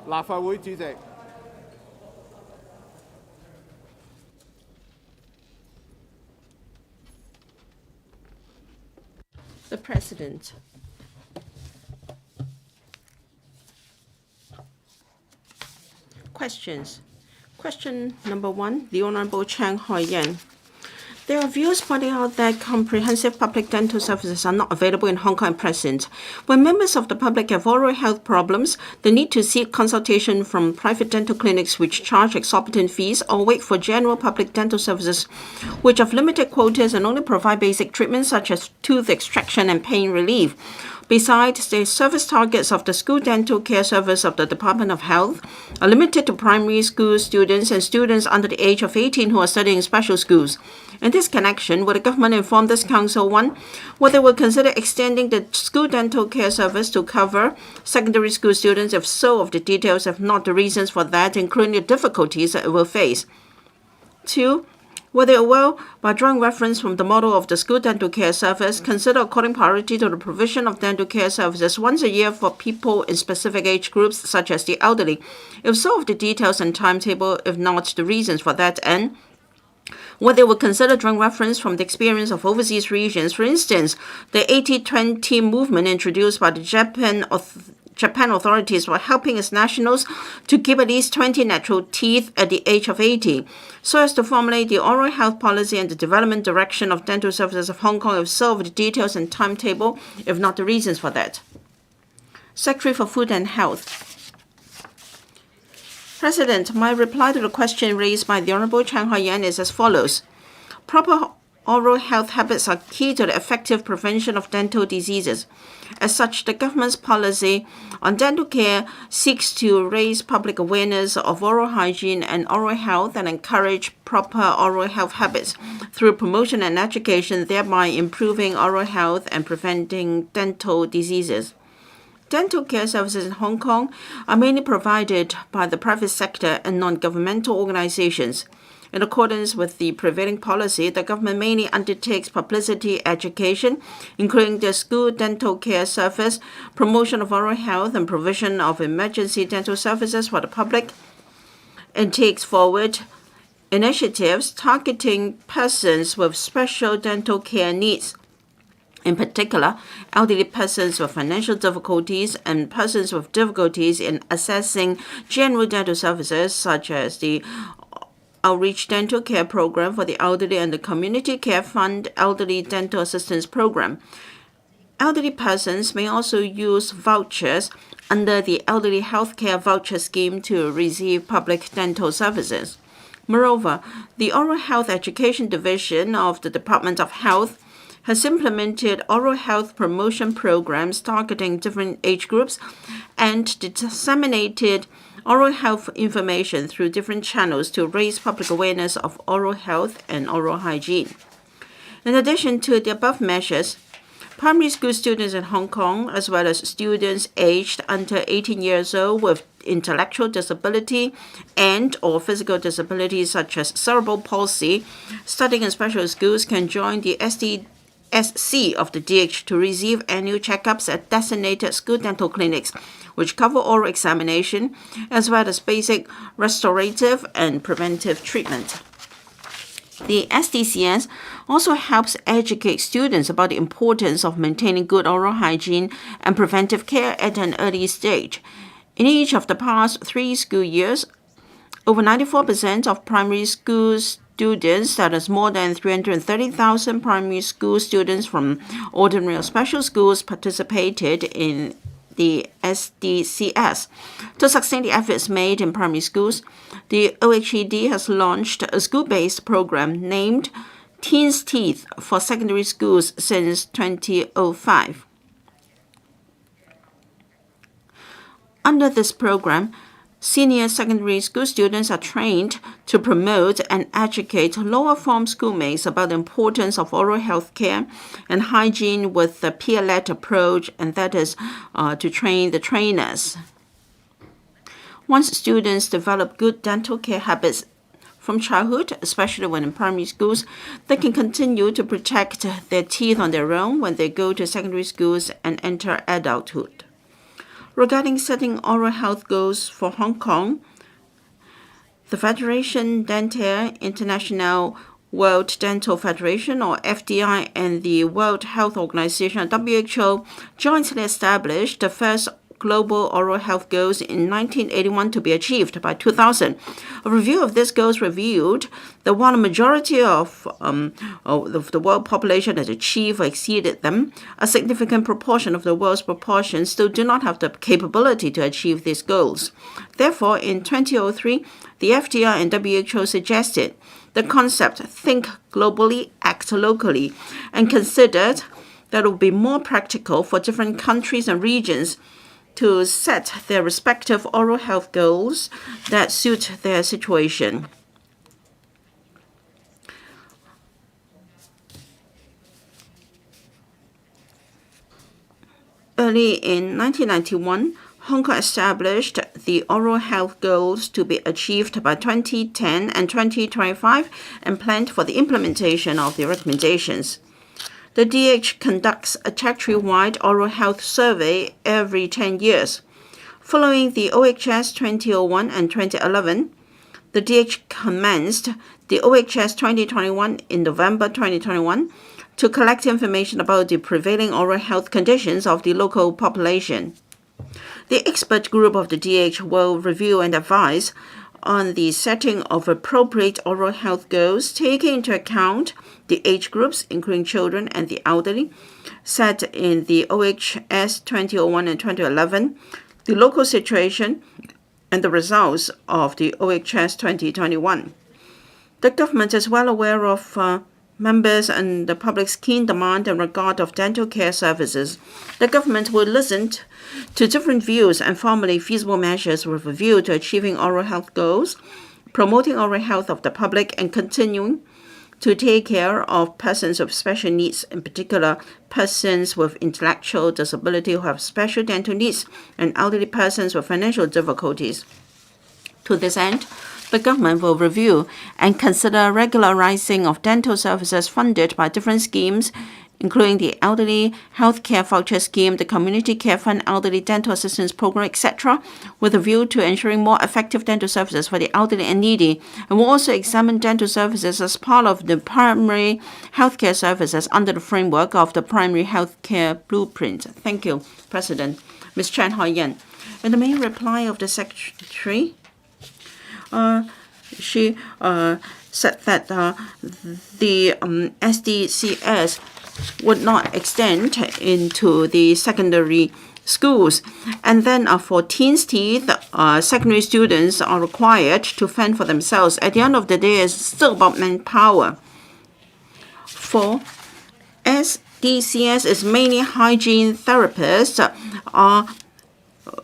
立法會主席。The President. Questions. Question number 1, the Honorable Chang Hoi-yen. There are views pointing out that comprehensive public dental services are not available in Hong Kong at present. When members of the public have oral health problems, they need to seek consultation from private dental clinics which charge exorbitant fees or wait for general public dental services which have limited quotas and only provide basic treatments such as tooth extraction and pain relief. Besides, the service targets of the school dental care service of the Department of Health are limited to primary school students and students under the age of 18 who are studying in special schools. In this connection, will the government inform this council, 1, whether it will consider extending the school dental care service to cover secondary school students? If so, of the details, if not, the reasons for that, including the difficulties that it will face. 2, whether it will, by drawing reference from the model of the school dental care service, consider according priority to the provision of dental care services once a year for people in specific age groups, such as the elderly. If so, of the details and timetable, if not, the reasons for that, and whether it will consider drawing reference from the experience of overseas regions. For instance, the 80-20 movement introduced by the Japan authorities for helping its nationals to keep at least 20 natural teeth at the age of 80, so as to formulate the oral health policy and the development direction of dental services of Hong Kong. If so, of the details and timetable, if not, the reasons for that. Secretary for Food and Health. President, my reply to the question raised by the Honorable Chang Hoi-yen is as follows. Proper oral health habits are key to the effective prevention of dental diseases. As such, the government's policy on dental care seeks to raise public awareness of oral hygiene and oral health and encourage proper oral health habits through promotion and education, thereby improving oral health and preventing dental diseases. Dental care services in Hong Kong are mainly provided by the private sector and non-governmental organizations. In accordance with the prevailing policy, the government mainly undertakes publicity education, including the school dental care service, promotion of oral health, and provision of emergency dental services for the public, and takes forward initiatives targeting persons with special dental care needs. In particular, elderly persons with financial difficulties and persons with difficulties in accessing general dental services, such as the Outreach Dental Care Program for the Elderly and the Community Care Fund Elderly Dental Assistance Program. Elderly persons may also use vouchers under the Elderly Healthcare Voucher Scheme to receive public dental services. Moreover, the Oral Health Education Division of the Department of Health has implemented oral health promotion programs targeting different age groups and disseminated oral health information through different channels to raise public awareness of oral health and oral hygiene. In addition to the above measures, primary school students in Hong Kong, as well as students aged under 18 years old with intellectual disability and/or physical disabilities such as cerebral palsy, studying in special schools can join the SC of the DH to receive annual checkups at designated school dental clinics, which cover oral examination as well as basic restorative and preventive treatment. The SDCS also helps educate students about the importance of maintaining good oral hygiene and preventive care at an early stage. In each of the past 3 school years, over 94% of primary school students, that is more than 330,000 primary school students from ordinary or special schools, participated in the SDCS. To sustain the efforts made in primary schools, the OHED has launched a school-based program named Teens Teeth for secondary schools since 2005. Under this program, senior secondary school students are trained to promote and educate lower form schoolmates about the importance of oral health care and hygiene with the peer-led approach, and that is to train the trainers. Once students develop good dental care habits from childhood, especially when in primary schools, they can continue to protect their teeth on their own when they go to secondary schools and enter adulthood. Regarding setting oral health goals for Hong Kong, the Federation Dentaire International World Dental Federation, or FDI, and the World Health Organization, WHO, jointly established the first global oral health goals in 1981 to be achieved by 2000. A review of these goals revealed that while a majority of the world population has achieved or exceeded them, a significant proportion of the world's population still do not have the capability to achieve these goals. Therefore, in 2003, the FDI and WHO suggested the concept think globally, act locally, and considered that it would be more practical for different countries and regions to set their respective oral health goals that suit their situation. Early in 1991, Hong Kong established the oral health goals to be achieved by 2010 and 2025 and planned for the implementation of the recommendations. The DH conducts a territory-wide oral health survey every 10 years. Following the OHS 2001 and 2011, the DH commenced the OHS 2021 in November 2021 to collect information about the prevailing oral health conditions of the local population. The expert group of the DH will review and advise on the setting of appropriate oral health goals, taking into account the age groups, including children and the elderly, set in the OHS 2001 and 2011, the local situation, and the results of the OHS 2021. The government is well aware of members and the public's keen demand in regard of dental care services. The government will listen to different views and formulate feasible measures with a view to achieving oral health goals, promoting oral health of the public, and continuing to take care of persons with special needs, in particular persons with intellectual disability who have special dental needs, and elderly persons with financial difficulties. To this end, the government will review and consider regularizing of dental services funded by different schemes, including the Elderly Health Care Voucher Scheme, the Community Care Fund Elderly Dental Assistance Program, etc., with a view to ensuring more effective dental services for the elderly and needy, and will also examine dental services as part of the primary healthcare services under the framework of the Primary Healthcare Blueprint. Thank you, President. Ms. Chan Hoi-yen. In the main reply of the Secretary, she said that the SDCS would not extend into the secondary schools. And then for teens teeth, secondary students are required to fend for themselves. At the end of the day, it's still about manpower. For SDCS is mainly hygiene therapists are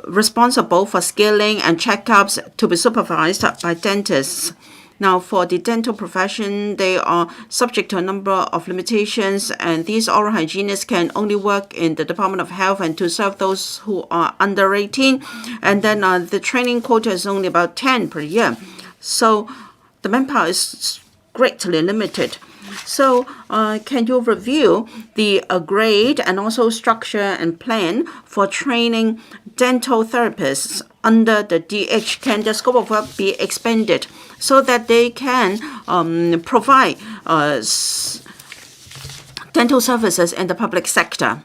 responsible for scaling and checkups to be supervised by dentists. Now, for the dental profession, they are subject to a number of limitations, and these oral hygienists can only work in the Department of Health and to serve those who are under 18. And then the training quota is only about 10 per year. So the manpower is greatly limited. So can you review the grade and also structure and plan for training dental therapists under the DH? Can the scope of work be expanded so that they can provide dental services in the public sector?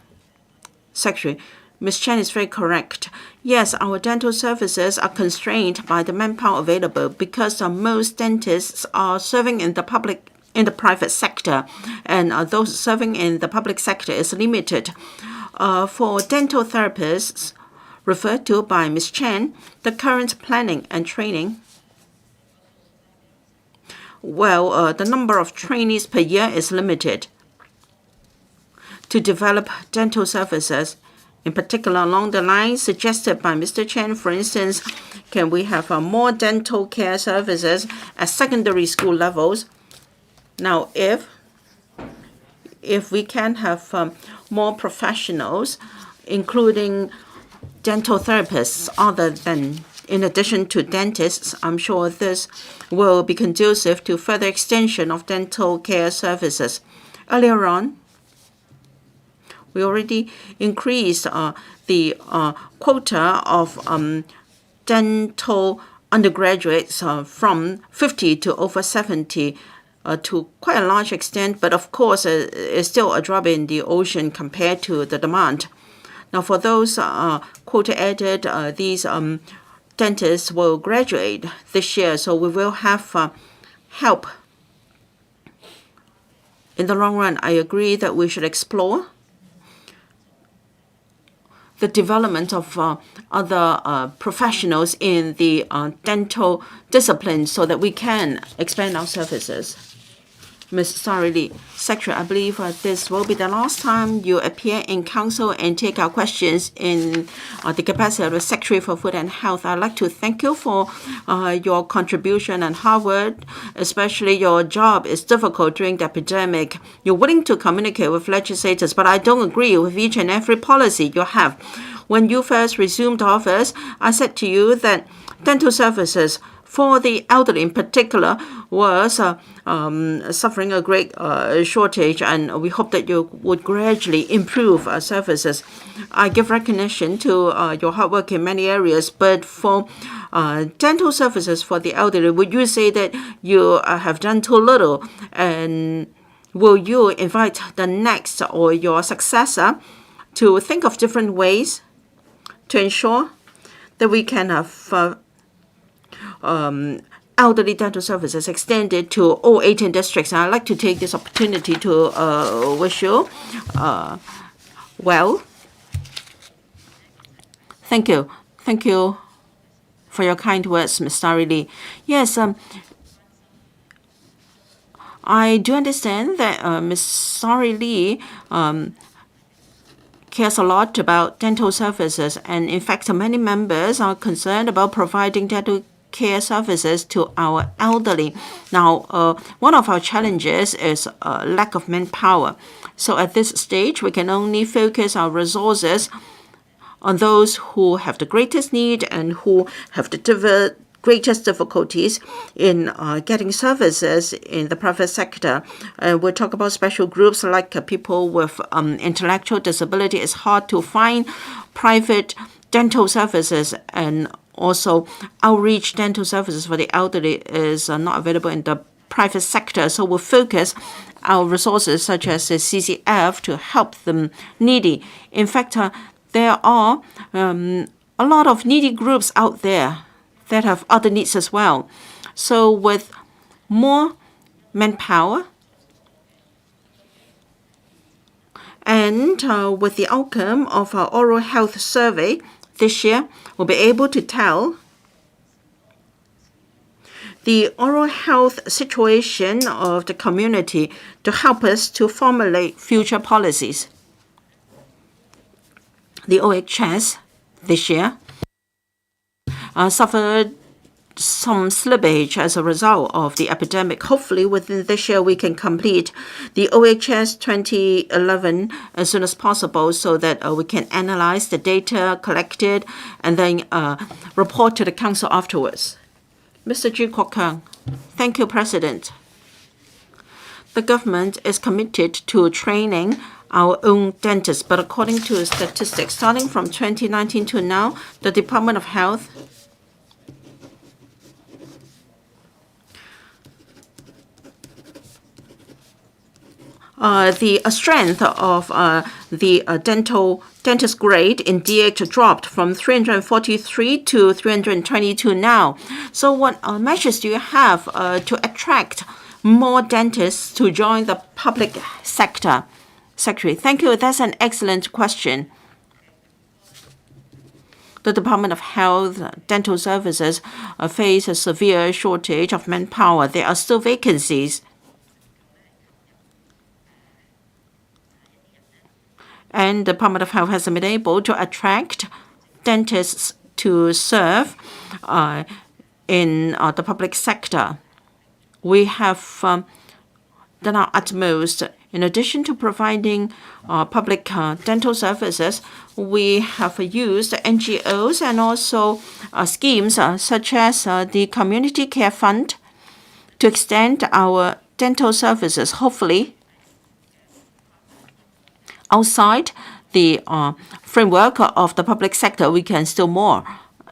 Secretary, Ms. Chen is very correct. Yes, our dental services are constrained by the manpower available because most dentists are serving in the private sector, and those serving in the public sector is limited. For dental therapists referred to by Ms. Chen, the current planning and training, the number of trainees per year is limited. To develop dental services, in particular along the lines suggested by Mr. Chen, for instance, can we have more dental care services at secondary school levels? Now, if we can have more professionals, including dental therapists, in addition to dentists, I'm sure this will be conducive to further extension of dental care services. Earlier on, We already increased the quota of dental undergraduates from 50 to over 70 to quite a large extent, but of course it's still a drop in the ocean compared to the demand. Now for those quota added, these dentists will graduate this year, so we will have help. In the long run, I agree that we should explore the development of other professionals in the dental discipline so that we can expand our services. Ms. Sari Lee, Secretary, I believe this will be the last time you appear in Council and take our questions in the capacity of the Secretary for Food and Health. I'd like to thank you for your contribution and hard work, especially your job is difficult during the epidemic. You're willing to communicate with legislators, but I don't agree with each and every policy you have. When you first resumed office, I said to you that dental services for the elderly in particular was suffering a great shortage, and we hope that you would gradually improve services. I give recognition to your hard work in many areas, but for dental services for the elderly, would you say that you have done too little? And will you invite the next or your successor to think of different ways to ensure that we can have elderly dental services extended to all 18 districts? And I'd like to take this opportunity to wish you well. Thank you. Thank you for your kind words, Ms. Sari Lee. Yes, I do understand that Ms. Sari Lee cares a lot about dental services, and in fact, many members are concerned about providing dental care services to our elderly. Now, one of our challenges is lack of manpower. So at this stage, we can only focus our resources on those who have the greatest need and who have the greatest difficulties in getting services in the private sector. We'll talk about special groups like people with intellectual disability. It's hard to find private dental services, and also outreach dental services for the elderly is not available in the private sector. So we'll focus our resources such as the CCF to help the needy. In fact, there are a lot of needy groups out there that have other needs as well. So with more manpower and with the outcome of our oral health survey this year, we'll be able to tell the oral health situation of the community to help us to formulate future policies. The OHS this year suffered some slippage as a result of the epidemic. Hopefully within this year we can complete the OHS 2011 as soon as possible so that we can analyze the data collected and then report to the council afterwards. Mr. Ji Kwok-keung. Thank you, President. The government is committed to training our own dentists, but according to statistics, starting from 2019 to now, the Department of Health the strength of the dentist grade in DH dropped from 343 to 322 now. So what measures do you have to attract more dentists to join the public sector? Secretary, thank you. That's an excellent question. The Department of Health dental services face a severe shortage of manpower. There are still vacancies. And the Department of Health hasn't been able to attract dentists to serve in the public sector. We have done our utmost. In addition to providing public dental services, we have used NGOs and also schemes such as the Community Care Fund to extend our dental services. Hopefully, outside the framework of the public sector, we can still more.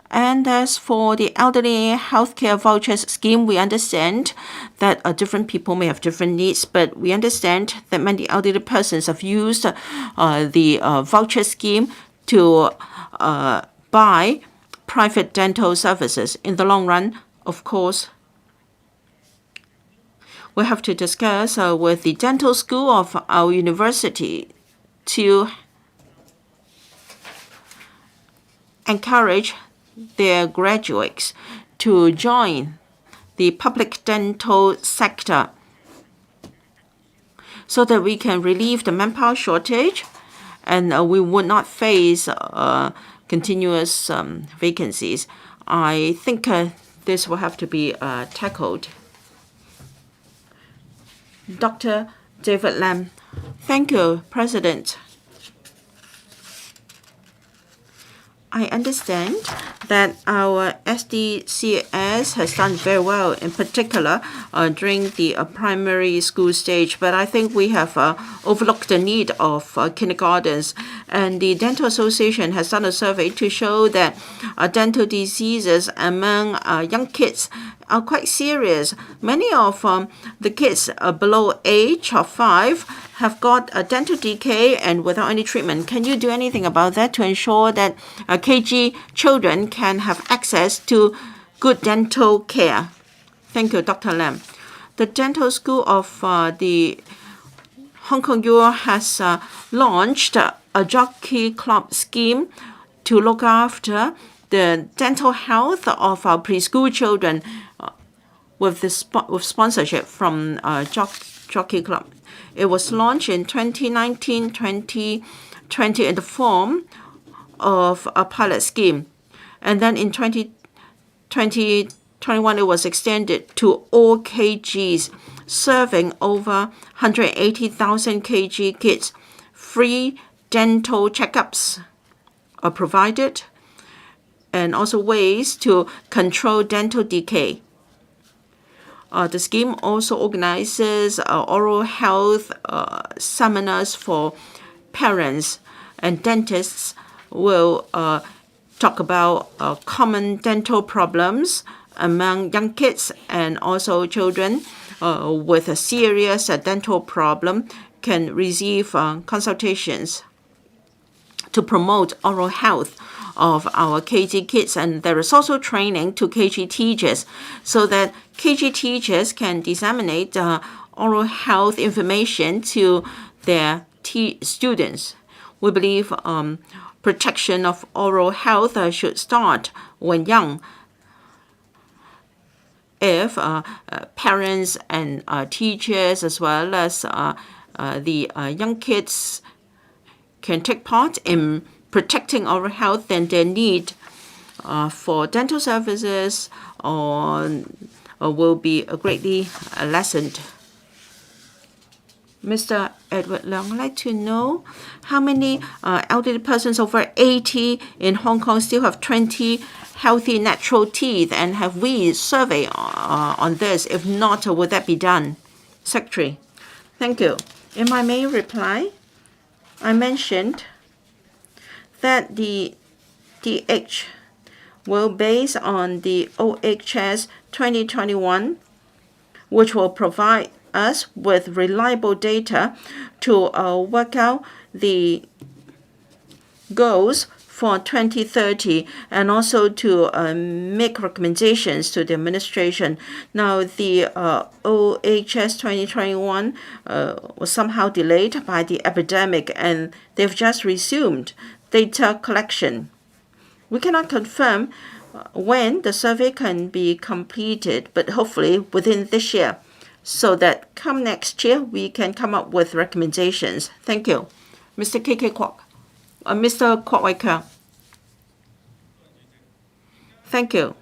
And as for the elderly healthcare vouchers scheme, we understand that different people may have different needs, but we understand that many elderly persons have used the voucher scheme to buy private dental services. In the long run, of course, we have to discuss with the dental school of our university to encourage their graduates to join the public dental sector so that we can relieve the manpower shortage and we would not face continuous vacancies. I think this will have to be tackled. Dr. David Lam. Thank you, President. I understand that our SDCS has done very well, in particular during the primary school stage, but I think we have overlooked the need of kindergartens. And the Dental Association has done a survey to show that dental diseases among young kids are quite serious. Many of the kids below age of 5 have got a dental decay and without any treatment. Can you do anything about that to ensure that KG children can have access to good dental care? Thank you, Dr. Lam. The Dental School of the Hong Kong U has launched a jockey club scheme to look after the dental health of our preschool children with sponsorship from Jockey Club. It was launched in 2019-2020 in the form of a pilot scheme. And then in 2021, it was extended to all KGs, serving over 180,000 KG kids. Free dental checkups are provided and also ways to control dental decay. The scheme also organizes oral health seminars for parents, and dentists will talk about common dental problems among young kids and also children with a serious dental problem can receive consultations to promote oral health of our KG kids. And there is also training to KG teachers so that KG teachers can disseminate oral health information to their students. We believe protection of oral health should start when young. If parents and teachers as well as the young kids can take part in protecting oral health, then their need for dental services will be greatly lessened. Mr. Edward Leong, I'd like to know how many elderly persons over 80 in Hong Kong still have 20 healthy natural teeth, and have we surveyed on this? If not, would that be done? Secretary, thank you. In my main reply, I mentioned that the DH will base on the OHS 2021, which will provide us with reliable data to work out the goals for 2030 and also to make recommendations to the administration. Now, the OHS 2021 was somehow delayed by the epidemic, and they've just resumed data collection. We cannot confirm when the survey can be completed, but hopefully within this year, so that come next year we can come up with recommendations. Thank you. Mr. K.K. Kwok. Mr. Kwok Wai-keung. Thank you.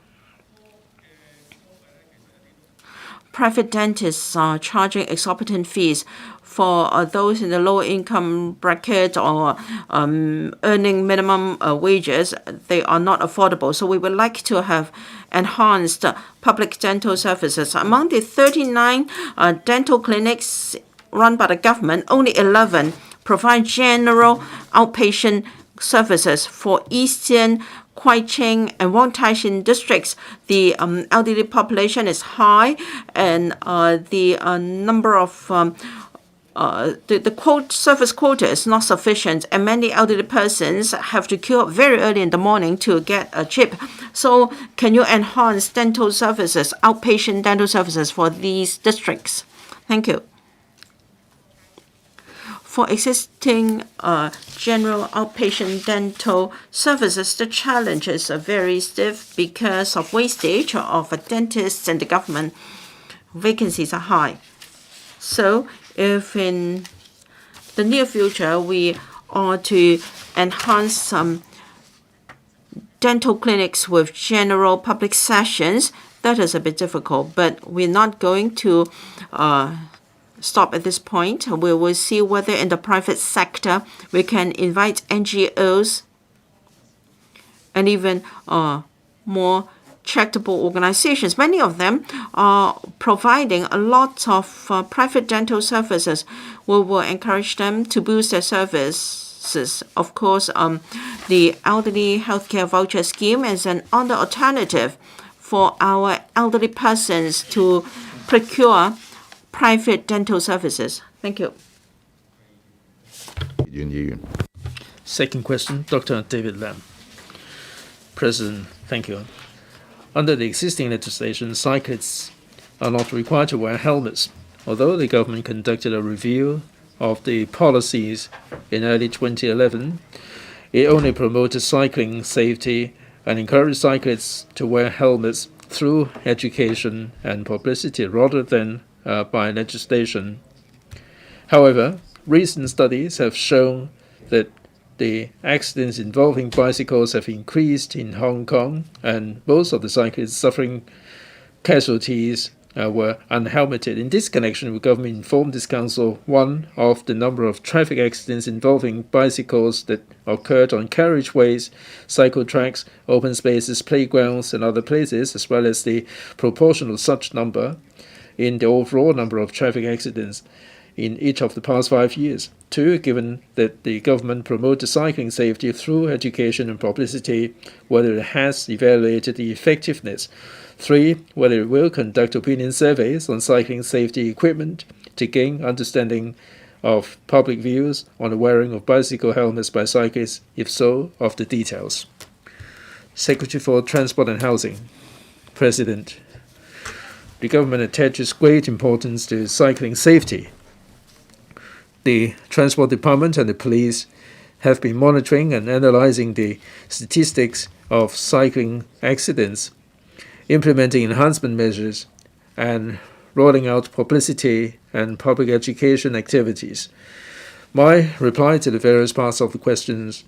Private dentists are charging exorbitant fees for those in the low income bracket or earning minimum wages. They are not affordable. So we would like to have enhanced public dental services. Among the 39 dental clinics run by the government, only 11 provide general outpatient services for Eastern, Huaiqing, and Wangtaishin districts. The elderly population is high, and the number of the service quota is not sufficient, and many elderly persons have to queue up very early in the morning to get a chip. So, can you enhance dental services, outpatient dental services for these districts? Thank you. For existing general outpatient dental services, the challenges are very stiff because of wastage of dentists and the government. Vacancies are high. So, if in the near future we are to enhance some dental clinics with general public sessions, that is a bit difficult, but we're not going to stop at this point. We will see whether in the private sector we can invite NGOs and even more charitable organizations. Many of them are providing a lot of private dental services. We will encourage them to boost their services. Of course, the elderly healthcare voucher scheme is another alternative for our elderly persons to procure private dental services. Thank you. Second question, Dr. David Lam. President, thank you. Under the existing legislation, cyclists are not required to wear helmets, although the government conducted a review of the policies in early 2011. It only promoted cycling safety and encouraged cyclists to wear helmets through education and publicity rather than by legislation. However, recent studies have shown that the accidents involving bicycles have increased in Hong Kong, and most of the cyclists suffering casualties were unhelmeted. In this connection, the government informed this council, one, of the number of traffic accidents involving bicycles that occurred on carriageways, cycle tracks, open spaces, playgrounds, and other places, as well as the proportion of such number in the overall number of traffic accidents in each of the past 5 years. 2, given that the government promoted cycling safety through education and publicity, whether it has evaluated the effectiveness. 3, whether it will conduct opinion surveys on cycling safety equipment to gain understanding of public views on the wearing of bicycle helmets by cyclists, if so, of the details. Secretary for Transport and Housing. President, the government attaches great importance to cycling safety. The Transport Department and the police have been monitoring and analyzing the statistics of cycling accidents, implementing enhancement measures, and rolling out publicity and public education activities. My reply to the various parts of the questions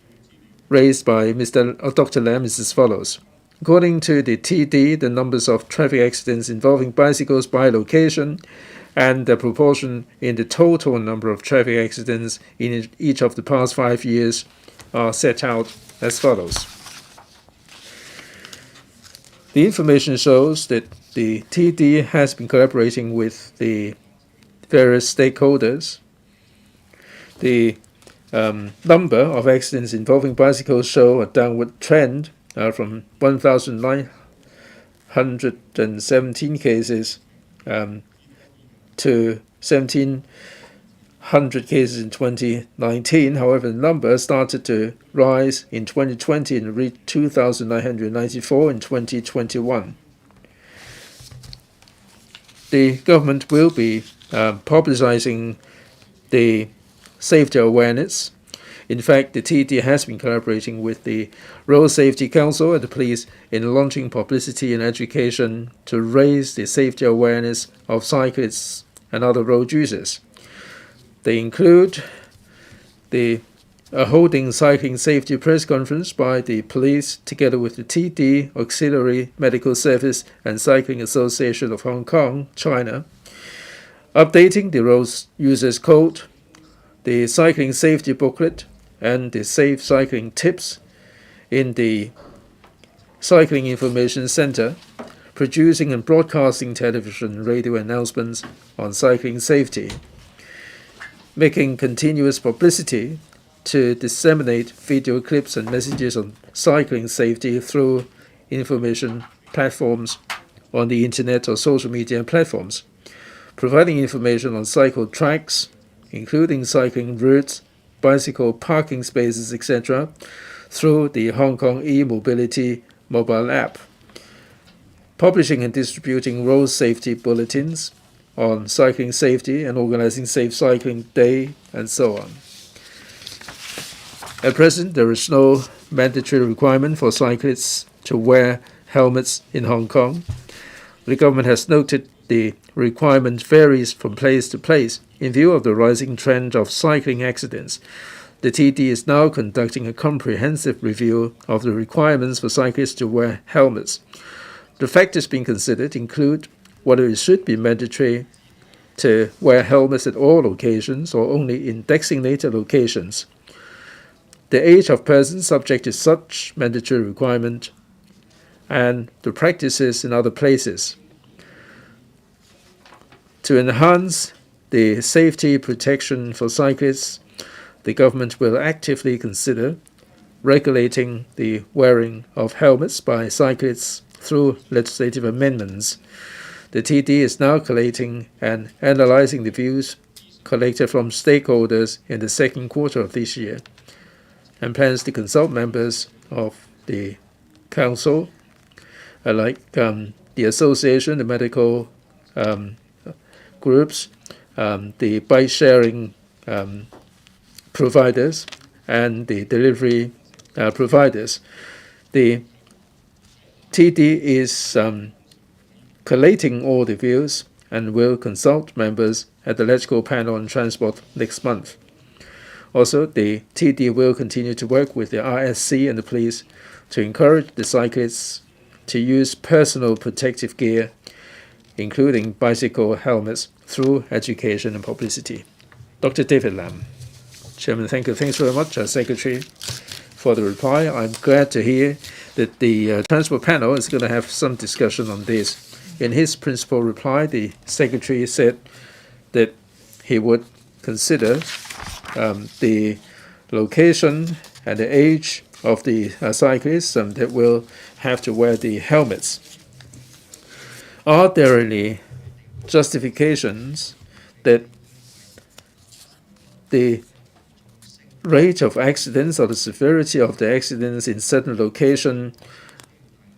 raised by Dr. Lam is as follows. According to the TD, the numbers of traffic accidents involving bicycles by location and the proportion in the total number of traffic accidents in each of the past 5 years are set out as follows. The information shows that the TD has been collaborating with the various stakeholders. The number of accidents involving bicycles show a downward trend from 1,917 cases to 1,700 cases in 2019. However, the number started to rise in 2020 and reached 2,994 in 2021. The government will be publicizing the safety awareness. In fact, the TD has been collaborating with the Road Safety Council and the police in launching publicity and education to raise the safety awareness of cyclists and other road users. They include the holding cycling safety press conference by the police together with the TD, Auxiliary Medical Service and Cycling Association of Hong Kong, China, updating the road users code, the cycling safety booklet, and the safe cycling tips in the Cycling Information Center, producing and broadcasting television and radio announcements on cycling safety. making continuous publicity to disseminate video clips and messages on cycling safety through information platforms on the internet or social media platforms, providing information on cycle tracks, including cycling routes, bicycle parking spaces, etc., through the Hong Kong e-mobility mobile app, publishing and distributing road safety bulletins on cycling safety and organizing Safe Cycling Day, and so on. At present, there is no mandatory requirement for cyclists to wear helmets in Hong Kong. The government has noted the requirement varies from place to place. In view of the rising trend of cycling accidents, the TD is now conducting a comprehensive review of the requirements for cyclists to wear helmets. The factors being considered include whether it should be mandatory to wear helmets at all occasions or only in designated locations, the age of persons subject to such mandatory requirement, and the practices in other places. To enhance the safety protection for cyclists, the government will actively consider regulating the wearing of helmets by cyclists through legislative amendments. The TD is now collating and analyzing the views collected from stakeholders in the second quarter of this year, and plans to consult members of the council, like the association, the medical groups, the bike-sharing providers, and the delivery providers. The TD is collating all the views and will consult members at the electrical panel on transport next month. Also, the TD will continue to work with the RSC and the police to encourage the cyclists to use personal protective gear, including bicycle helmets, through education and publicity. Dr. David Lam. Chairman, thank you. Thanks very much, Secretary, for the reply. I'm glad to hear that the Transport Panel is going to have some discussion on this. In his principal reply, the Secretary said that he would consider the location and the age of the cyclists that will have to wear the helmets. Are there any justifications that the rate of accidents or the severity of the accidents in certain locations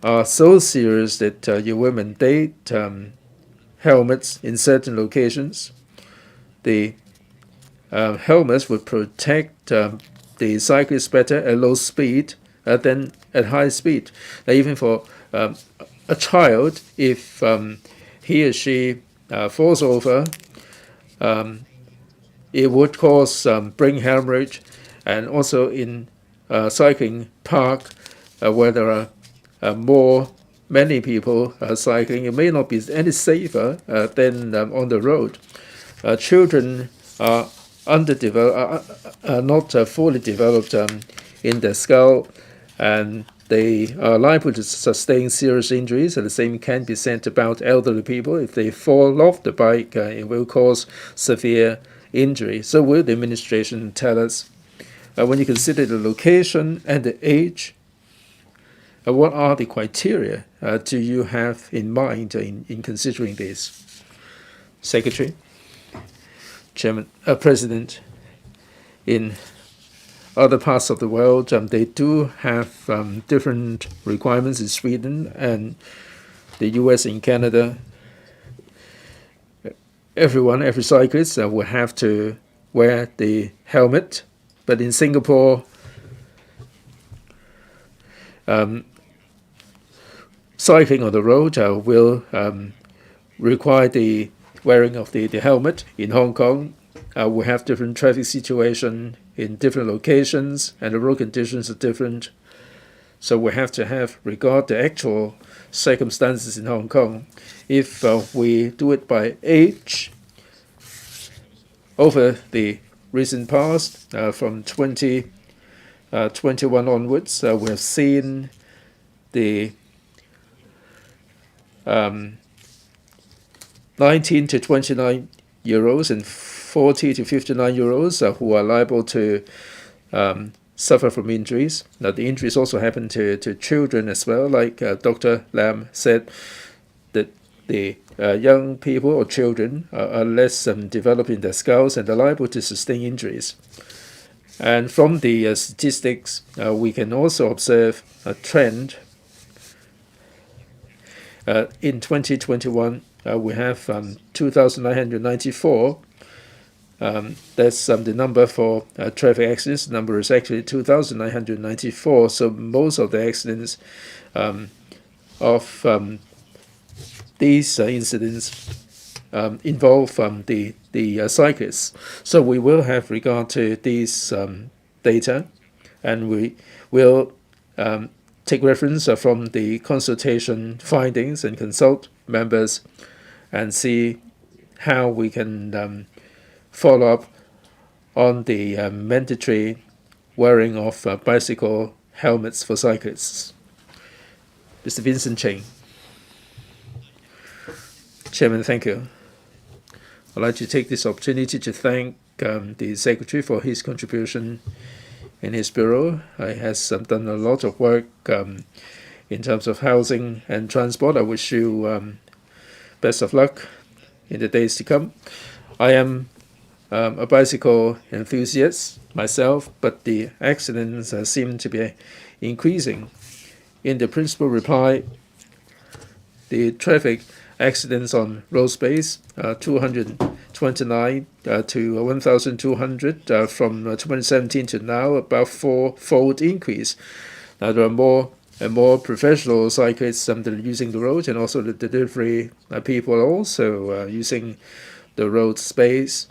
are so serious that you will mandate helmets in certain locations? The helmets would protect the cyclists better at low speed than at high speed. Even for a child, if he or she falls over, it would cause brain hemorrhage. And also in cycling park, where there are many people cycling, it may not be any safer than on the road. Children are not fully developed in the skull, and they are liable to sustain serious injuries, and the same can be said about elderly people. If they fall off the bike, it will cause severe injury. So will the administration tell us, when you consider the location and the age, what are the criteria do you have in mind in considering this? Secretary, Chairman, President, in other parts of the world, they do have different requirements in Sweden and the US and Canada. Every cyclist will have to wear the helmet. But in Singapore, cycling on the road will require the wearing of the helmet. In Hong Kong, we have different traffic situation in different locations, and the road conditions are different. So we have to have regard the actual circumstances in Hong Kong. If we do it by age, over the recent past, from 2021 onwards, we have seen the 19 to 29-year-olds and 40 to 59-year-olds who are liable to suffer from injuries. Now, the injuries also happen to children as well, like Dr. Lam said, that the young people or children are less developed in their skulls and are liable to sustain injuries. And from the statistics, we can also observe a trend. In 2021, we have 2,994. That's the number for traffic accidents. The number is actually 2,994. So most of the accidents of these incidents involve the cyclists. So we will have regard to these data, and we will take reference from the consultation findings and consult members and see how we can follow up on the mandatory wearing of bicycle helmets for cyclists. Mr. Vincent Cheng. Chairman, thank you. I'd like to take this opportunity to thank the Secretary for his contribution in his bureau. He has done a lot of work in terms of housing and transport. I wish you best of luck in the days to come. I am a bicycle enthusiast myself, but the accidents seem to be increasing. In the principal reply, the traffic accidents on road space 229 to 1,200 from 2017 to now, about four-fold increase. Now there are more and more professional cyclists that are using the road, and also the delivery people are also using the road space.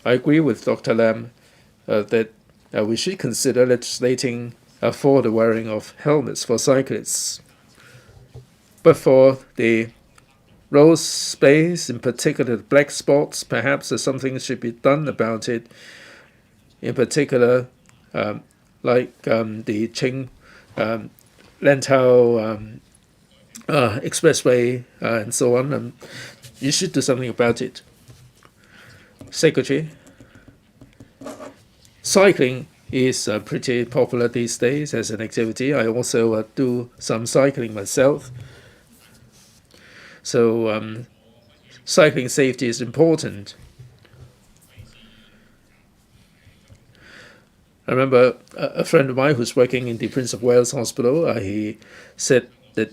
I agree with Dr. Lam that we should consider legislating for the wearing of helmets for cyclists. But for the road space, in particular the black spots, perhaps something should be done about it. In particular, like the Qing Lantau Expressway and so on. You should do something about it. Secretary, cycling is pretty popular these days as an activity. I also do some cycling myself. So cycling safety is important. I remember a friend of mine who's working in the Prince of Wales Hospital, he said that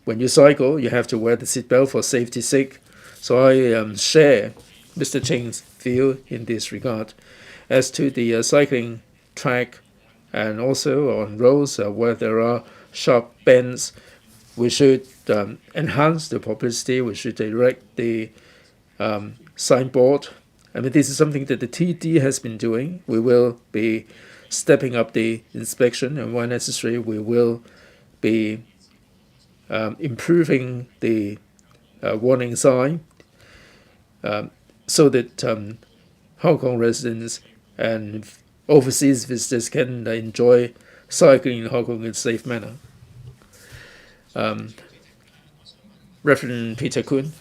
when you cycle, you have to wear the seatbelt for safety's sake. So I share Mr. Cheng's view in this regard. As to the cycling track and also on roads where there are sharp bends, we should enhance the publicity. We should erect the signboard. I mean, this is something that the TD has been doing. We will be stepping up the inspection, and when necessary, we will be improving the warning sign so that Hong Kong residents and overseas visitors can enjoy cycling in Hong Kong in a safe manner. Reverend Peter Kuhn,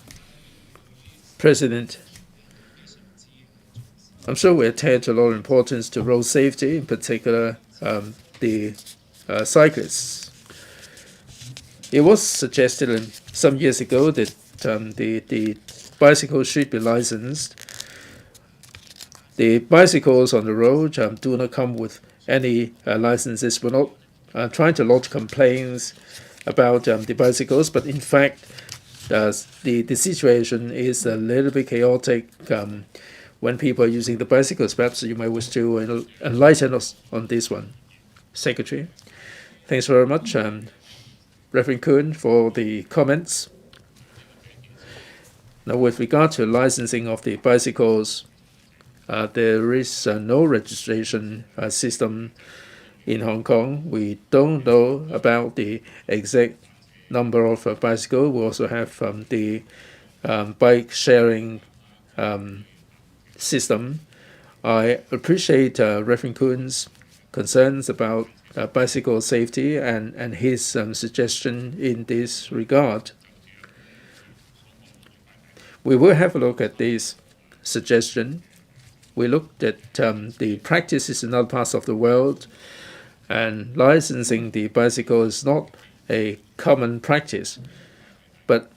President, I'm sure we attach a lot of importance to road safety, in particular the cyclists. It was suggested some years ago that the bicycles should be licensed. The bicycles on the road do not come with any licenses. We're not trying to lodge complaints about the bicycles, but in fact, the situation is a little bit chaotic when people are using the bicycles. Perhaps you might wish to enlighten us on this one. Secretary, thanks very much, Reverend Kuhn, for the comments. Now, with regard to licensing of the bicycles, there is no registration system in Hong Kong. We don't know about the exact number of bicycles. We also have the bike sharing system. I appreciate Reverend Kuhn's concerns about bicycle safety and his suggestion in this regard. We will have a look at this suggestion we looked at the practices in other parts of the world, and licensing the bicycle is not a common practice. But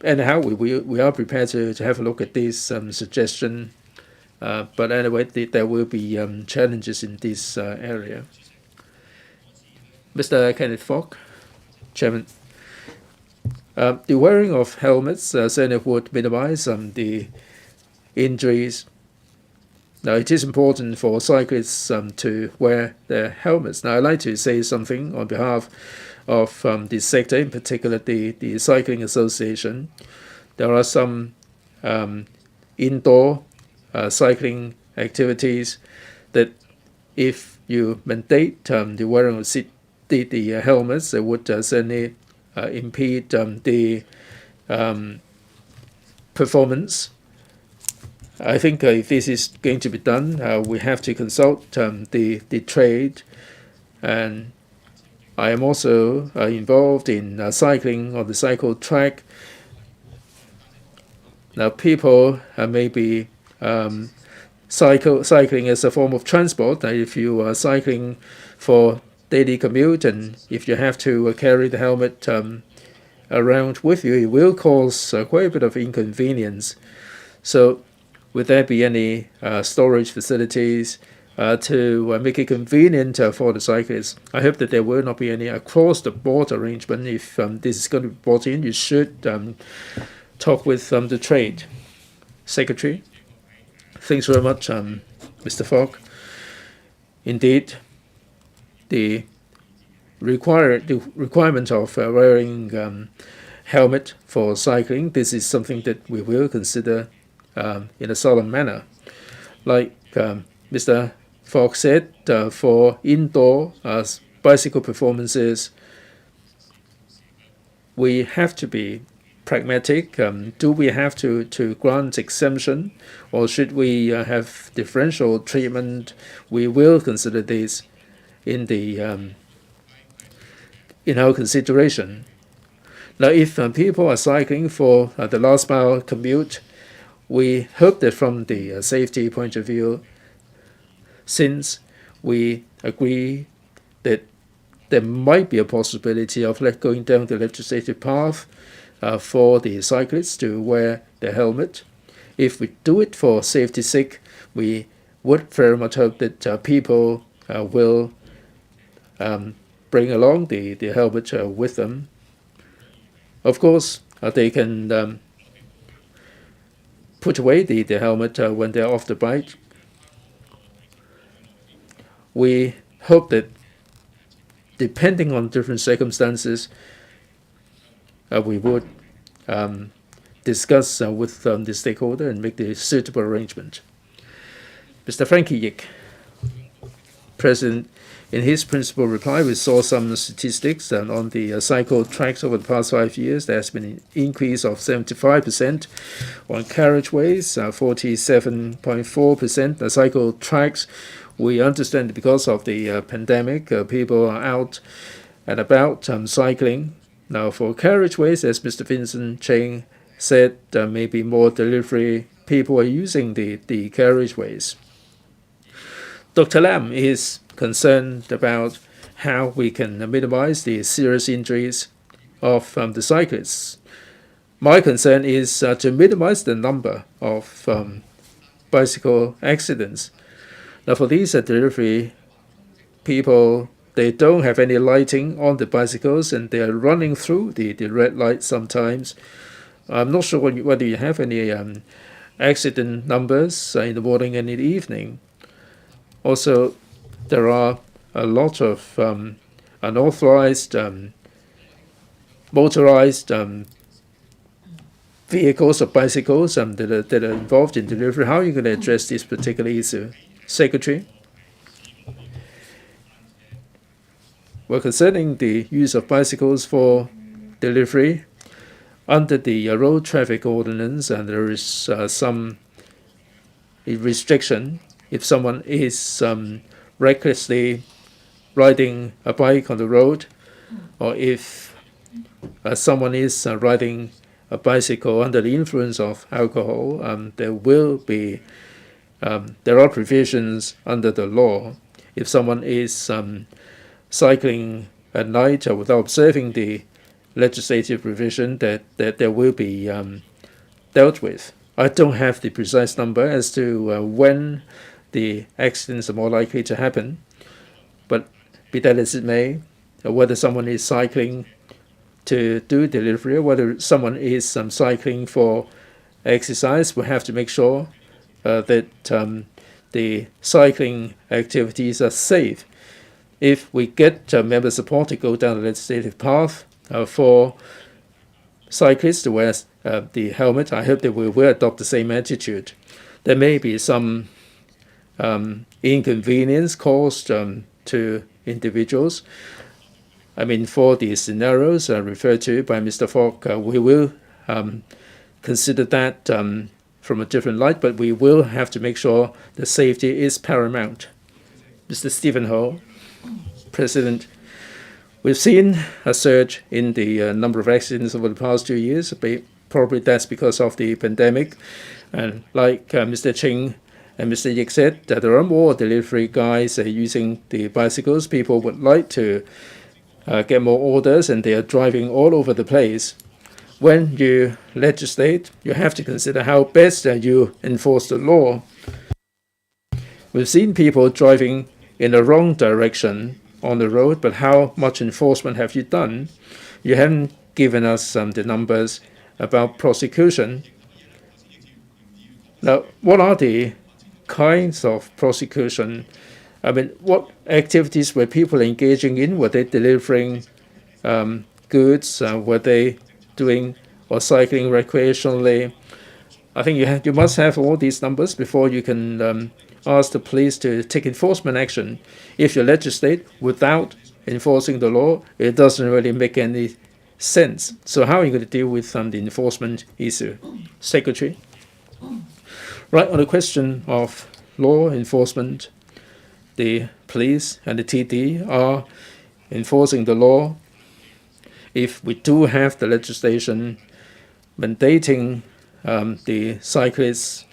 anyhow, we are prepared to have a look at this suggestion. But anyway, there will be challenges in this area. Mr. Kenneth Fogg, Chairman. The wearing of helmets certainly would minimize the injuries. Now, it is important for cyclists to wear their helmets. Now, I'd like to say something on behalf of the sector, in particular the Cycling Association. There are some indoor cycling activities that if you mandate the wearing of the helmets, it would certainly impede the performance. I think if this is going to be done, we have to consult the trade, and I am also involved in cycling on the cycle track. Now, people may be cycling as a form of transport. If you are cycling for daily commute, and if you have to carry the helmet around with you, it will cause quite a bit of inconvenience. So, would there be any storage facilities to make it convenient for the cyclists? I hope that there will not be any across-the-board arrangement. If this is going to be brought in, you should talk with the trade. Secretary, thanks very much, Mr. Fogg. Indeed, the requirement of wearing helmet for cycling, this is something that we will consider in a solemn manner. Like Mr. Fogg said, for indoor bicycle performances, we have to be pragmatic. Do we have to grant exemption, or should we have differential treatment? We will consider this in our consideration. Now, if people are cycling for the last mile commute, we hope that from the safety point of view, since we agree that there might be a possibility of going down the legislative path for the cyclists to wear the helmet, if we do it for safety's sake, we would very much hope that people will bring along the helmet with them. Of course, they can put away the helmet when they're off the bike. We hope that, depending on different circumstances, we would discuss with the stakeholder and make the suitable arrangement. Mr. Frankie Yick, President, in his principal reply, we saw some statistics on the cycle tracks over the past 5 years. There has been an increase of 75% on carriageways, 47.4%. The cycle tracks, we understand because of the pandemic, people are out and about cycling. Now, for carriageways, as Mr. Vincent Cheng said, maybe more delivery people are using the carriageways. Dr. Lam is concerned about how we can minimize the serious injuries of the cyclists. My concern is to minimize the number of bicycle accidents. Now, for these delivery people, they don't have any lighting on the bicycles, and they are running through the red light sometimes. I'm not sure whether you have any accident numbers in the morning and in the evening. Also, there are a lot of unauthorized motorized vehicles or bicycles that are involved in delivery. How are you going to address this particular issue? Secretary? Well, concerning the use of bicycles for delivery, under the road traffic ordinance, there is some restriction. If someone is recklessly riding a bike on the road, or if someone is riding a bicycle under the influence of alcohol, there will be there are provisions under the law. If someone is cycling at night without observing the legislative provision, that there will be dealt with. I don't have the precise number as to when the accidents are more likely to happen, but be that as it may, whether someone is cycling to do delivery or whether someone is cycling for exercise, we have to make sure that the cycling activities are safe. If we get member support to go down the legislative path for cyclists to wear the helmet, I hope that we will adopt the same attitude. There may be some inconvenience caused to individuals. I mean, for the scenarios referred to by Mr. Fogg, we will consider that from a different light, but we will have to make sure the safety is paramount. Mr. Stephen Ho, President, we've seen a surge in the number of accidents over the past 2 years. Probably that's because of the pandemic. And like Mr. Ching and Mr. Yik said, there are more delivery guys using the bicycles. People would like to get more orders, and they are driving all over the place. When you legislate, you have to consider how best you enforce the law. We've seen people driving in the wrong direction on the road, but how much enforcement have you done? You haven't given us the numbers about prosecution. Now, what are the kinds of prosecution? I mean, what activities were people engaging in? Were they delivering goods? Were they doing or cycling recreationally? I think you must have all these numbers before you can ask the police to take enforcement action. If you legislate without enforcing the law, it doesn't really make any sense. So how are you going to deal with the enforcement issue? Secretary? Right, on the question of law enforcement, the police and the TD are enforcing the law. If we do have the legislation mandating the cyclists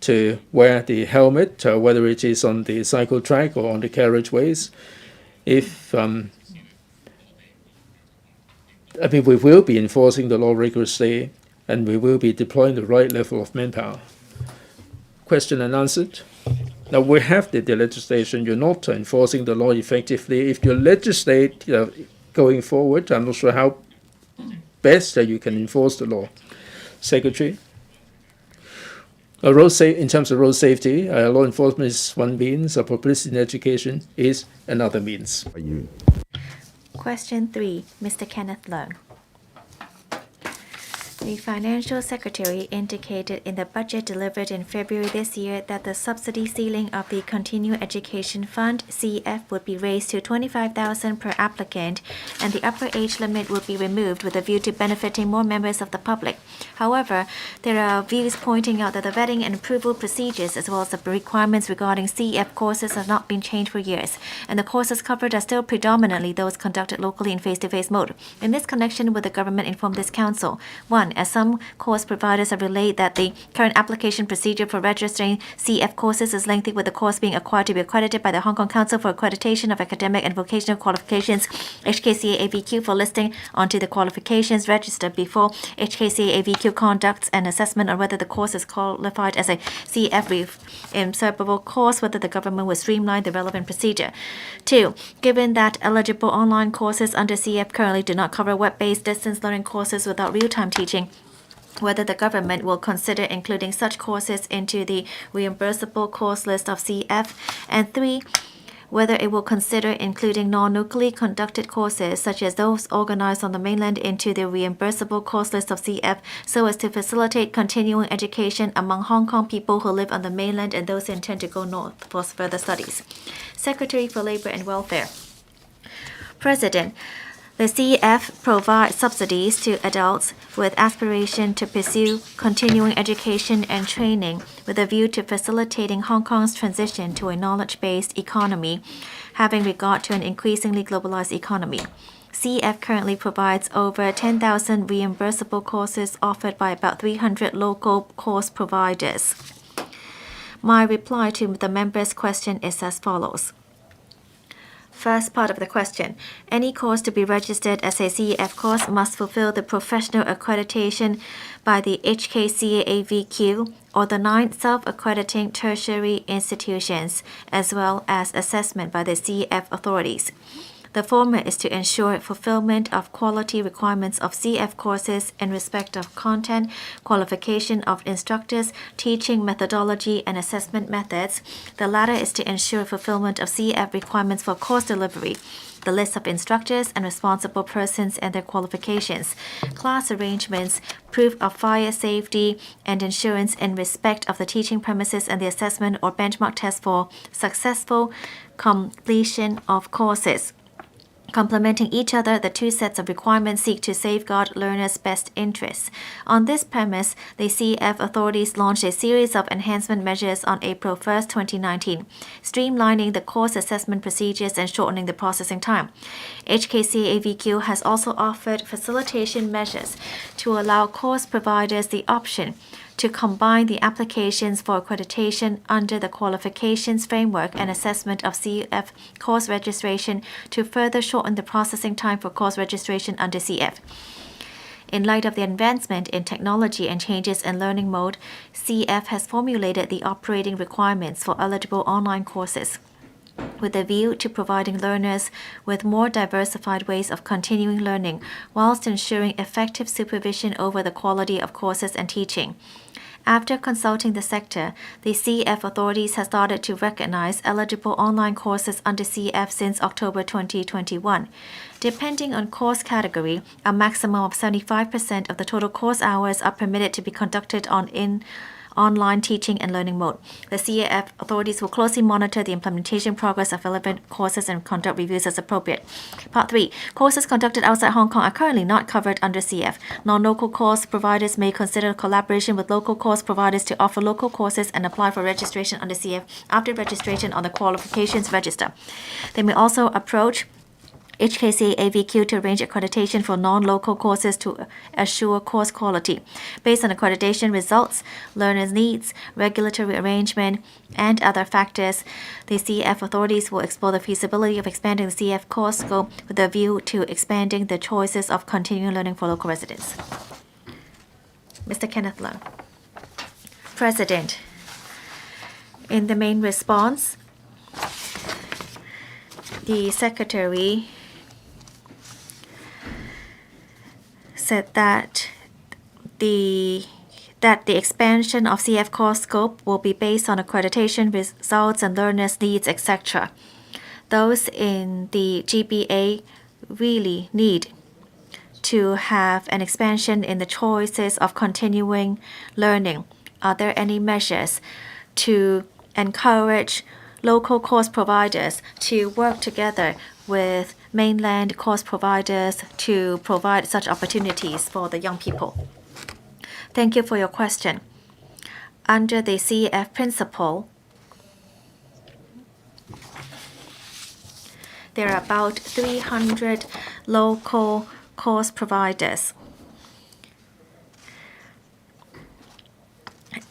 to wear the helmet, whether it is on the cycle track or on the carriageways, if we will be enforcing the law rigorously, and we will be deploying the right level of manpower. Question and answered. Now, we have the legislation. You're not enforcing the law effectively. If you legislate going forward, I'm not sure how best you can enforce the law. Secretary? In terms of road safety, law enforcement is one means, publicity and education is another means. Question 3, Mr. Kenneth Leung. The Financial Secretary indicated in the budget delivered in February this year that the subsidy ceiling of the Continuing Education Fund (CF) would be raised to $25,000 per applicant, and the upper age limit would be removed with a view to benefiting more members of the public. However, there are views pointing out that the vetting and approval procedures as well as the requirements regarding CF courses have not been changed for years, and the courses covered are still predominantly those conducted locally in face-to-face mode. In this connection, will the government inform this council? 1. As some course providers have relayed that the current application procedure for registering CF courses is lengthy, with the course being acquired to be accredited by the Hong Kong Council for Accreditation of Academic and Vocational Qualifications, HKCA AVQ, for listing onto the qualifications register before HKCA AVQ conducts an assessment on whether the course is qualified as a CF reimbursable course, whether the government will streamline the relevant procedure. 2. Given that eligible online courses under CF currently do not cover web-based distance learning courses without real-time teaching, whether the government will consider including such courses into the reimbursable course list of CF. And 3, whether it will consider including non-locally conducted courses, such as those organized on the mainland, into the reimbursable course list of CF, so as to facilitate continuing education among Hong Kong people who live on the mainland and those who intend to go north for further studies. Secretary for Labor and Welfare. President, the CF provides subsidies to adults with aspiration to pursue continuing education and training with a view to facilitating Hong Kong's transition to a knowledge-based economy, having regard to an increasingly globalized economy. CF currently provides over 10,000 reimbursable courses offered by about 300 local course providers. My reply to the member's question is as follows. First part of the question. Any course to be registered as a CEF course must fulfill the professional accreditation by the HKCAAVQ or the 9 self-accrediting tertiary institutions, as well as assessment by the CEF authorities. The former is to ensure fulfillment of quality requirements of CF courses in respect of content, qualification of instructors, teaching methodology, and assessment methods. The latter is to ensure fulfillment of CF requirements for course delivery, the list of instructors and responsible persons and their qualifications, class arrangements, proof of fire safety, and insurance in respect of the teaching premises and the assessment or benchmark test for successful completion of courses. Complementing each other, the two sets of requirements seek to safeguard learners' best interests. On this premise, the CEF authorities launched a series of enhancement measures on April 1, 2019, streamlining the course assessment procedures and shortening the processing time. HKCAVQ has also offered facilitation measures to allow course providers the option to combine the applications for accreditation under the qualifications framework and assessment of CF course registration to further shorten the processing time for course registration under CF. In light of the advancement in technology and changes in learning mode, CF has formulated the operating requirements for eligible online courses, with a view to providing learners with more diversified ways of continuing learning, whilst ensuring effective supervision over the quality of courses and teaching. After consulting the sector, the CF authorities have started to recognize eligible online courses under CF since October 2021. Depending on course category, a maximum of 75% of the total course hours are permitted to be conducted in online teaching and learning mode. The CAF authorities will closely monitor the implementation progress of relevant courses and conduct reviews as appropriate. Part 3. Courses conducted outside Hong Kong are currently not covered under CF. Non-local course providers may consider collaboration with local course providers to offer local courses and apply for registration under CF after registration on the qualifications register. They may also approach HKCAVQ to arrange accreditation for non-local courses to assure course quality. Based on accreditation results, learners' needs, regulatory arrangement, and other factors, the CF authorities will explore the feasibility of expanding the CF course scope with a view to expanding the choices of continuing learning for local residents. Mr. Kenneth Leung. President, in the main response, the Secretary said that the expansion of CF course scope will be based on accreditation results and learners' needs, etc. Those in the GBA really need to have an expansion in the choices of continuing learning. Are there any measures to encourage local course providers to work together with mainland course providers to provide such opportunities for the young people? Thank you for your question. Under the CEF principle, there are about 300 local course providers.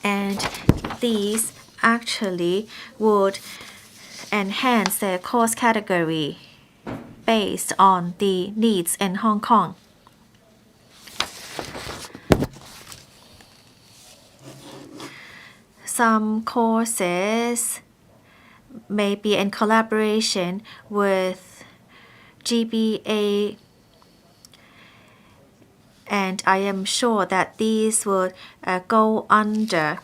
And these actually would enhance their course category based on the needs in Hong Kong. Some courses may be in collaboration with GBA, and I am sure that these would go under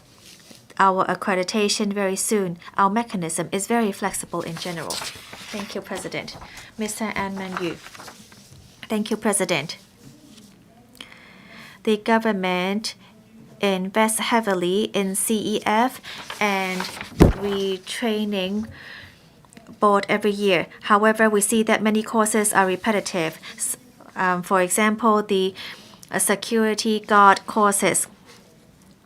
our accreditation very soon. Our mechanism is very flexible in general. Thank you, President. Mr. An Man Yu. Thank you, President. The government invests heavily in CEF and retraining board every year. However, we see that many courses are repetitive. For example, the security guard courses.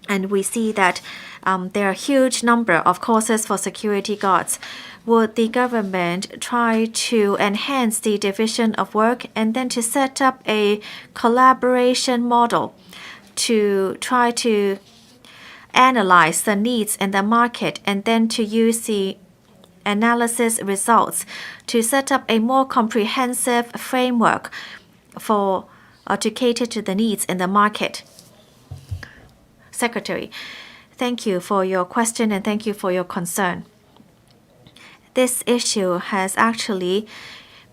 And we see that there are a huge number of courses for security guards. Would the government try to enhance the division of work and then to set up a collaboration model to try to analyze the needs in the market and then to use the analysis results to set up a more comprehensive framework for to cater to the needs in the market. Secretary, thank you for your question and thank you for your concern. This issue has actually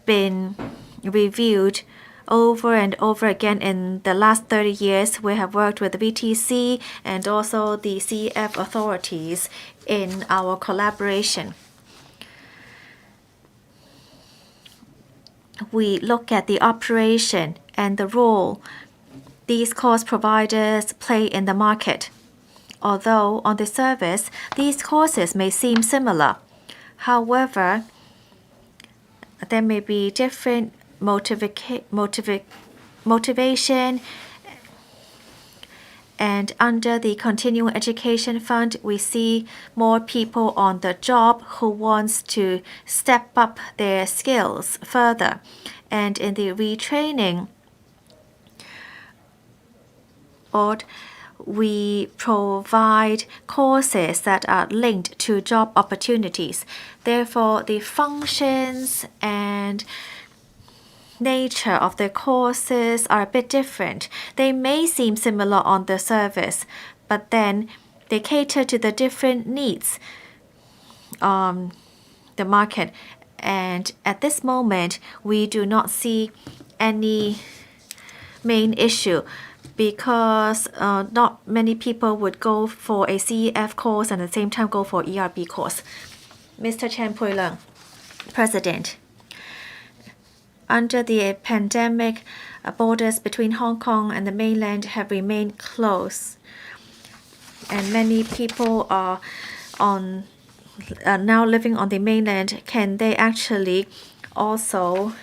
been reviewed over and over again in the last 30 years. We have worked with the VTC and also the CF authorities in our collaboration. We look at the operation and the role these course providers play in the market. Although on the surface, these courses may seem similar. However, there may be different motivation, and under the Continuing Education Fund, we see more people on the job who wants to step up their skills further. And in the retraining board, we provide courses that are linked to job opportunities. Therefore, the functions and nature of the courses are a bit different. They may seem similar on the surface, but then they cater to the different needs on the market. And at this moment, we do not see any main issue because not many people would go for a CEF course and at the same time go for ERB course. Mr. Chen Pui-leung, President. Under the pandemic, borders between Hong Kong and the mainland have remained closed, and many people are now living on the mainland. Can they actually also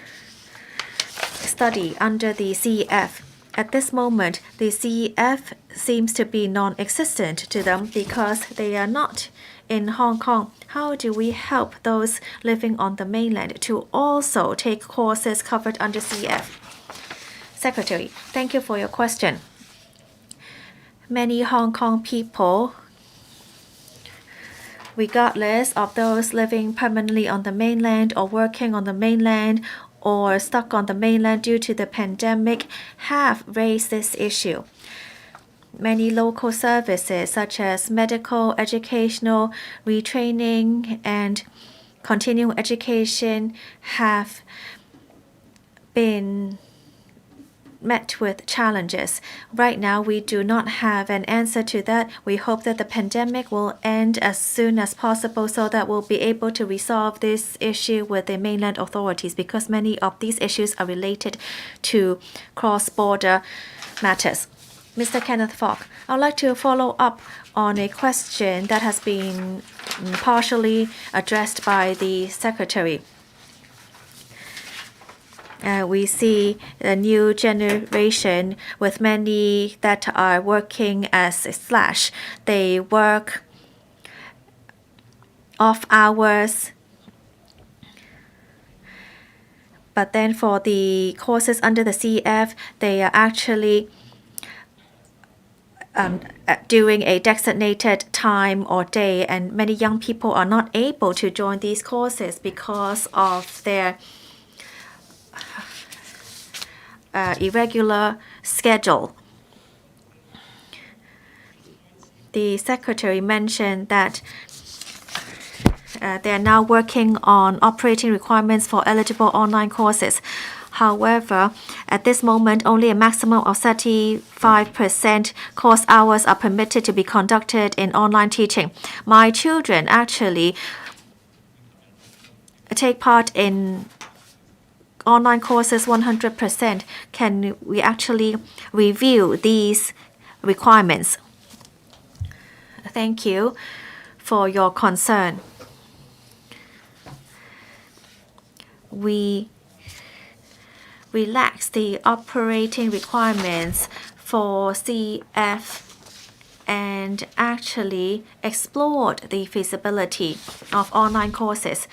study under the CEF? At this moment, the CEF seems to be non-existent to them because they are not in Hong Kong. How do we help those living on the mainland to also take courses covered under CEF? Secretary, thank you for your question. Many Hong Kong people, regardless of those living permanently on the mainland or working on the mainland or stuck on the mainland due to the pandemic, have raised this issue. Many local services such as medical, educational, retraining, and continuing education have been met with challenges. Right now, we do not have an answer to that. We hope that the pandemic will end as soon as possible so that we'll be able to resolve this issue with the mainland authorities because many of these issues are related to cross-border matters. Mr. Kenneth Falk, I'd like to follow up on a question that has been partially addressed by the Secretary. We see a new generation with many that are working as slash. They work off hours. But then for the courses under the CEF, they are actually during a designated time or day, and many young people are not able to join these courses because of their irregular schedule. The Secretary mentioned that they are now working on operating requirements for eligible online courses. However, at this moment, only a maximum of 35% course hours are permitted to be conducted in online teaching. My children actually take part in online courses 100%. Can we actually review these requirements? Thank you for your concern. We relax the operating requirements for CF and actually explored the feasibility of online courses.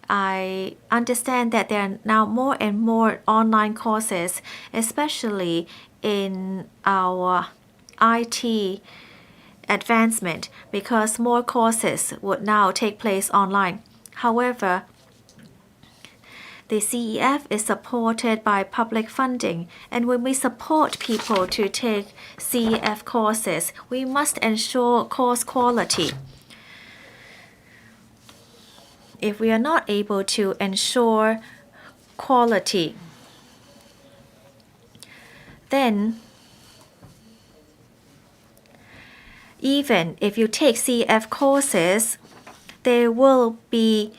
I understand that there are now more and more online courses, especially in our IT advancement because more courses would now take place online. However, the CEF is supported by public funding, and when we support people to take CEF courses, we must ensure course quality. If we are not able to ensure quality, then even if you take CF courses, there will be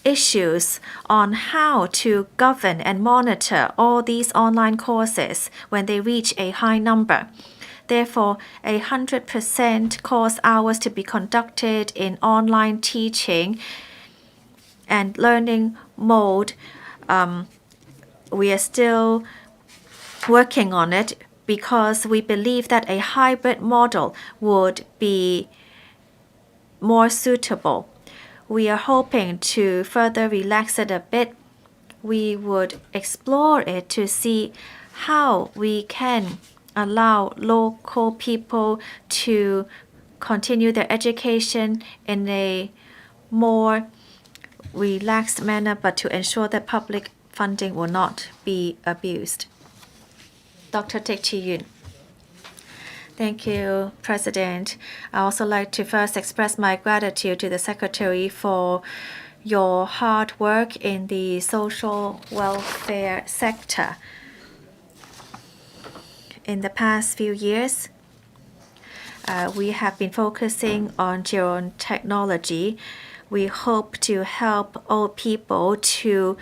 issues on how to govern and monitor all these online courses when they reach a high number. Therefore, 100% course hours to be conducted in online teaching and learning mode, we are still working on it because we believe that a hybrid model would be more suitable. We are hoping to further relax it a bit. We would explore it to see how we can allow local people to continue their education in a more relaxed manner, but to ensure that public funding will not be abused. Dr. Teck Chi-Yun. Thank you, President. I also like to first express my gratitude to the Secretary for your hard work in the social welfare sector. In the past few years, we have been focusing on gerontechnology. We hope to help old people to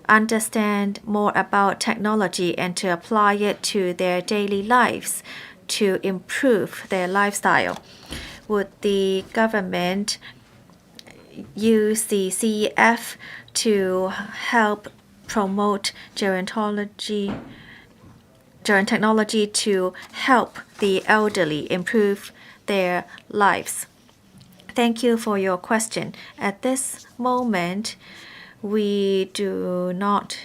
understand more about technology and to apply it to their daily lives to improve their lifestyle. Would the government use the CEF to help promote gerontechnology to help the elderly improve their lives? Thank you for your question. At this moment, we do not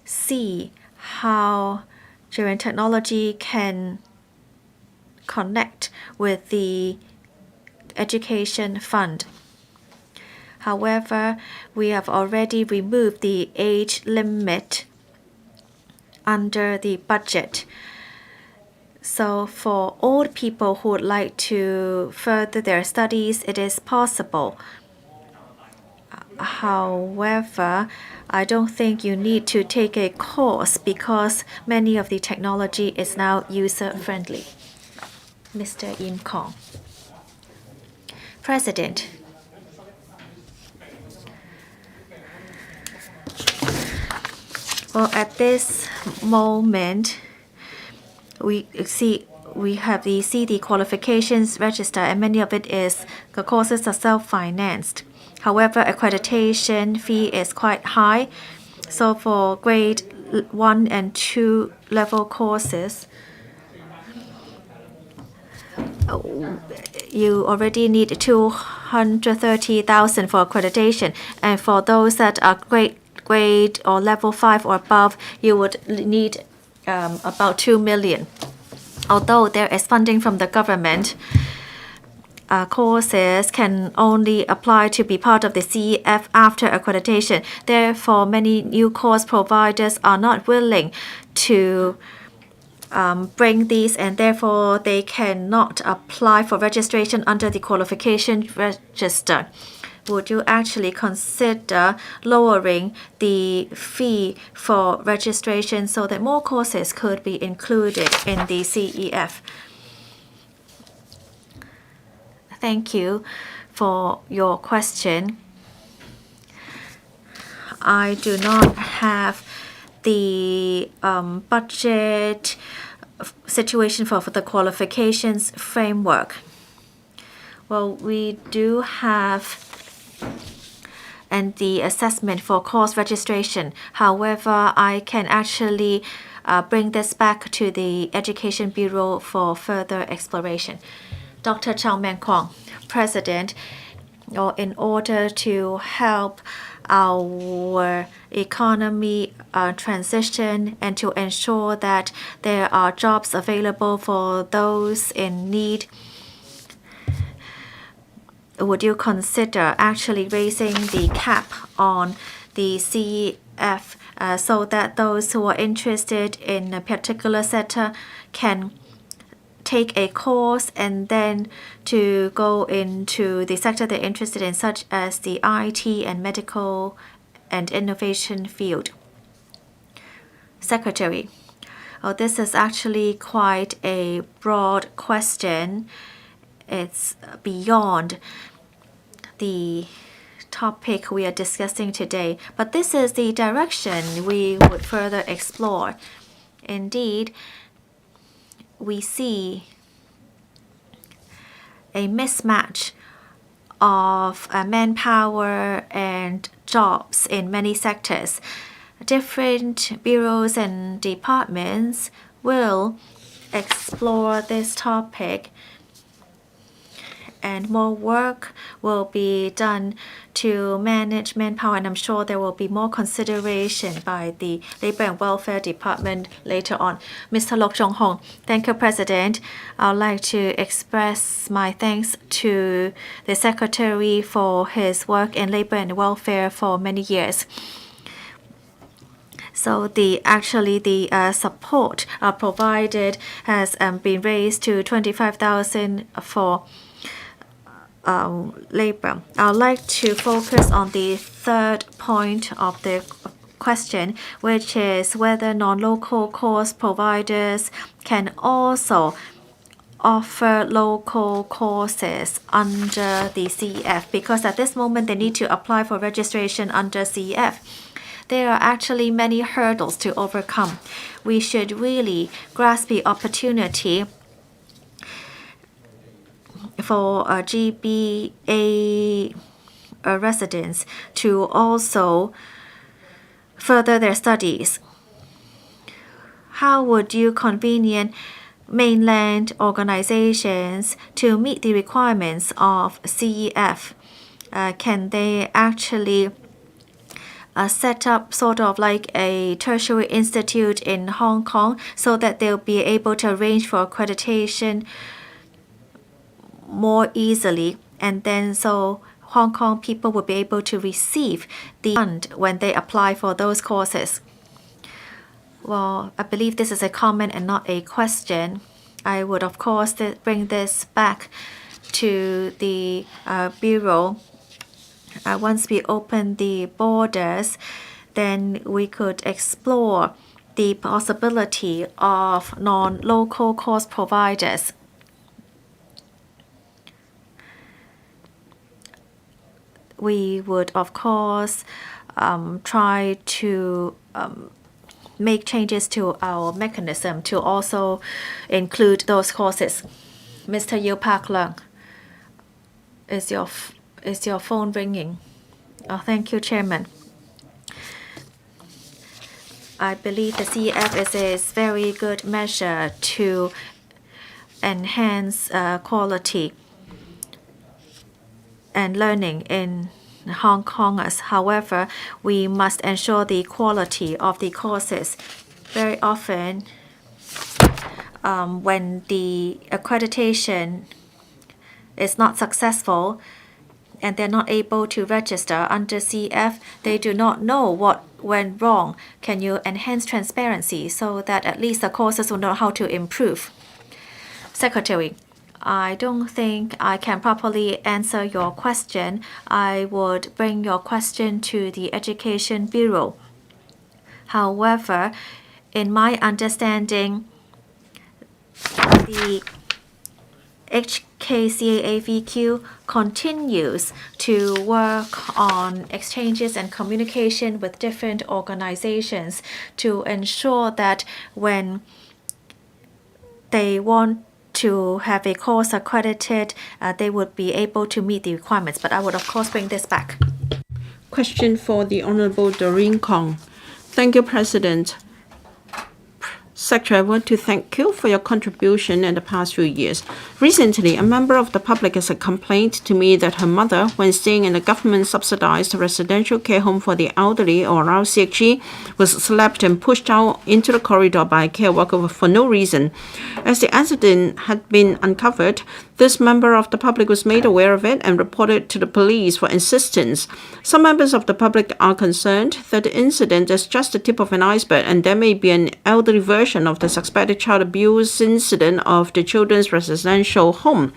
see how gerontechnology can connect with the education fund. However, we have already removed the age limit under the budget. So for old people who would like to further their studies, it is possible. However, I don't think you need to take a course because many of the technology is now user-friendly. Mr. Im Kong. President, well, at this moment, we have the qualifications register, and many of the courses are self-financed. However, accreditation fee is quite high. So for grade 1 and 2 level courses, you already need 230,000 for accreditation. And for those that are grade or level 5 or above, you would need about 2 million. Although there is funding from the government, courses can only apply to be part of the CEF after accreditation. Therefore, many new course providers are not willing to bring these, and therefore they cannot apply for registration under the qualification register. Would you actually consider lowering the fee for registration so that more courses could be included in the CEF? Thank you for your question. I do not have the budget situation for the qualifications framework. Well, we do have and the assessment for course registration. However, I can actually bring this back to the Education Bureau for further exploration. Dr. Chow Man Kwong, President, in order to help our economy transition and to ensure that there are jobs available for those in need, would you consider actually raising the cap on the CEF so that those who are interested in a particular sector can take a course and then to go into the sector they're interested in, such as the IT and medical and innovation field? Secretary. Oh, this is actually quite a broad question. It's beyond the topic we are discussing today, but this is the direction we would further explore. Indeed, we see a mismatch of manpower and jobs in many sectors. Different bureaus and departments will explore this topic, and more work will be done to manage manpower, and I'm sure there will be more consideration by the Labor and Welfare Department later on. Mr. Lok Jong-hong. Thank you, President. I would like to express my thanks to the Secretary for his work in Labor and Welfare for many years. So the support provided has been raised to 25,000 for labor. I would like to focus on the third point of the question, which is whether non-local course providers can also offer local courses under the CEF, because at this moment they need to apply for registration under CEF. There are actually many hurdles to overcome. We should really grasp the opportunity for GBA residents to also further their studies. How would you convene mainland organizations to meet the requirements of CEF? Can they actually set up sort of like a tertiary institute in Hong Kong so that they'll be able to arrange for accreditation more easily, and then so Hong Kong people will be able to receive the fund when they apply for those courses? Well, I believe this is a comment and not a question. I would of course bring this back to the Bureau. Once we open the borders, then we could explore the possibility of non-local course providers. We would, of course, try to make changes to our mechanism to also include those courses. Mr. Yu Pak Leung, is your phone ringing? Oh, thank you, Chairman. I believe the CEF is a very good measure to enhance quality and learning in Hong Kongers. However, we must ensure the quality of the courses. Very often, when the accreditation is not successful and they're not able to register under CEF, they do not know what went wrong. Can you enhance transparency so that at least the courses will know how to improve? Secretary, I don't think I can properly answer your question. I would bring your question to the Education Bureau. However, in my understanding, the HKCAAVQ continues to work on exchanges and communication with different organizations to ensure that when they want to have a course accredited, they would be able to meet the requirements. But I would, of course, bring this back. Question for the Honorable Doreen Kong. Thank you, President. Secretary, I want to thank you for your contribution in the past few years. Recently, a member of the public has complained to me that her mother, when staying in a government-subsidized residential care home for the elderly, or RCHE, was slapped and pushed out into the corridor by a care worker for no reason. As the incident had been uncovered, this member of the public was made aware of it and reported to the police for insistence. Some members of the public are concerned that the incident is just the tip of an iceberg and there may be an elderly version of the suspected child abuse incident of the children's residential home.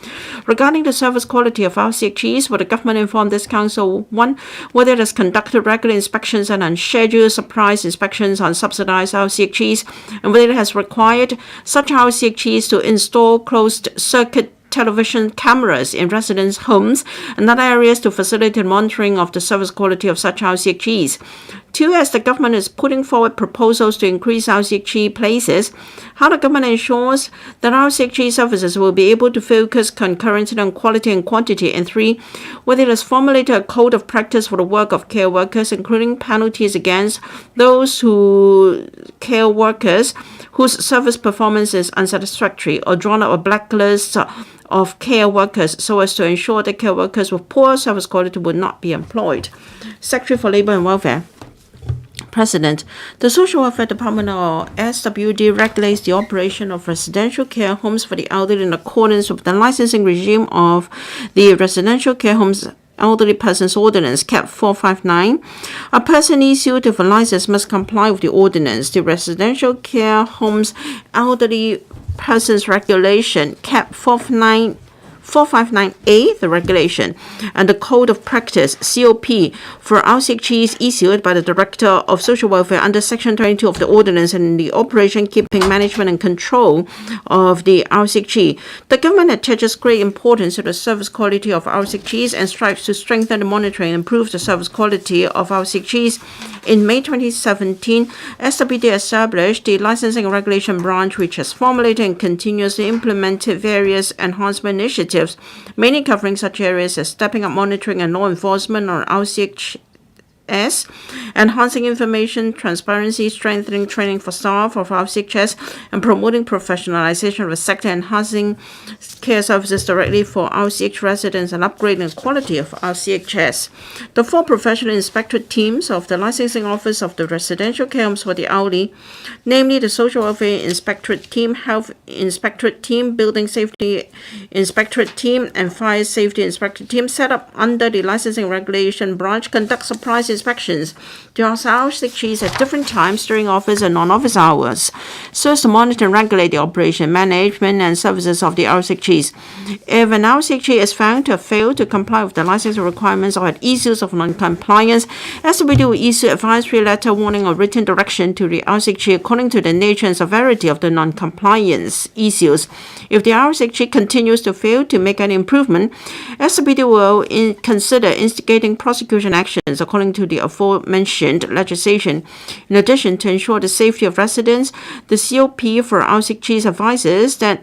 Regarding the service quality of RCHEs, will the government inform this council, 1, whether it has conducted regular inspections and unscheduled surprise inspections on subsidized RCHEs, and whether it has required such RCHEs to install closed-circuit television cameras in residents' homes and other areas to facilitate monitoring of the service quality of such RCHEs. 2, as the government is putting forward proposals to increase RCHE places, how the government ensures that RCHE services will be able to focus concurrently on quality and quantity. And 3, whether it has formulated a code of practice for the work of care workers, including penalties against those care workers whose service performance is unsatisfactory, or drawn up a blacklist of care workers so as to ensure that care workers with poor service quality would not be employed. Secretary for Labour and Welfare. President, the Social Welfare Department, or SWD, regulates the operation of residential care homes for the elderly in accordance with the licensing regime of the Residential Care Homes Elderly Persons Ordinance, Cap 459. A person issued with a license must comply with the ordinance. The Residential Care Homes Elderly Persons Regulation, Cap 459A, the regulation, and the Code of Practice, COP, for RCHEs issued by the Director of Social Welfare under Section 22 of the Ordinance and the operation, keeping, management, and control of the RCHE. The government attaches great importance to the service quality of RCHEs and strives to strengthen the monitoring and improve the service quality of RCHEs. In May 2017, SWD established the Licensing and Regulation Branch, which has formulated and continuously implemented various enhancement initiatives, mainly covering such areas as stepping up monitoring and law enforcement on RCHS, enhancing information transparency, strengthening training for staff of RCHS, and promoting professionalization of the sector, enhancing care services directly for RCH residents, and upgrading the quality of RCHS. The 4 professional inspectorate teams of the Licensing Office of the Residential Care Homes for the Elderly, namely the Social Welfare Inspectorate Team, Health Inspectorate Team, Building Safety Inspectorate Team, and Fire Safety Inspectorate Team, set up under the Licensing Regulation Branch, conduct surprise inspections to RCHEs at different times during office and non-office hours, so as to monitor and regulate the operation, management, and services of the RCHEs. If an RCHE is found to have failed to comply with the licensing requirements or had issues of non-compliance, SWD will issue advisory letter, warning, or written direction to the RCHE according to the nature and severity of the non-compliance issues. If the RCHE continues to fail to make any improvement, SWD will consider instigating prosecution actions according to the aforementioned legislation. In addition, to ensure the safety of residents, the COP for RCHEs advises that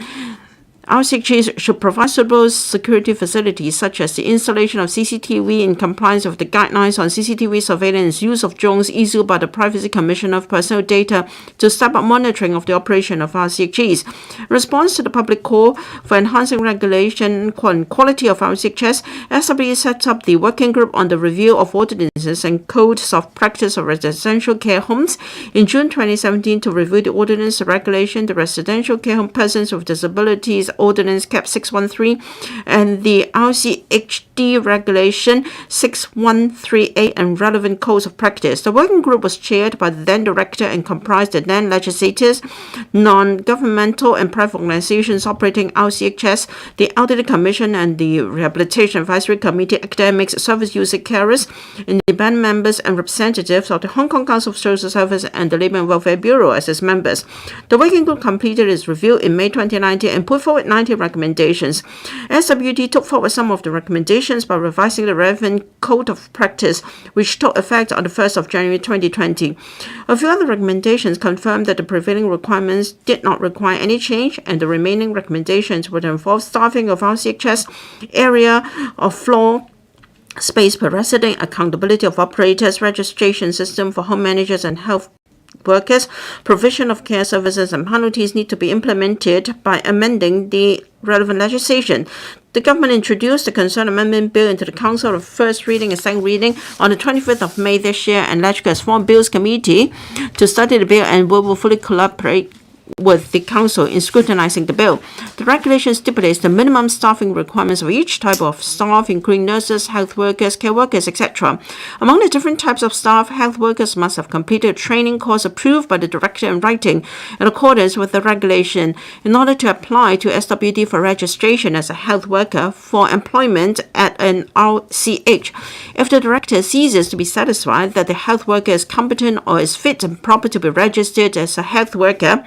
RCHEs should provide suitable security facilities, such as the installation of CCTV in compliance with the guidelines on CCTV surveillance, use of drones issued by the Privacy Commissioner of Personal Data to step up monitoring of the operation of RCHEs. In response to the public call for enhancing regulation and quality of RCHS, SWD sets up the working group on the review of ordinances and codes of practice of residential care homes in June 2017 to review the ordinance, the regulation, the Residential Care Home Persons with Disabilities Ordinance Cap 613 and the RCHD Regulation 6138 and relevant codes of practice. The working group was chaired by the then director and comprised the then legislators, non-governmental and private organizations operating RCHS, the Elderly Commission and the Rehabilitation Advisory Committee, academics, service user carers, independent members, and representatives of the Hong Kong Council of Social Service and the Labour and Welfare Bureau as its members. The working group completed its review in May 2019 and put forward 90 recommendations. SWD took forward some of the recommendations by revising the relevant code of practice, which took effect on the 1st of January 2020. A few other recommendations confirmed that the prevailing requirements did not require any change, and the remaining recommendations would involve staffing of RCHS, area of floor space per resident, accountability of operators, registration system for home managers and health workers, provision of care services and penalties need to be implemented by amending the relevant legislation. The government introduced the concerned amendment bill into the Council of first reading and second reading on the 25th of May this year, and Legislature has formed Bills Committee to study the bill and will fully collaborate with the Council in scrutinizing the bill. The regulation stipulates the minimum staffing requirements of each type of staff, including nurses, health workers, care workers, etc. Among the different types of staff, health workers must have completed a training course approved by the director in writing in accordance with the regulation in order to apply to SWD for registration as a health worker for employment at an RCH. If the director ceases to be satisfied that the health worker is competent or is fit and proper to be registered as a health worker,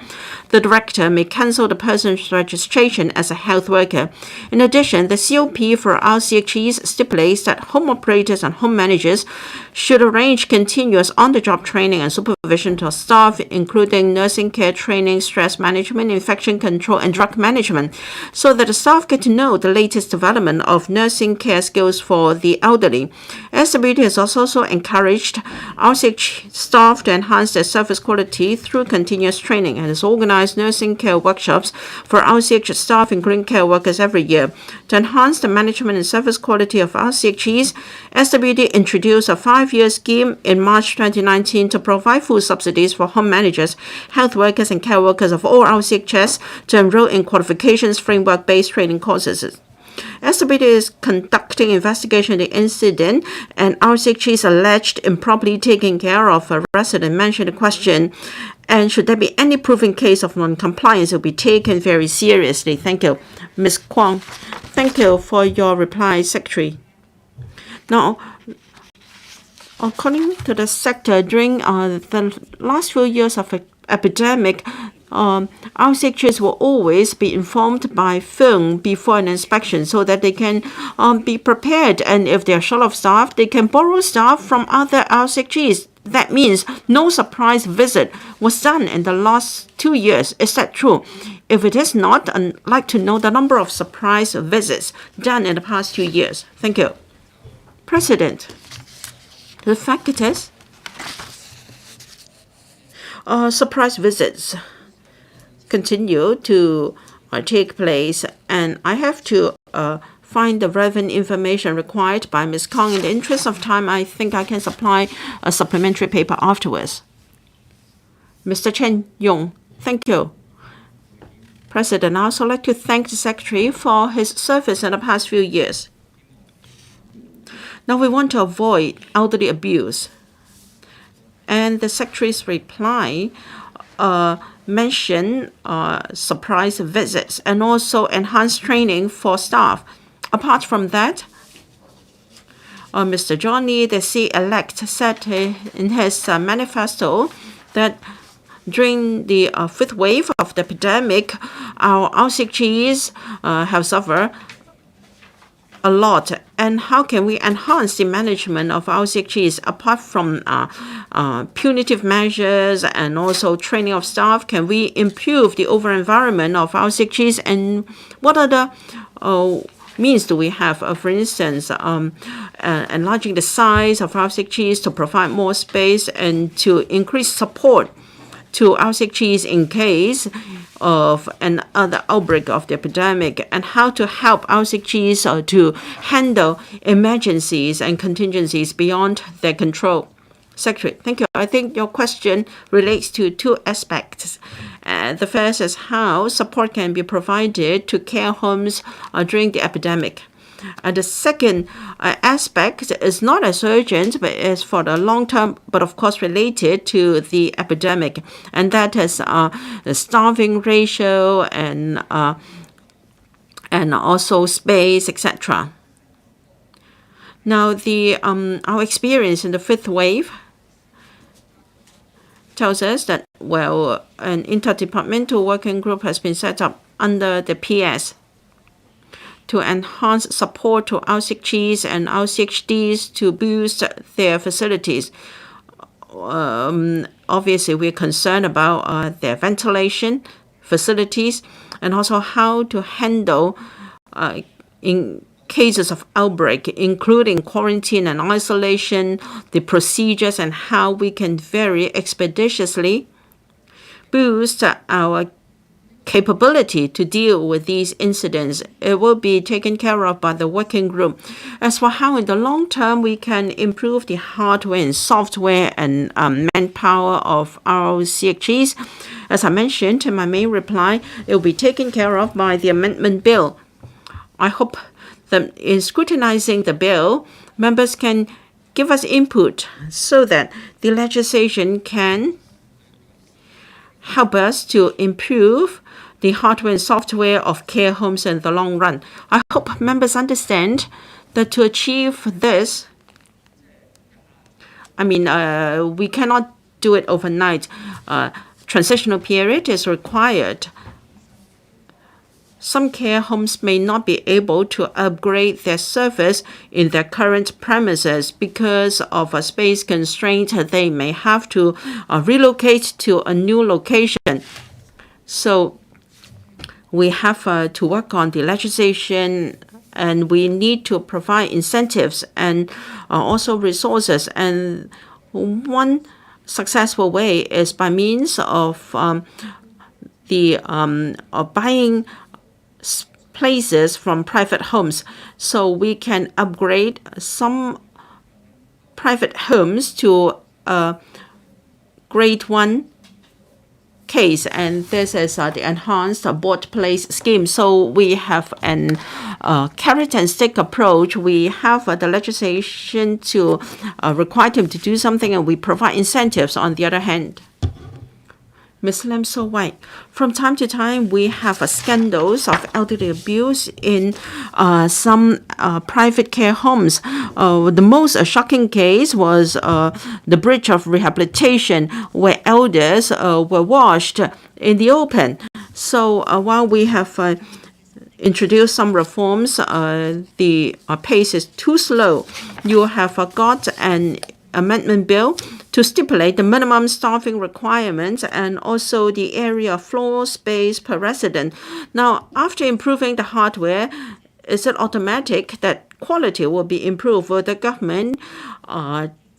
the director may cancel the person's registration as a health worker. In addition, the COP for RCHEs stipulates that home operators and home managers should arrange continuous on-the-job training and supervision to staff, including nursing care training, stress management, infection control, and drug management, so that the staff get to know the latest development of nursing care skills for the elderly. SWD has also encouraged RCH staff to enhance their service quality through continuous training and has organized nursing care workshops for RCH staff, including care workers, every year. To enhance the management and service quality of RCHEs, SWD introduced a 5-year scheme in March 2019 to provide full subsidies for home managers, health workers, and care workers of all RCHs to enroll in qualifications framework-based training courses. SWD is conducting investigation of the incident, and RCHs alleged improperly taking care of a resident mentioned the question, and should there be any proven case of non-compliance, it will be taken very seriously. Thank you. Ms. Kwong, thank you for your reply, Secretary. Now, according to the sector, during the last few years of epidemic, RCHs will always be informed by phone before an inspection so that they can be prepared. And if they are short of staff, they can borrow staff from other RCHs. That means no surprise visit was done in the last 2 years. Is that true? If it is not, I'd like to know the number of surprise visits done in the past 2 years. Thank you. President, the fact it is, surprise visits continue to take place, and I have to find the relevant information required by Ms. Kong. In the interest of time, I think I can supply a supplementary paper afterwards. Mr. Chen Yong, thank you. President, I also like to thank the Secretary for his service in the past few years. Now we want to avoid elderly abuse. And the Secretary's reply mentioned surprise visits and also enhanced training for staff. Apart from that, Mr. Johnny, the C-elect, said in his manifesto that during the fifth wave of the epidemic, our RCHs have suffered a lot. And how can we enhance the management of RCHs apart from punitive measures and also training of staff? Can we improve the overall environment of RCHs, and what other means do we have? For instance, enlarging the size of RCHs to provide more space and to increase support to RCHs in case of another outbreak of the epidemic, and how to help RCHs to handle emergencies and contingencies beyond their control. Secretary, thank you. I think your question relates to two aspects. The first is how support can be provided to care homes during the epidemic. The second aspect is not as urgent, but is for the long term, but of course related to the epidemic, and that is the staffing ratio and also space, etc. Now, our experience in the fifth wave tells us that, well, an interdepartmental working group has been set up under the PS to enhance support to RCHs and RCHDs to boost their facilities. Obviously, we're concerned about their ventilation facilities and also how to handle in cases of outbreak, including quarantine and isolation, the procedures, and how we can very expeditiously boost our capability to deal with these incidents. It will be taken care of by the working group. As for how in the long term we can improve the hardware and software and manpower of our CHGs, as I mentioned in my main reply, it will be taken care of by the amendment bill. I hope that in scrutinizing the bill, members can give us input so that the legislation can help us to improve the hardware and software of care homes in the long run. I hope members understand that to achieve this, we cannot do it overnight. Transitional period is required. Some care homes may not be able to upgrade their service in their current premises because of a space constraint. They may have to relocate to a new location. So we have to work on the legislation, and we need to provide incentives and also resources. And one successful way is by means of buying places from private homes, so we can upgrade some private homes to a grade 1 case, and this is the enhanced board place scheme. So we have an carrot and stick approach. We have the legislation to require them to do something, and we provide incentives on the other hand. Ms. Lam, so right. From time to time, we have scandals of elderly abuse in some private care homes. The most shocking case was the breach of rehabilitation, where elders were washed in the open. So while we have introduced some reforms, the pace is too slow. You have got an amendment bill to stipulate the minimum staffing requirements and also the area of floor space per resident. Now, after improving the hardware, is it automatic that quality will be improved? Will the government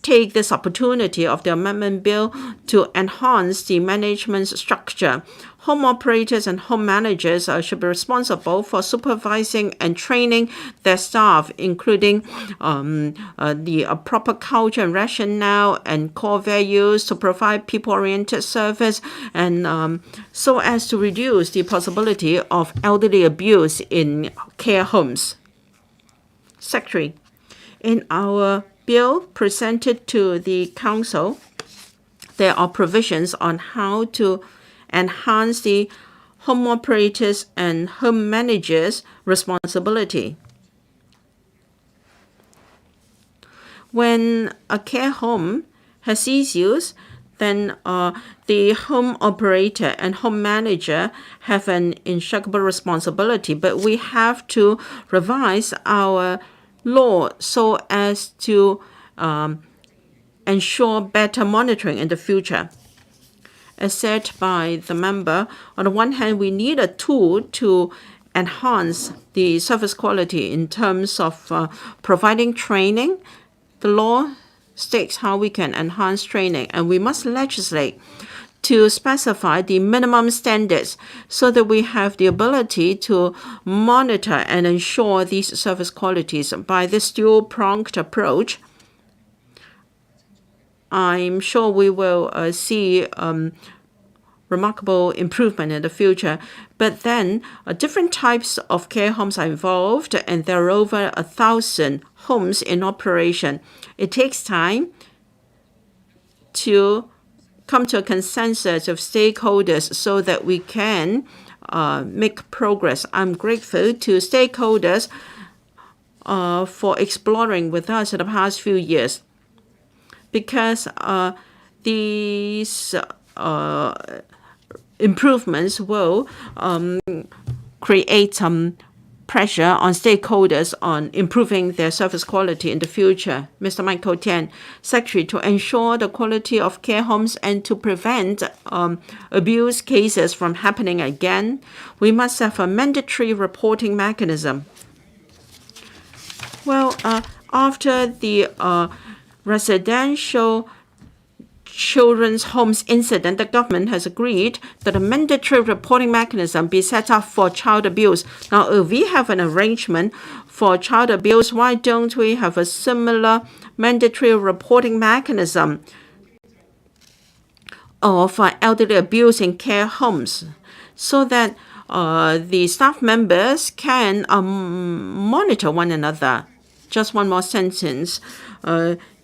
take this opportunity of the amendment bill to enhance the management structure? Home operators and home managers should be responsible for supervising and training their staff, including the proper culture and rationale and core values to provide people-oriented service, and so as to reduce the possibility of elderly abuse in care homes. Secretary, in our bill presented to the Council, there are provisions on how to enhance the home operators and home managers' responsibility. When a care home has issues, then the home operator and home manager have an unshakable responsibility. But we have to revise our law so as to ensure better monitoring in the future. As said by the member, on the one hand, we need a tool to enhance the service quality in terms of providing training. The law states how we can enhance training, and we must legislate to specify the minimum standards so that we have the ability to monitor and ensure these service qualities. By this dual-pronged approach, I'm sure we will see remarkable improvement in the future. But then different types of care homes are involved, and there are over 1,000 homes in operation. It takes time to come to a consensus of stakeholders so that we can make progress. I'm grateful to stakeholders for exploring with us in the past few years, because these improvements will create some pressure on stakeholders on improving their service quality in the future. Mr. Michael Tian, Secretary, to ensure the quality of care homes and to prevent abuse cases from happening again, we must have a mandatory reporting mechanism. Well, after the residential children's homes incident, the government has agreed that a mandatory reporting mechanism be set up for child abuse. Now, if we have an arrangement for child abuse, why don't we have a similar mandatory reporting mechanism of elderly abuse in care homes, so that the staff members can monitor one another? Just one more sentence.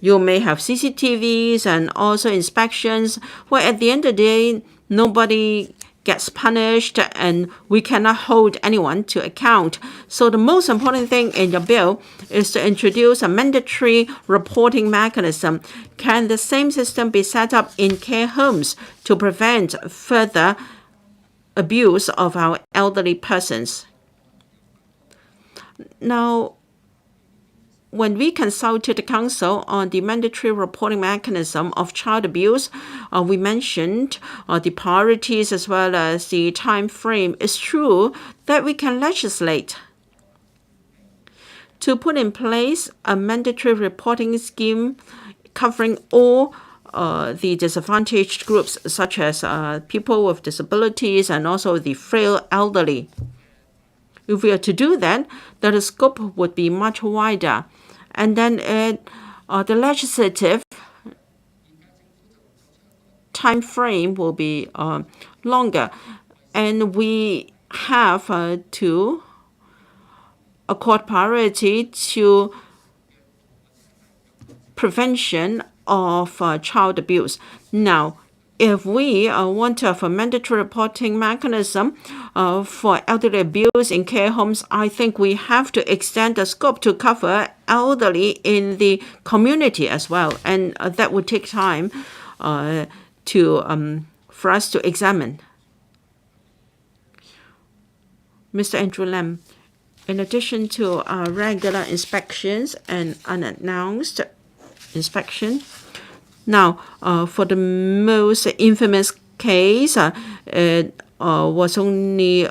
You may have CCTVs and also inspections, where at the end of the day, nobody gets punished and we cannot hold anyone to account. So the most important thing in your bill is to introduce a mandatory reporting mechanism. Can the same system be set up in care homes to prevent further abuse of our elderly persons? Now, when we consulted the Council on the mandatory reporting mechanism of child abuse, we mentioned the priorities as well as the time frame. It's true that we can legislate to put in place a mandatory reporting scheme covering all the disadvantaged groups, such as people with disabilities and also the frail elderly. If we are to do that, then the scope would be much wider. And then the legislative time frame will be longer. And we have to accord priority to prevention of child abuse. Now, if we want to have a mandatory reporting mechanism for elderly abuse in care homes, I think we have to extend the scope to cover elderly in the community as well. And that would take time for us to examine. Mr. Andrew Lam, in addition to regular inspections and unannounced inspection, now, for the most infamous case, it was only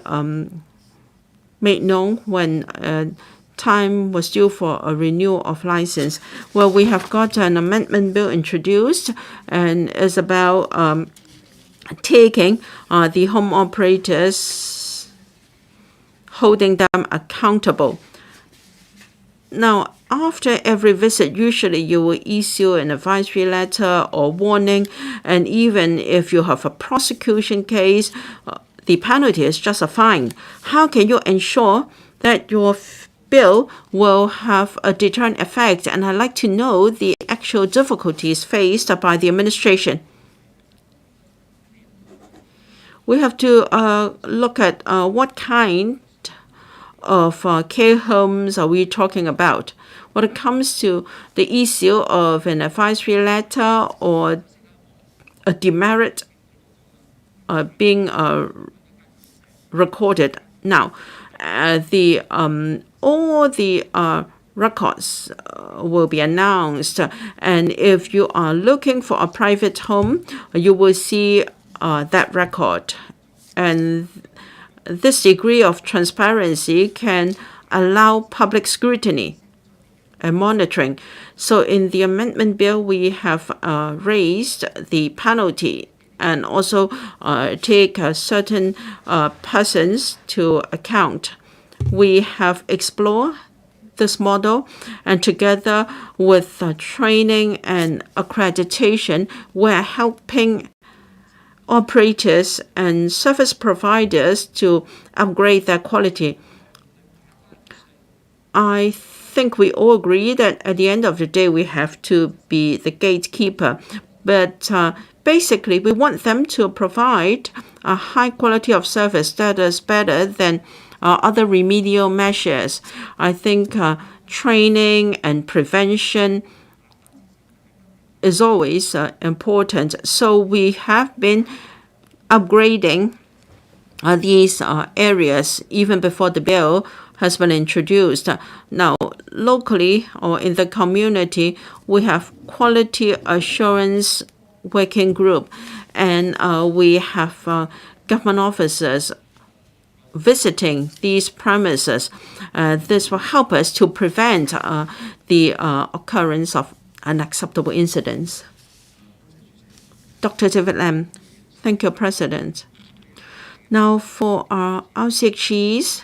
made known when time was due for a renewal of license. Well, we have got an amendment bill introduced, and it's about taking the home operators, holding them accountable. Now, after every visit, usually you will issue an advisory letter or warning, and even if you have a prosecution case, the penalty is just a fine. How can you ensure that your bill will have a deterrent effect? And I'd like to know the actual difficulties faced by the administration. We have to look at what kind of care homes are we talking about. When it comes to the issue of an advisory letter or a demerit being recorded, now all the records will be announced, and if you are looking for a private home, you will see that record, and this degree of transparency can allow public scrutiny and monitoring. So in the amendment bill, we have raised the penalty and also take certain persons to account. We have explored this model, and together with training and accreditation, we're helping operators and service providers to upgrade their quality. I think we all agree that at the end of the day, we have to be the gatekeeper. But basically, we want them to provide a high quality of service that is better than other remedial measures. I think training and prevention is always important. So we have been upgrading these areas even before the bill has been introduced. Now, locally or in the community, we have quality assurance working group, and we have government officers visiting these premises. This will help us to prevent the occurrence of unacceptable incidents. Dr. David Lam. Thank you, President. Now, for our RCHGs,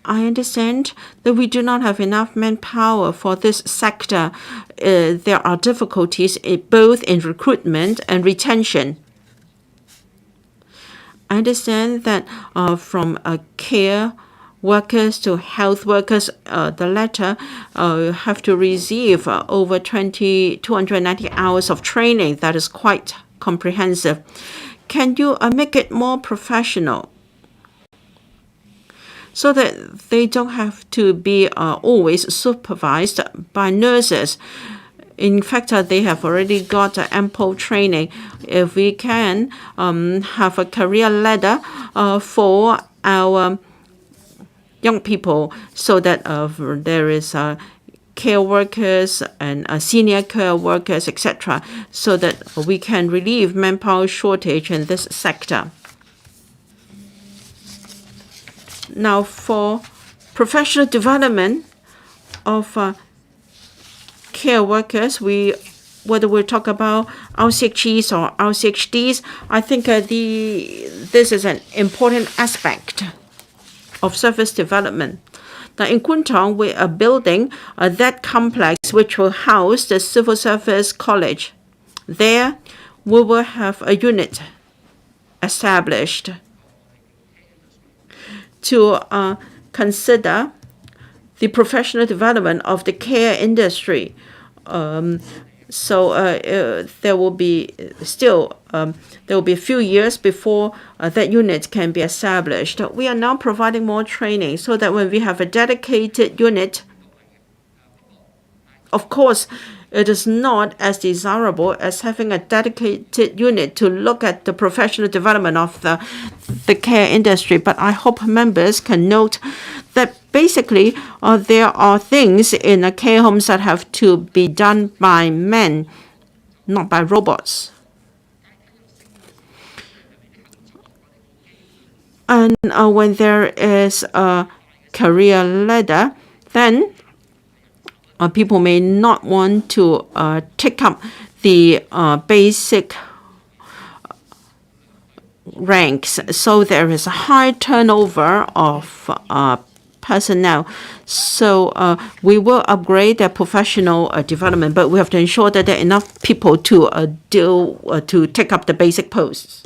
I understand that we do not have enough manpower for this sector. There are difficulties both in recruitment and retention. I understand that from care workers to health workers, the latter have to receive over 290 hours of training. That is quite comprehensive. Can you make it more professional so that they don't have to be always supervised by nurses? In fact, they have already got ample training. If we can have a career ladder for our young people, so that there is care workers and senior care workers, etc., so that we can relieve manpower shortage in this sector. Now, for professional development of care workers, whether we talk about RCHGs or RCHDs, I think this is an important aspect of service development. Now, in Kwun Tong, we are building that complex which will house the Civil Service College. There, we will have a unit established to consider the professional development of the care industry. There will be a few years before that unit can be established. We are now providing more training so that when we have a dedicated unit, of course, it is not as desirable as having a dedicated unit to look at the professional development of the care industry. But I hope members can note that basically there are things in care homes that have to be done by men, not by robots. And when there is a career ladder, then people may not want to take up the basic ranks. So there is a high turnover of personnel. So we will upgrade their professional development, but we have to ensure that there are enough people to take up the basic posts.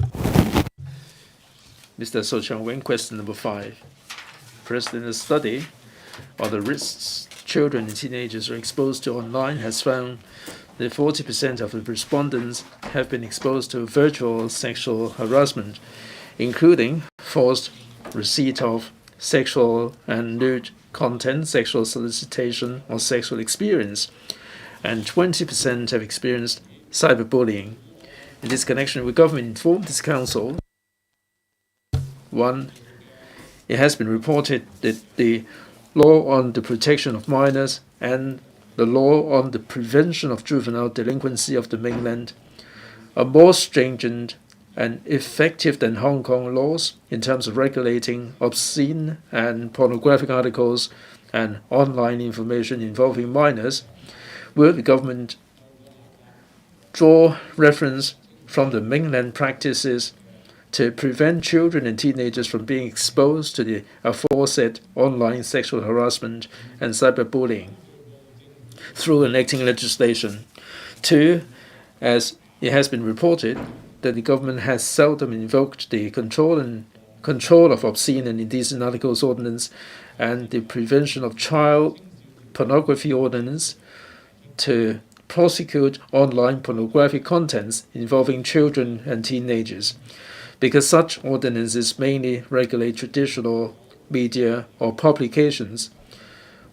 Mr. So Chang-Wen, question number 5. President, a study on the risks children and teenagers are exposed to online has found that 40% of the respondents have been exposed to virtual sexual harassment, including forced receipt of sexual and nude content, sexual solicitation, or sexual experience, and 20% have experienced cyberbullying. In this connection, the government informed this council. 1. It has been reported that the law on the protection of minors and the law on the prevention of juvenile delinquency of the mainland are more stringent and effective than Hong Kong laws in terms of regulating obscene and pornographic articles and online information involving minors. Will the government draw reference from the mainland practices to prevent children and teenagers from being exposed to the aforesaid online sexual harassment and cyberbullying through enacting legislation? 2. As it has been reported that the government has seldom invoked the control of obscene and indecent articles ordinance and the prevention of child pornography ordinance to prosecute online pornographic contents involving children and teenagers, because such ordinances mainly regulate traditional media or publications.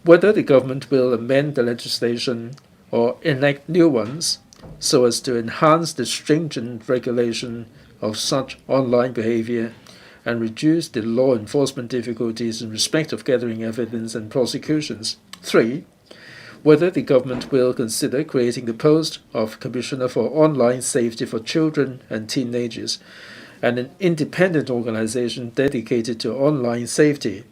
Whether the government will amend the legislation or enact new ones so as to enhance the stringent regulation of such online behavior and reduce the law enforcement difficulties in respect of gathering evidence and prosecutions. 3. Whether the government will consider creating the post of Commissioner for Online Safety for Children and Teenagers and an independent organization dedicated to online safety,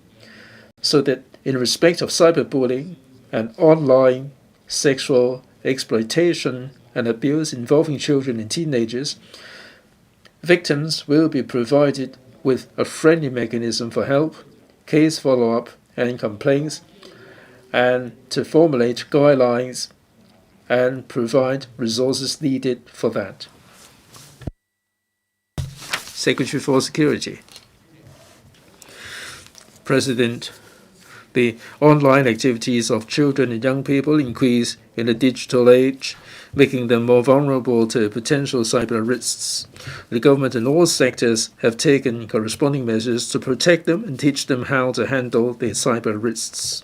so that in respect of cyberbullying and online sexual exploitation and abuse involving children and teenagers, victims will be provided with a friendly mechanism for help, case follow-up, and complaints, and to formulate guidelines and provide resources needed for that. Secretary for Security. President, the online activities of children and young people increase in the digital age, making them more vulnerable to potential cyber risks. The government and all sectors have taken corresponding measures to protect them and teach them how to handle the cyber risks.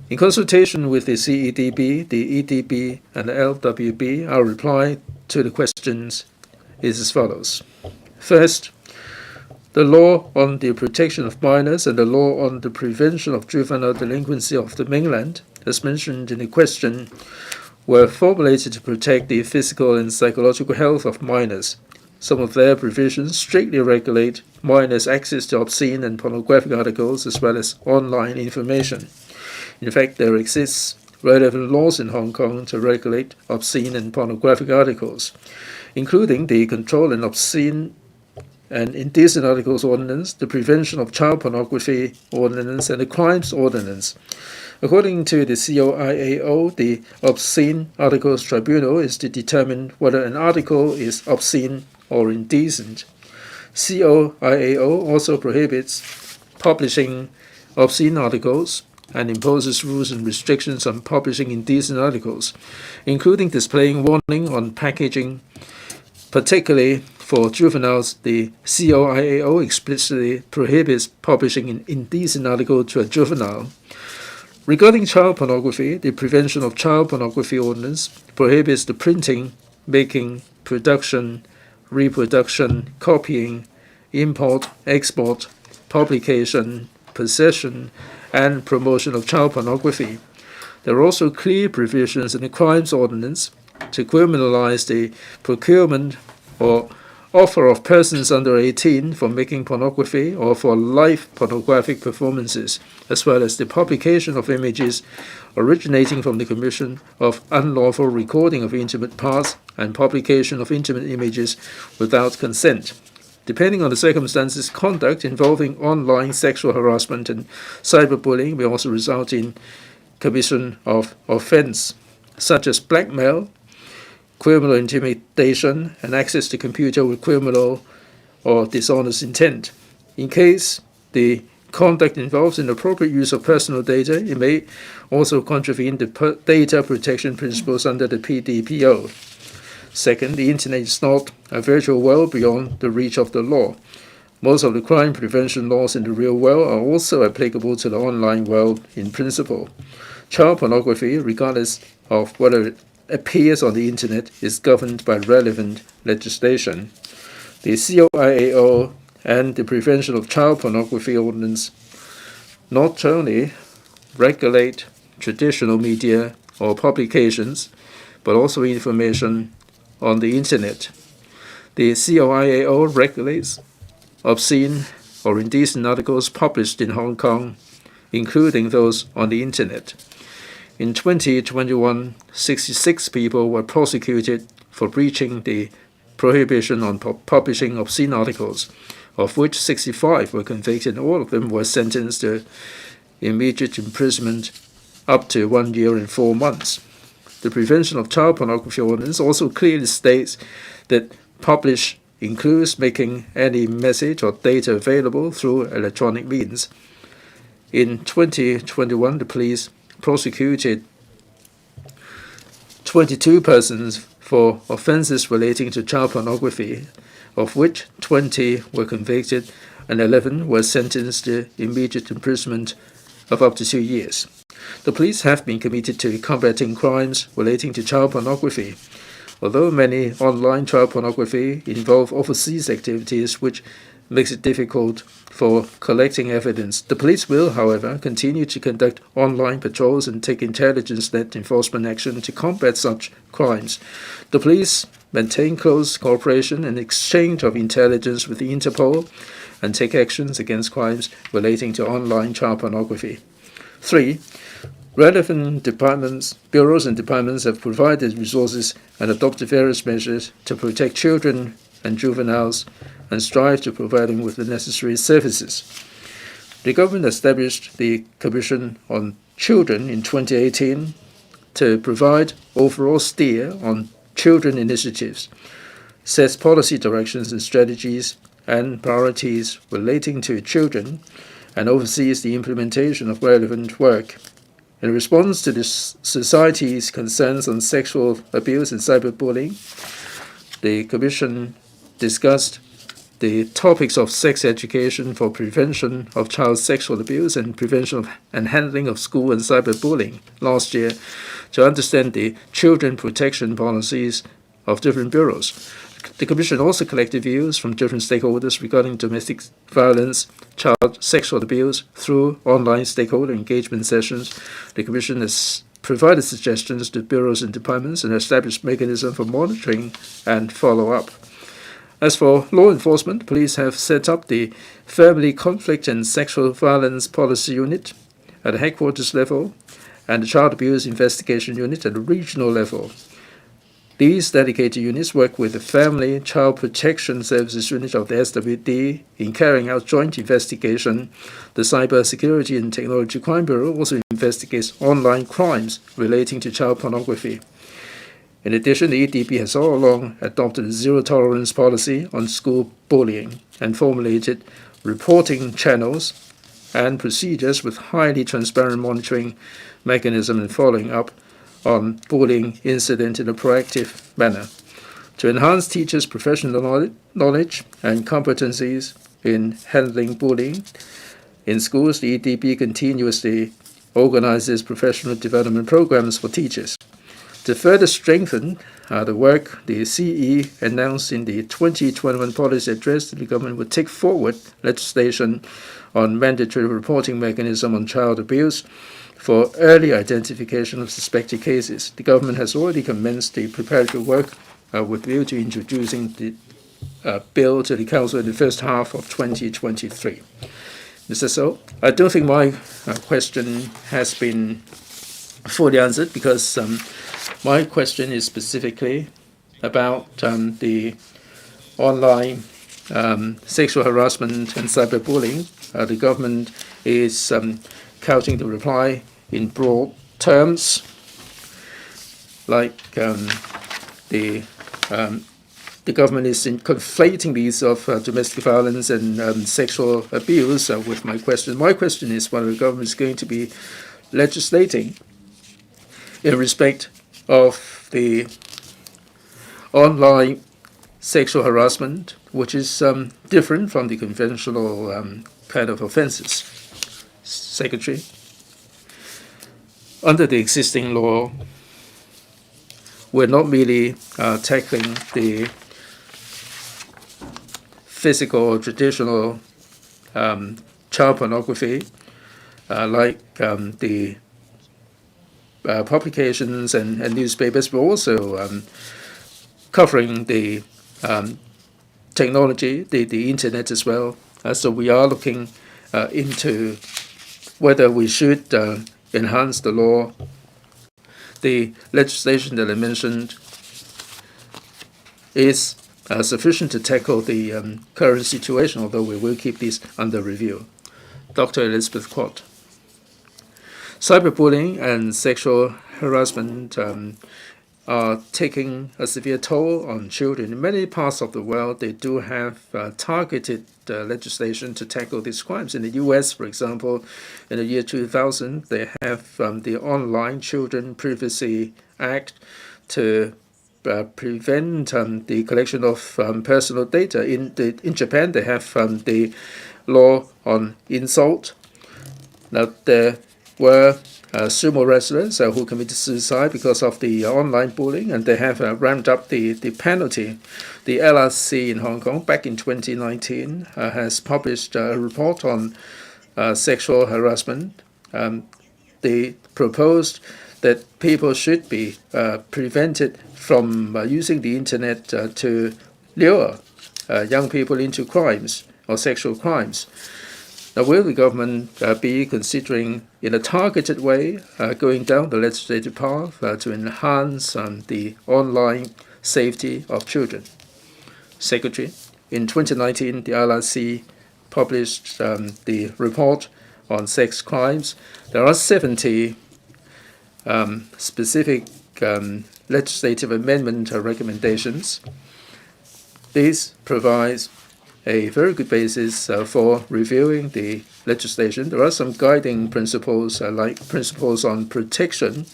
In consultation with the CEDB, the EDB, and the LWB, our reply to the questions is as follows. First, the law on the protection of minors and the law on the prevention of juvenile delinquency of the mainland, as mentioned in the question, were formulated to protect the physical and psychological health of minors. Some of their provisions strictly regulate minors' access to obscene and pornographic articles as well as online information. In fact, there exists relevant laws in Hong Kong to regulate obscene and pornographic articles, including the Control and Obscene and Indecent Articles Ordinance, the Prevention of Child Pornography Ordinance, and the Crimes Ordinance. According to the COIAO, the Obscene Articles Tribunal is to determine whether an article is obscene or indecent. COIAO also prohibits publishing obscene articles and imposes rules and restrictions on publishing indecent articles, including displaying warning on packaging. Particularly for juveniles, the COIAO explicitly prohibits publishing an indecent article to a juvenile. Regarding child pornography, the Prevention of Child Pornography Ordinance prohibits the printing, making, production, reproduction, copying, import, export, publication, possession, and promotion of child pornography. There are also clear provisions in the Crimes Ordinance to criminalize the procurement or offer of persons under 18 for making pornography or for live pornographic performances, as well as the publication of images originating from the commission of unlawful recording of intimate parts and publication of intimate images without consent. Depending on the circumstances, conduct involving online sexual harassment and cyberbullying may also result in commission of offense, such as blackmail, criminal intimidation, and access to computer with criminal or dishonest intent. In case the conduct involves inappropriate use of personal data, it may also contravene the data protection principles under the PDPO. Second, the Internet is not a virtual world beyond the reach of the law. Most of the crime prevention laws in the real world are also applicable to the online world in principle. Child pornography, regardless of whether it appears on the Internet, is governed by relevant legislation. The COIAO and the Prevention of Child Pornography Ordinance not only regulate traditional media or publications, but also information on the Internet. The COIAO regulates obscene or indecent articles published in Hong Kong, including those on the Internet. In 2021, 66 people were prosecuted for breaching the prohibition on publishing obscene articles, of which 65 were convicted, and all of them were sentenced to immediate imprisonment up to 1 year and 4 months. The Prevention of Child Pornography Ordinance also clearly states that publish includes making any message or data available through electronic means. In 2021, the police prosecuted 22 persons for offenses relating to child pornography, of which 20 were convicted and 11 were sentenced to immediate imprisonment of up to 2 years. The police have been committed to combating crimes relating to child pornography. Although many online child pornography involve overseas activities which makes it difficult for collecting evidence, the police will, however, continue to conduct online patrols and take intelligence-led enforcement action to combat such crimes. The police maintain close cooperation and exchange of intelligence with the Interpol, and take actions against crimes relating to online child pornography. 3. Relevant departments, bureaus and departments have provided resources and adopted various measures to protect children and juveniles and strive to provide them with the necessary services. The government established the Commission on Children in 2018 to provide overall steer on children initiatives, sets policy directions and strategies and priorities relating to children, and oversees the implementation of relevant work. In response to the society's concerns on sexual abuse and cyberbullying, the Commission discussed the topics of sex education for prevention of child sexual abuse and prevention and handling of school and cyberbullying last year to understand the children protection policies of different bureaus. The Commission also collected views from different stakeholders regarding domestic violence, child sexual abuse through online stakeholder engagement sessions. The Commission has provided suggestions to bureaus and departments and established mechanisms for monitoring and follow-up. As for law enforcement, police have set up the Family Conflict and Sexual Violence Policy Unit at the headquarters level and the Child Abuse Investigation Unit at the regional level. These dedicated units work with the Family Child Protection Services Unit of the SWD in carrying out joint investigation. The Cyber Security and Technology Crime Bureau also investigates online crimes relating to child pornography. In addition, the EDB has all along adopted a zero-tolerance policy on school bullying and formulated reporting channels and procedures with highly transparent monitoring mechanism and following up on bullying incident in a proactive manner. To enhance teachers' professional knowledge and competencies in handling bullying in schools, the EDB continuously organizes professional development programs for teachers. To further strengthen the work, the CE announced in the 2021 policy address that the government would take forward legislation on mandatory reporting mechanism on child abuse for early identification of suspected cases. The government has already commenced the preparatory work with view to introducing the bill to the Council in the first half of 2023. Mr. So, I don't think my question has been fully answered because my question is specifically about the online sexual harassment and cyberbullying. The government is couching the reply in broad terms, like the government is conflating these of domestic violence and sexual abuse with my question. My question is whether the government is going to be legislating in respect of the online sexual harassment, which is different from the conventional kind of offenses. Secretary, under the existing law, we're not merely tackling the physical or traditional child pornography, like the publications and newspapers, but also covering the technology, the internet as well. So we are looking into whether we should enhance the law. The legislation that I mentioned is sufficient to tackle the current situation, although we will keep this under review. Dr. Elizabeth Quat. Cyberbullying and sexual harassment are taking a severe toll on children. In many parts of the world, they do have targeted legislation to tackle these crimes. In the U.S., for example, in the year 2000, they have the Online Children Privacy Act to prevent the collection of personal data. In Japan, they have the law on insult. Now, there were sumo wrestlers who committed suicide because of the online bullying, and they have ramped up the penalty. The LRC in Hong Kong, back in 2019, has published a report on sexual harassment. They proposed that people should be prevented from using the internet to lure young people into crimes or sexual crimes. Now, will the government be considering in a targeted way going down the legislative path to enhance the online safety of children? Secretary, in 2019, the LRC published the report on sex crimes. There are 70 specific legislative amendment recommendations. This provides a very good basis for reviewing the legislation. There are some guiding principles, like principles on protection,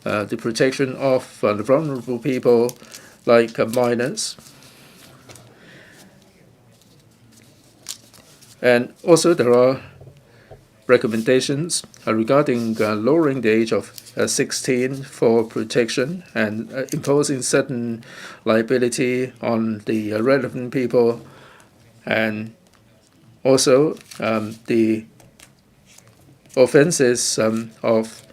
the protection of the vulnerable people like minors. And also there are recommendations regarding lowering the age of 16 for protection and imposing certain liability on the relevant people, and also the offenses of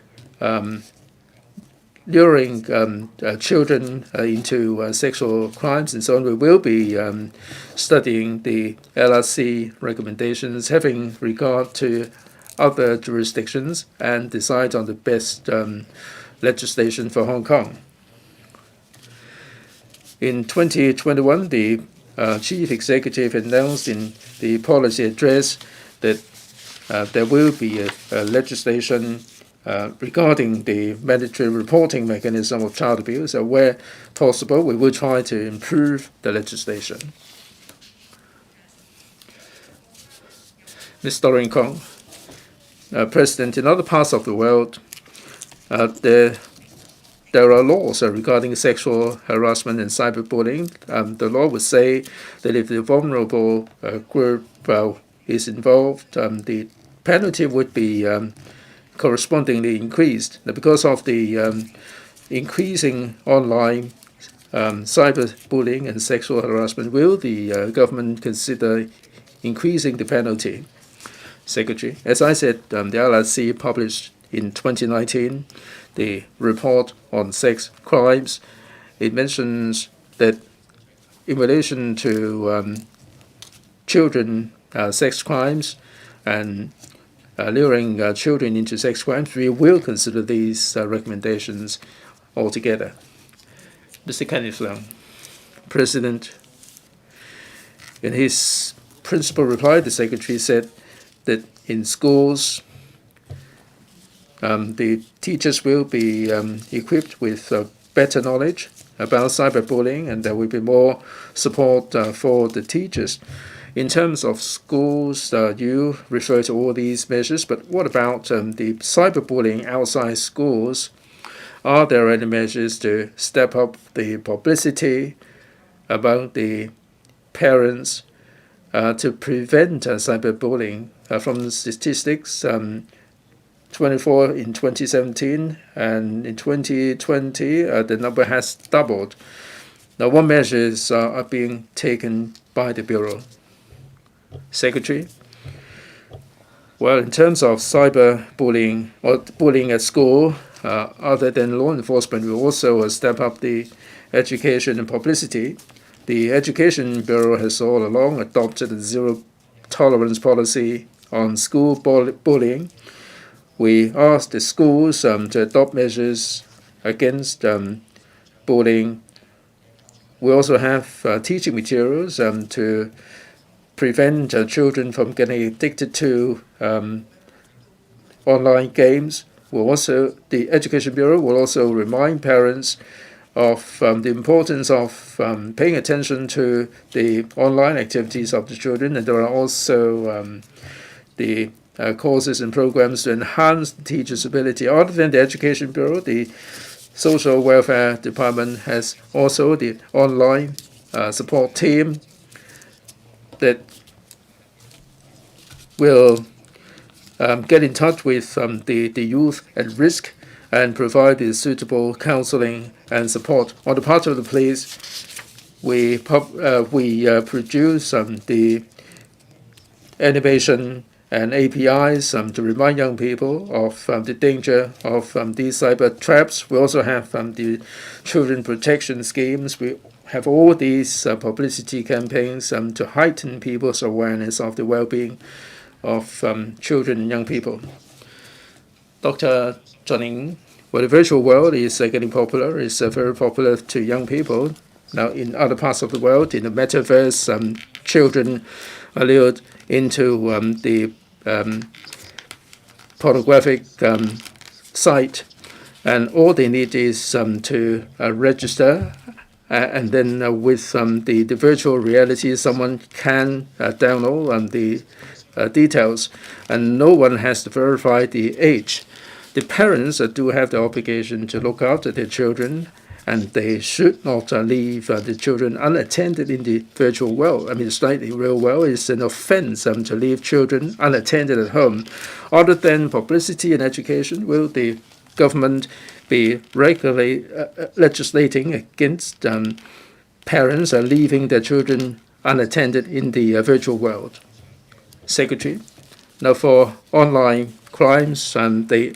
luring children into sexual crimes and so on. We will be studying the LRC recommendations, having regard to other jurisdictions, and decide on the best legislation for Hong Kong. In 2021, the Chief Executive announced in the policy address that there will be a legislation regarding the mandatory reporting mechanism of child abuse. Where possible, we will try to improve the legislation. Ms. Doreen Kong, President, in other parts of the world, there are laws regarding sexual harassment and cyberbullying. The law would say that if the vulnerable group is involved, the penalty would be correspondingly increased. Now, because of the increasing online cyberbullying and sexual harassment, will the government consider increasing the penalty? Secretary, as I said, the LRC published in 2019 the report on sex crimes. It mentions that in relation to children sex crimes and luring children into sex crimes, we will consider these recommendations altogether. Mr. Kenneth Leung, President, in his principal reply, the Secretary said that in schools, the teachers will be equipped with better knowledge about cyberbullying, and there will be more support for the teachers. In terms of schools, you refer to all these measures, but what about the cyberbullying outside schools? Are there any measures to step up the publicity about the parents to prevent cyberbullying? From statistics, 24 in 2017, and in 2020, the number has doubled. Now, what measures are being taken by the Bureau? Secretary? Well, in terms of cyberbullying or bullying at school, other than law enforcement, we also step up the education and publicity. The Education Bureau has all along adopted a zero-tolerance policy on school bullying. We asked the schools to adopt measures against bullying. We also have teaching materials to prevent children from getting addicted to online games. The Education Bureau will also remind parents of the importance of paying attention to the online activities of the children, and there are also the courses and programs to enhance the teachers' ability. Other than the Education Bureau, the Social Welfare Department has also the online support team that will get in touch with the youth at risk and provide the suitable counseling and support. On the part of the police, we produce the animation and APIs to remind young people of the danger of these cyber traps. We also have the children protection schemes. We have all these publicity campaigns to heighten people's awareness of the well-being of children and young people. Dr. Zhang, well, the virtual world is getting popular. It's very popular to young people. Now, in other parts of the world, in the metaverse, children are lured into the pornographic site, and all they need is to register, and then with the virtual reality, someone can download the details, and no one has to verify the age. The parents do have the obligation to look after their children, and they should not leave the children unattended in the virtual world. I mean, it's like the real world. It's an offense to leave children unattended at home. Other than publicity and education, will the government be regularly legislating against parents leaving their children unattended in the virtual world? Secretary, now for online crimes, they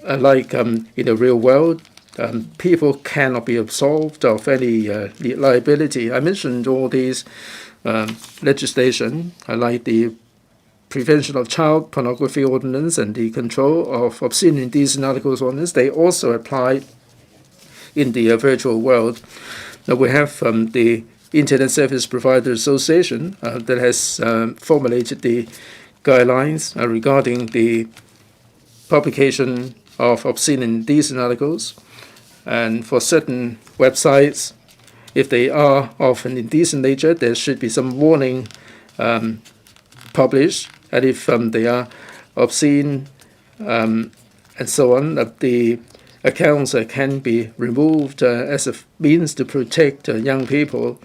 like in the real world, people cannot be absolved of any liability. I mentioned all these legislation, like the Prevention of Child Pornography Ordinance and the Control of Obscene and Indecent Articles Ordinance. They also apply in the virtual world. Now we have the Internet Service Provider Association that has formulated the guidelines regarding the publication of obscene and indecent articles. And for certain websites, if they are of an indecent nature, there should be some warning published. And if they are obscene and so on, the accounts can be removed as a means to protect young people.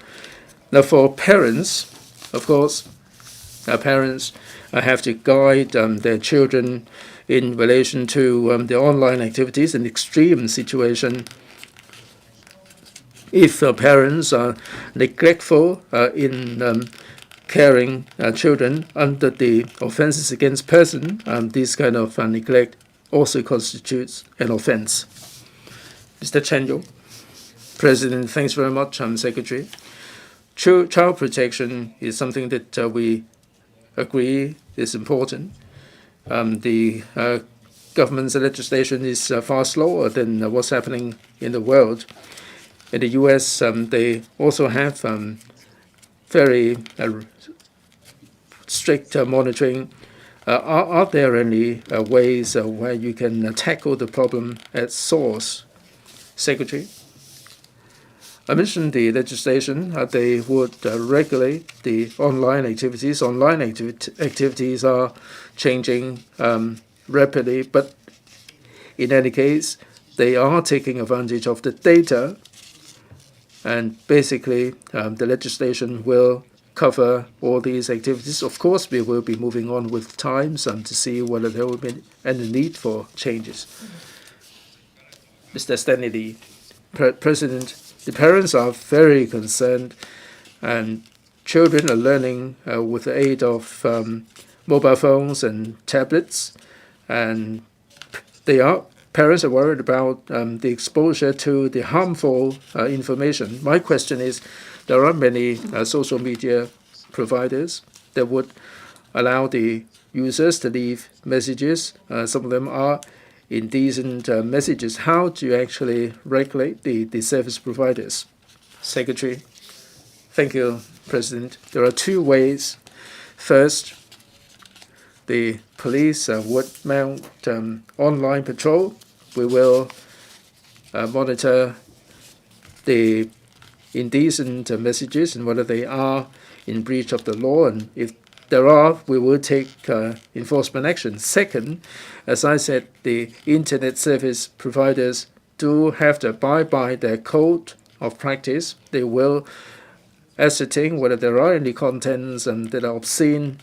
Now, for parents, of course, parents have to guide their children in relation to the online activities in extreme situation. If parents are neglectful in caring children under the offenses against person, this kind of neglect also constitutes an offense. Mr. Chen, President, thanks very much, Secretary. Child protection is something that we agree is important. The government's legislation is far slower than what's happening in the world. In the U.S., they also have very strict monitoring. Are there any ways where you can tackle the problem at source? Secretary? I mentioned the legislation. They would regulate the online activities. Online activities are changing rapidly, but in any case, they are taking advantage of the data. And basically, the legislation will cover all these activities. Of course, we will be moving on with time to see whether there will be any need for changes. Mr. Stanley Lee, President, the parents are very concerned, and children are learning with the aid of mobile phones and tablets, and parents are worried about the exposure to the harmful information. My question is, there are many social media providers that would allow the users to leave messages. Some of them are indecent messages. How do you actually regulate the service providers? Secretary, thank you, President. There are two ways. First, the police would mount online patrol. We will monitor the indecent messages and whether they are in breach of the law, and if there are, we will take enforcement action. Second, as I said, the Internet service providers do have to abide by their code of practice. They will ascertain whether there are any contents that are obscene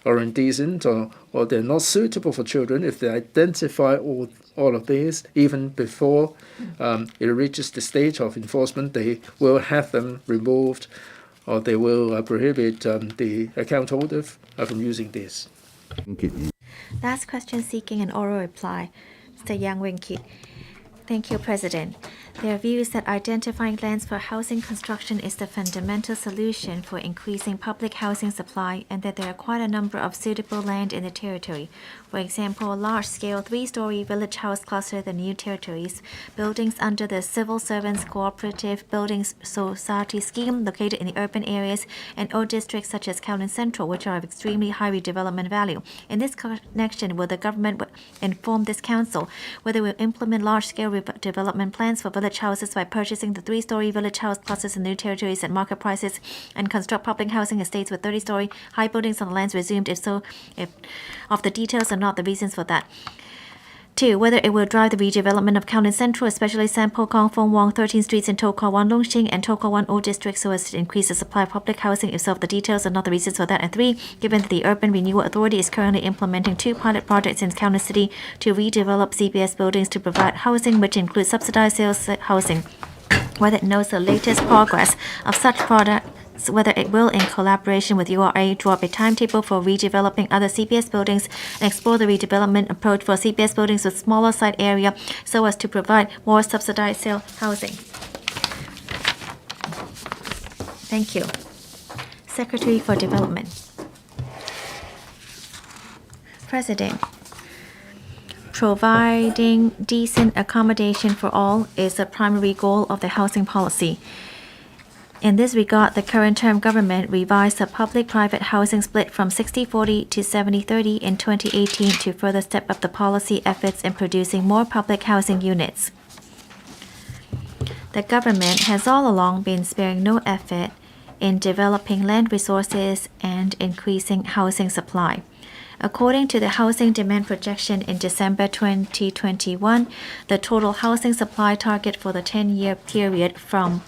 or indecent or they're not suitable for children. If they identify all of these, even before it reaches the stage of enforcement, they will have them removed, or they will prohibit the account holder from using this. Last question seeking an oral reply. Mr. Yang Wing-kit. Thank you, President. There are views that identifying lands for housing construction is the fundamental solution for increasing public housing supply and that there are quite a number of suitable land in the territory. For example, a large-scale 3-story village house cluster in the new territories, buildings under the Civil Servants Cooperative Building Society scheme located in the urban areas and old districts such as Kowloon Central, which are of extremely high redevelopment value. In this connection, will the government inform this council whether it will implement large-scale development plans for village houses by purchasing the 3-story village house clusters in new territories at market prices and construct public housing estates with 30-story high buildings on the lands resumed? If so, if of the details are not the reasons for that. 2. Whether it will drive the redevelopment of Kowloon Central, especially Sampo, Kong, Fong Wong, 13 streets in To Kwa Wan, Long Shing, and To Kwa Wan Old District, so as to increase the supply of public housing. If so, of the details are not the reasons for that. And 3. Given that the Urban Renewal Authority is currently implementing 2 pilot projects in Kowloon City to redevelop CBS buildings to provide housing, which includes subsidized sales housing, whether it knows the latest progress of such products, whether it will, in collaboration with URA, draw up a timetable for redeveloping other CPS buildings and explore the redevelopment approach for CPS buildings with smaller site area so as to provide more subsidized sale housing. Thank you. Secretary for Development. President. Providing decent accommodation for all is the primary goal of the housing policy. In this regard, the current term government revised the public-private housing split from 60-40 to 70-30 in 2018 to further step up the policy efforts in producing more public housing units. The government has all along been sparing no effort in developing land resources and increasing housing supply. According to the housing demand projection in December 2021, the total housing supply target for the 10-year period from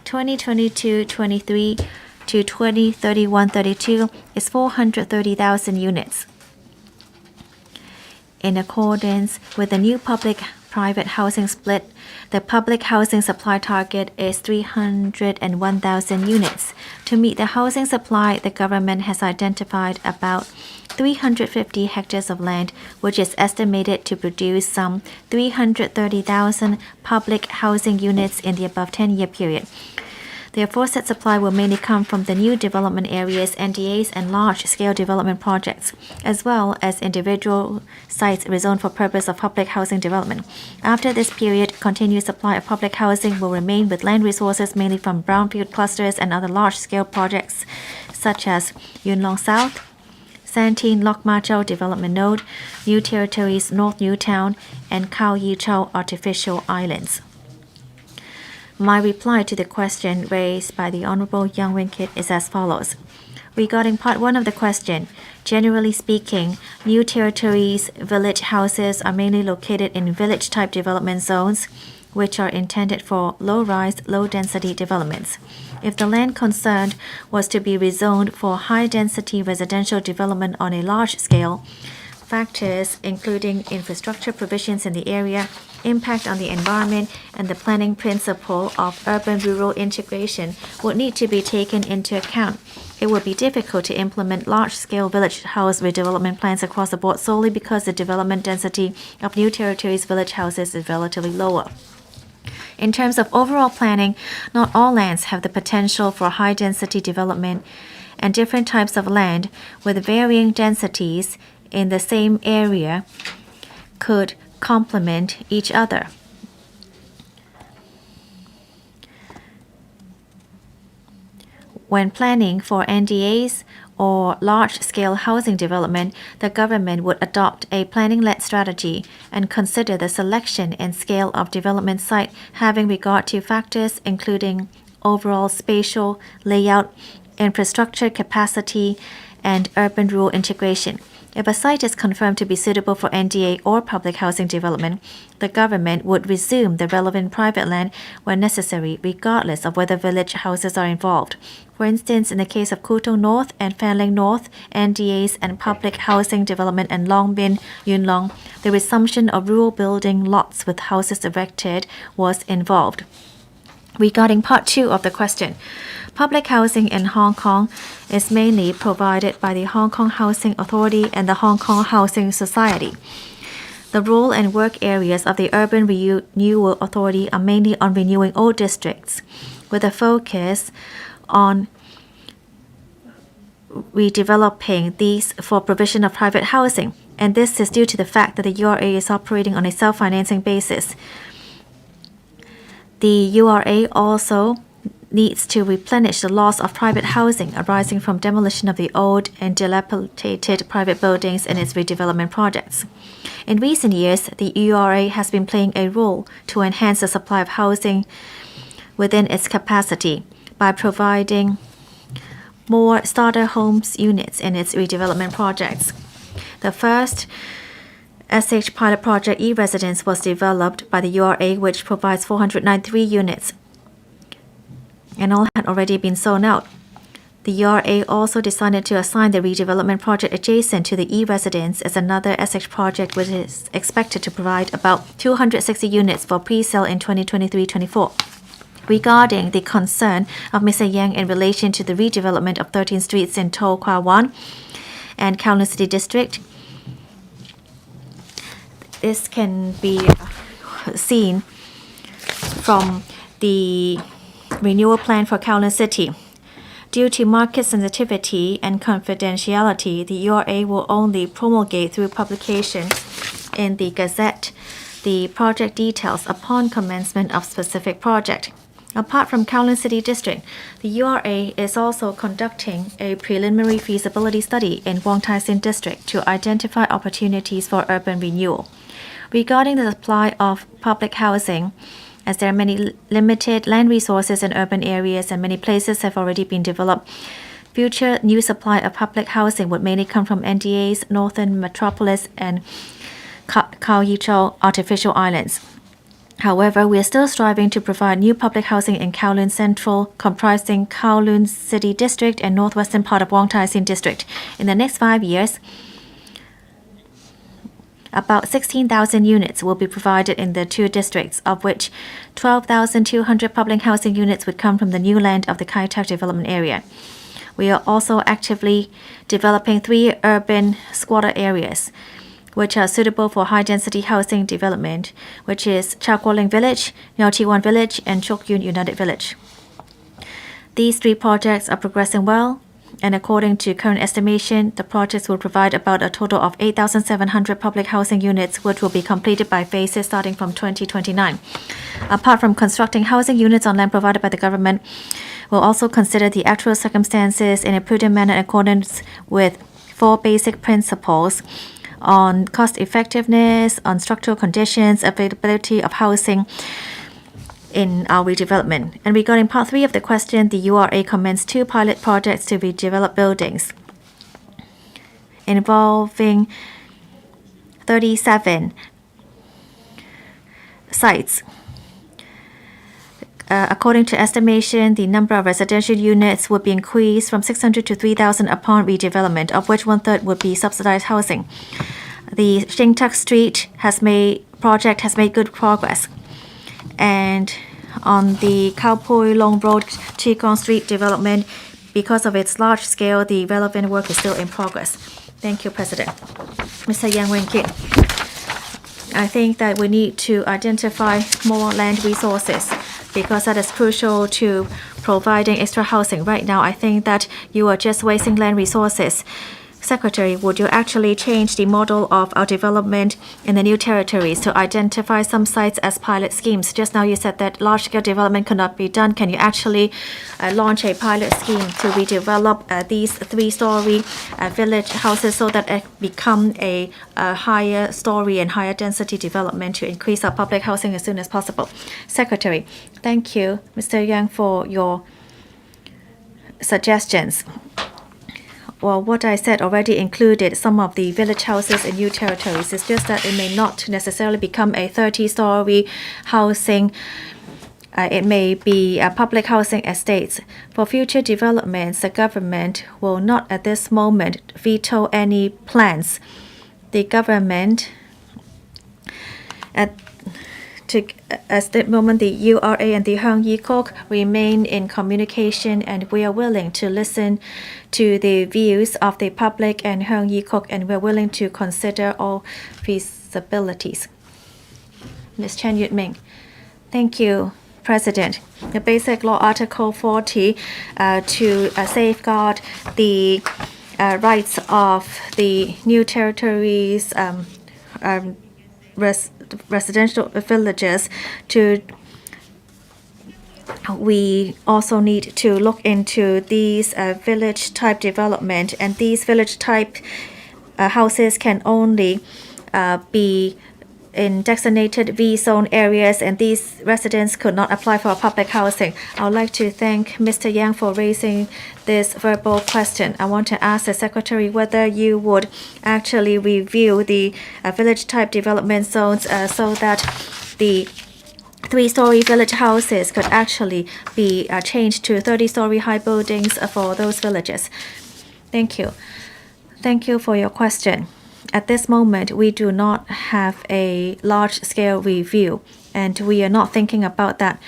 2022-23 to 2031-32 is 430,000 units. In accordance with the new public-private housing split, the public housing supply target is 301,000 units. To meet the housing supply, the government has identified about 350 hectares of land, which is estimated to produce some 330,000 public housing units in the above 10-year period. The aforesaid supply will mainly come from the new development areas, NDAs, and large-scale development projects, as well as individual sites rezoned for purpose of public housing development. After this period, continued supply of public housing will remain with land resources mainly from brownfield clusters and other large-scale projects, such as Yuen Long South, Santine Lok Ma Chau Development Node, New Territories North Newtown, and Khao Yi Chau Artificial Islands. My reply to the question raised by the Honorable Yang Wing-kit is as follows. Regarding part 1 of the question, generally speaking, new territories' village houses are mainly located in village-type development zones, which are intended for low-rise, low-density developments. If the land concerned was to be rezoned for high-density residential development on a large scale, factors including infrastructure provisions in the area, impact on the environment, and the planning principle of urban-rural integration would need to be taken into account. It would be difficult to implement large-scale village house redevelopment plans across the board solely because the development density of new territories' village houses is relatively lower. In terms of overall planning, not all lands have the potential for high-density development, and different types of land with varying densities in the same area could complement each other. When planning for NDAs or large-scale housing development, the government would adopt a planning-led strategy and consider the selection and scale of development site having regard to factors including overall spatial layout, infrastructure capacity, and urban-rural integration. If a site is confirmed to be suitable for NDA or public housing development, the government would resume the relevant private land when necessary, regardless of whether village houses are involved. For instance, in the case of Kutong North and Fanling North, NDAs and public housing development and Long Bin, Yuen Long, the resumption of rural building lots with houses erected was involved. Regarding part 2 of the question, public housing in Hong Kong is mainly provided by the Hong Kong Housing Authority and the Hong Kong Housing Society. The role and work areas of the Urban Renewal Authority are mainly on renewing old districts, with a focus on redeveloping these for provision of private housing, and this is due to the fact that the URA is operating on a self-financing basis. The URA also needs to replenish the loss of private housing arising from demolition of the old and dilapidated private buildings in its redevelopment projects. In recent years, the URA has been playing a role to enhance the supply of housing within its capacity by providing more starter homes units in its redevelopment projects. The first SH pilot project e-residence was developed by the URA, which provides 493 units, and all had already been sold out. The URA also decided to assign the redevelopment project adjacent to the e-residence as another SH project, which is expected to provide about 260 units for pre-sale in 2023-24. Regarding the concern of Mr. Yang in relation to the redevelopment of 13 streets in To Kwa Wan and Kowloon City District, this can be seen from the renewal plan for Kowloon City. Due to market sensitivity and confidentiality, the URA will only promulgate through publication in the Gazette the project details upon commencement of specific project. Apart from Kowloon City District, the URA is also conducting a preliminary feasibility study in Wong Tai Sin District to identify opportunities for urban renewal. Regarding the supply of public housing, as there are many limited land resources in urban areas and many places have already been developed, future new supply of public housing would mainly come from NDA's Northern Metropolis and Khao Yai Chau artificial islands. However, we are still striving to provide new public housing in Kowloon Central, comprising Kowloon City District and northwestern part of Wong Tai Sin District. In the next 5 years, about 16,000 units will be provided in the two districts, of which 12,200 public housing units would come from the new land of the Kai Tak development area. We are also actively developing 3 urban squatter areas, which are suitable for high-density housing development, which is Chao Kuo Ling Village, Miao Chi Wan Village, and Chok Yun United Village. These 3 projects are progressing well, and according to current estimation, the projects will provide about a total of 8,700 public housing units, which will be completed by phases starting from 2029. Apart from constructing housing units on land provided by the government, we'll also consider the actual circumstances in a prudent manner in accordance with 4 basic principles on cost effectiveness, on structural conditions, availability of housing in our redevelopment. And regarding part 3 of the question, the URA commenced 2 pilot projects to redevelop buildings involving 37 sites. According to estimation, the number of residential units would be increased from 600 to 3,000 upon redevelopment, of which 1/3 would be subsidized housing. The Shing Tak Street project has made good progress. And on the Khao Pui Long Road Chi Kong Street development, because of its large scale, the relevant work is still in progress. Thank you, President. Mr. Yang Wen-Kin, I think that we need to identify more land resources because that is crucial to providing extra housing. Right now, I think that you are just wasting land resources. Secretary, would you actually change the model of our development in the new territories to identify some sites as pilot schemes? Just now you said that large-scale development cannot be done. Can you actually launch a pilot scheme to redevelop these 3-story village houses so that it become a higher story and higher density development to increase our public housing as soon as possible? Secretary, thank you, Mr. Yang, for your suggestions. Well, what I said already included some of the village houses in new territories. It's just that it may not necessarily become a 30-story housing. It may be public housing estates. For future developments, the government will not at this moment veto any plans. The government at the moment, the URA and the Heung-yi-kok remain in communication, and we are willing to listen to the views of the public and Heung-yi-kok, and we're willing to consider all feasibilities. Ms. Chen Yutming. Thank you, President. The Basic Law Article 40 to safeguard the rights of the new territories residential villages we also need to look into these village type development, and these village type houses can only be in designated V-zone areas, and these residents could not apply for public housing. I would like to thank Mr. Yang for raising this verbal question. I want to ask the Secretary whether you would actually review the village type development zones so that the 3-story village houses could actually be changed to 30-story high buildings for those villages. Thank you. Thank you for your question. At this moment, we do not have a large-scale review, and we are not thinking about that.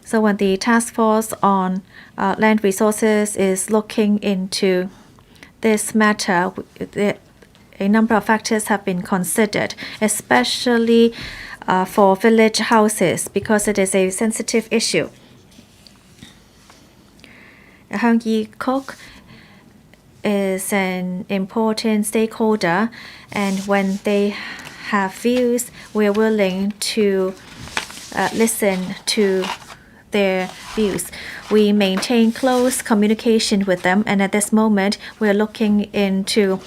So when the task force on land resources is looking into this matter, a number of factors have been considered, especially for village houses, because it is a sensitive issue. Heung-yi-kok is an important stakeholder, and when they have views, we are willing to listen to their views. We maintain close communication with them, and at this moment, we are looking into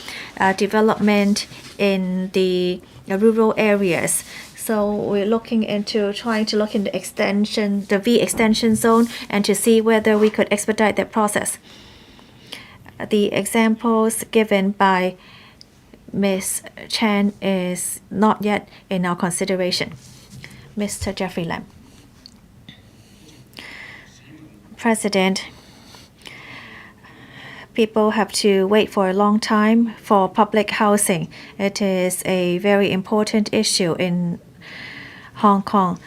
development in the rural areas. So we're looking into trying to look into the V extension zone and to see whether we could expedite that process. The examples given by Ms. Chen is not yet in our consideration. Mr. Jeffrey Lam. President, people have to wait for a long time for public housing. It is a very important issue in Hong Kong.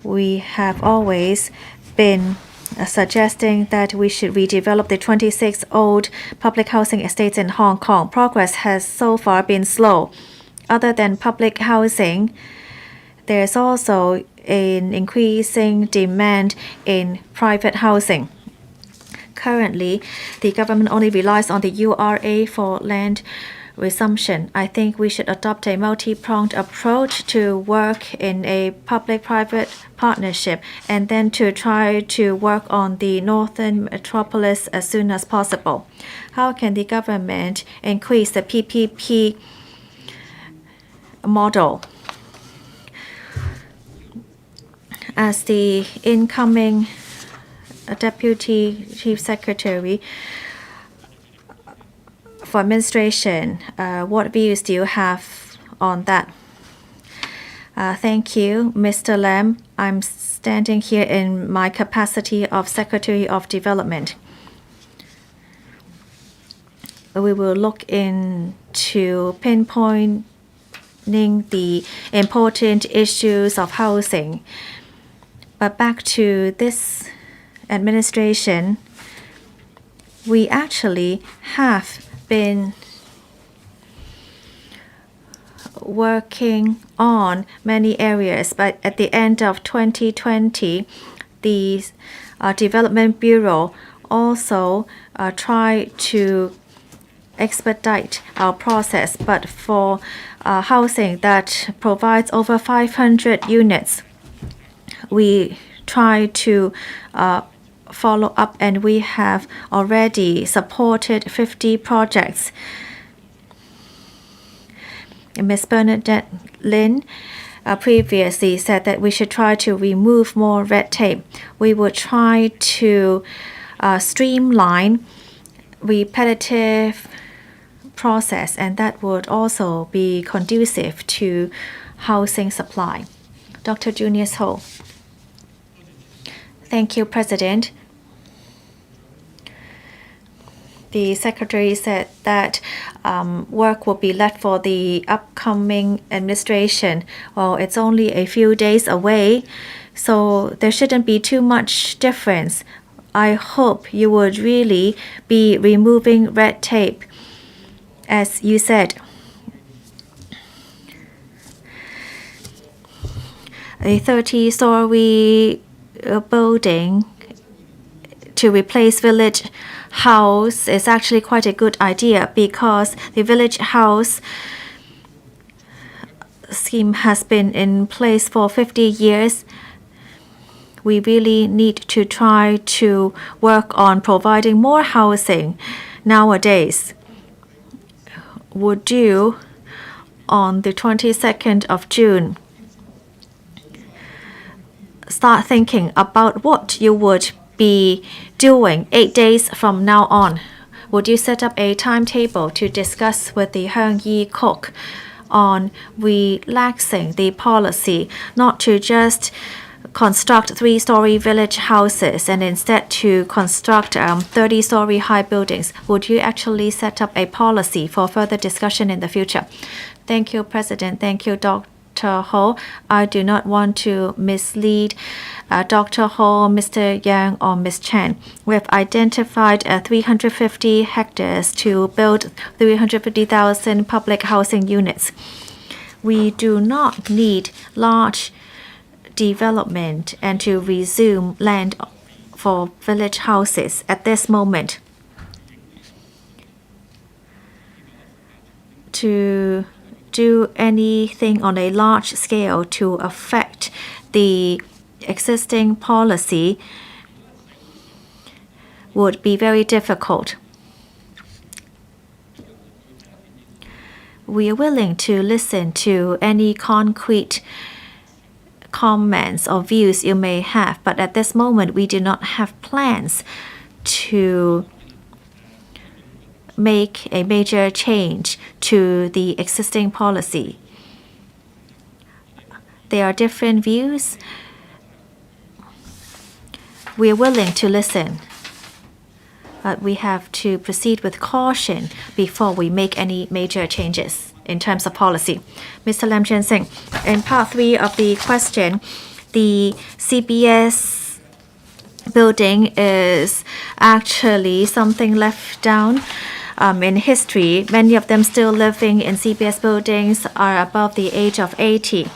We have always been suggesting that we should redevelop the 26 old public housing estates in Hong Kong. Progress has so far been slow. Other than public housing, there's also an increasing demand in private housing. Currently, the government only relies on the URA for land resumption. I think we should adopt a multi-pronged approach to work in a public-private partnership, and then to try to work on the northern metropolis as soon as possible. How can the government increase the PPP model? As the incoming Deputy Chief Secretary for administration, what views do you have on that? Thank you, Mr. Lam. I'm standing here in my capacity of Secretary of Development. We will look into pinpointing the important issues of housing. But back to this administration, we actually have been working on many areas, but at the end of 2020, the Development Bureau also tried to expedite our process, but for housing that provides over 500 units, we try to follow up, and we have already supported 50 projects. Ms. Bernadette Lin previously said that we should try to remove more red tape. We will try to streamline repetitive process, and that would also be conducive to housing supply. Dr. Junius Ho. Thank you, President. the secretary said that work will be left for the upcoming administration. Well, it's only a few days away, so there shouldn't be too much difference. I hope you would really be removing red tape, as you said. A 30-story building to replace village house is actually quite a good idea, because the village house scheme has been in place for 50 years. We really need to try to work on providing more housing nowadays. Would you, on the 22nd of June, start thinking about what you would be doing 8 days from now on? Would you set up a timetable to discuss with the Heung Yi Kok on relaxing the policy, not to just construct 3-story village houses and instead to construct 30-story high buildings? Would you actually set up a policy for further discussion in the future? Thank you, President. Thank you, Dr. Ho. I do not want to mislead Dr. Ho, Mr. Yang, or Ms. Chen. We have identified 350 hectares to build 350,000 public housing units. We do not need large development and to resume land for village houses at this moment. To do anything on a large scale to affect the existing policy would be very difficult. We are willing to listen to any concrete comments or views you may have, but at this moment we do not have plans to make a major change to the existing policy. There are different views. We are willing to listen, but we have to proceed with caution before we make any major changes in terms of policy. Mr. Lam Jian-sing, in part 3 of the question, the CBS building is actually something left down in history. Many of them still living in CBS buildings are above the age of 80.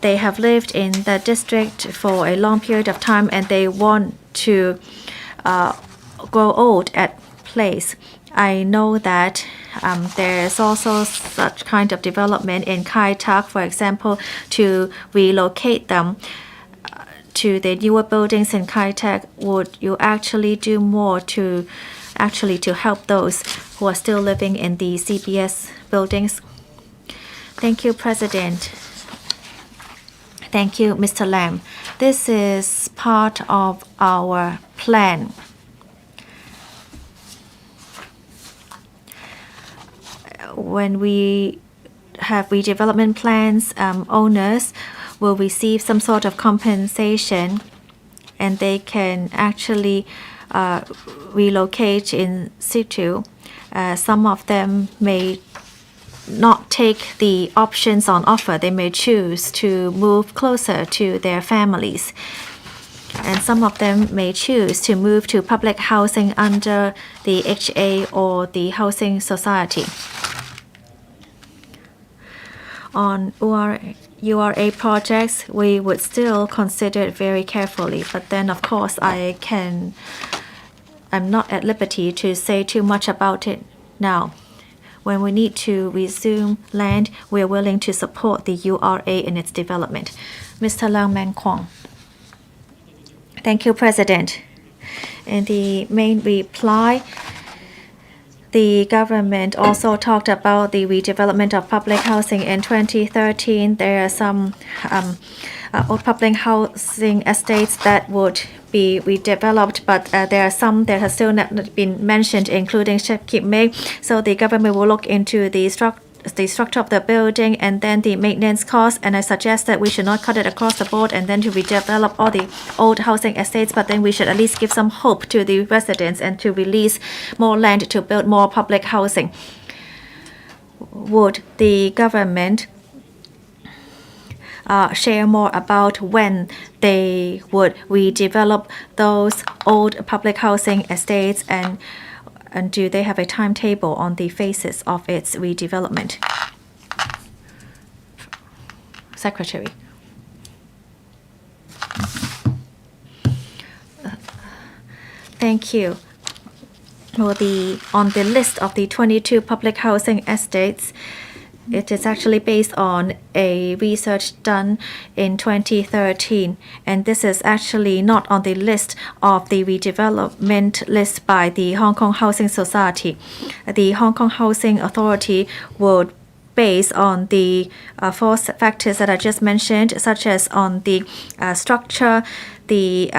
They have lived in the district for a long period of time and they want to grow old at place. I know that there is also such kind of development in Kai Tak, for example, to relocate them to the newer buildings in Kai Tak. Would you actually do more to help those who are still living in the CBS buildings? Thank you, President. Thank you, Mr. Lam. This is part of our plan. When we have redevelopment plans, owners will receive some sort of compensation and they can actually relocate in situ. Some of them may not take the options on offer. They may choose to move closer to their families. And some of them may choose to move to public housing under the HA or the housing society. On URA projects, we would still consider it very carefully. But then, of course, I'm not at liberty to say too much about it now. When we need to resume land, we are willing to support the URA in its development. Mr. Lang Man Kwong. Thank you, President. In the main reply, the government also talked about the redevelopment of public housing in 2013. There are some old public housing estates that would be redeveloped, but there are some that have still not been mentioned, including Shep Kip Mei. So the government will look into the the structure of the building and then the maintenance cost. And I suggest that we should not cut it across the board and then to redevelop all the old housing estates, but then we should at least give some hope to the residents and to release more land to build more public housing. Would the government share more about when they would redevelop those old public housing estates, and do they have a timetable on the phases of its redevelopment? Secretary. Thank you. Well, on the list of the 22 public housing estates, it is actually based on a research done in 2013, and this is actually not on the list of the redevelopment list by the Hong Kong Housing Society. The Hong Kong Housing Authority would base on the 4 factors that I just mentioned, such as on the structure, the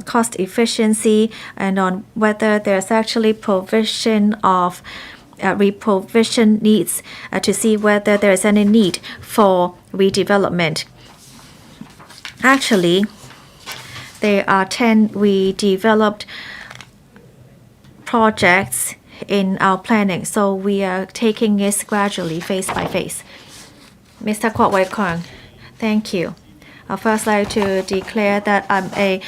cost efficiency, and on whether there's actually provision of reprovision needs to see whether there is any need for redevelopment. Actually, there are 10 redeveloped projects in our planning, so we are taking it gradually, phase by phase. Mr. Kwok Wai Kong, thank you. I'd first like to declare that I'm a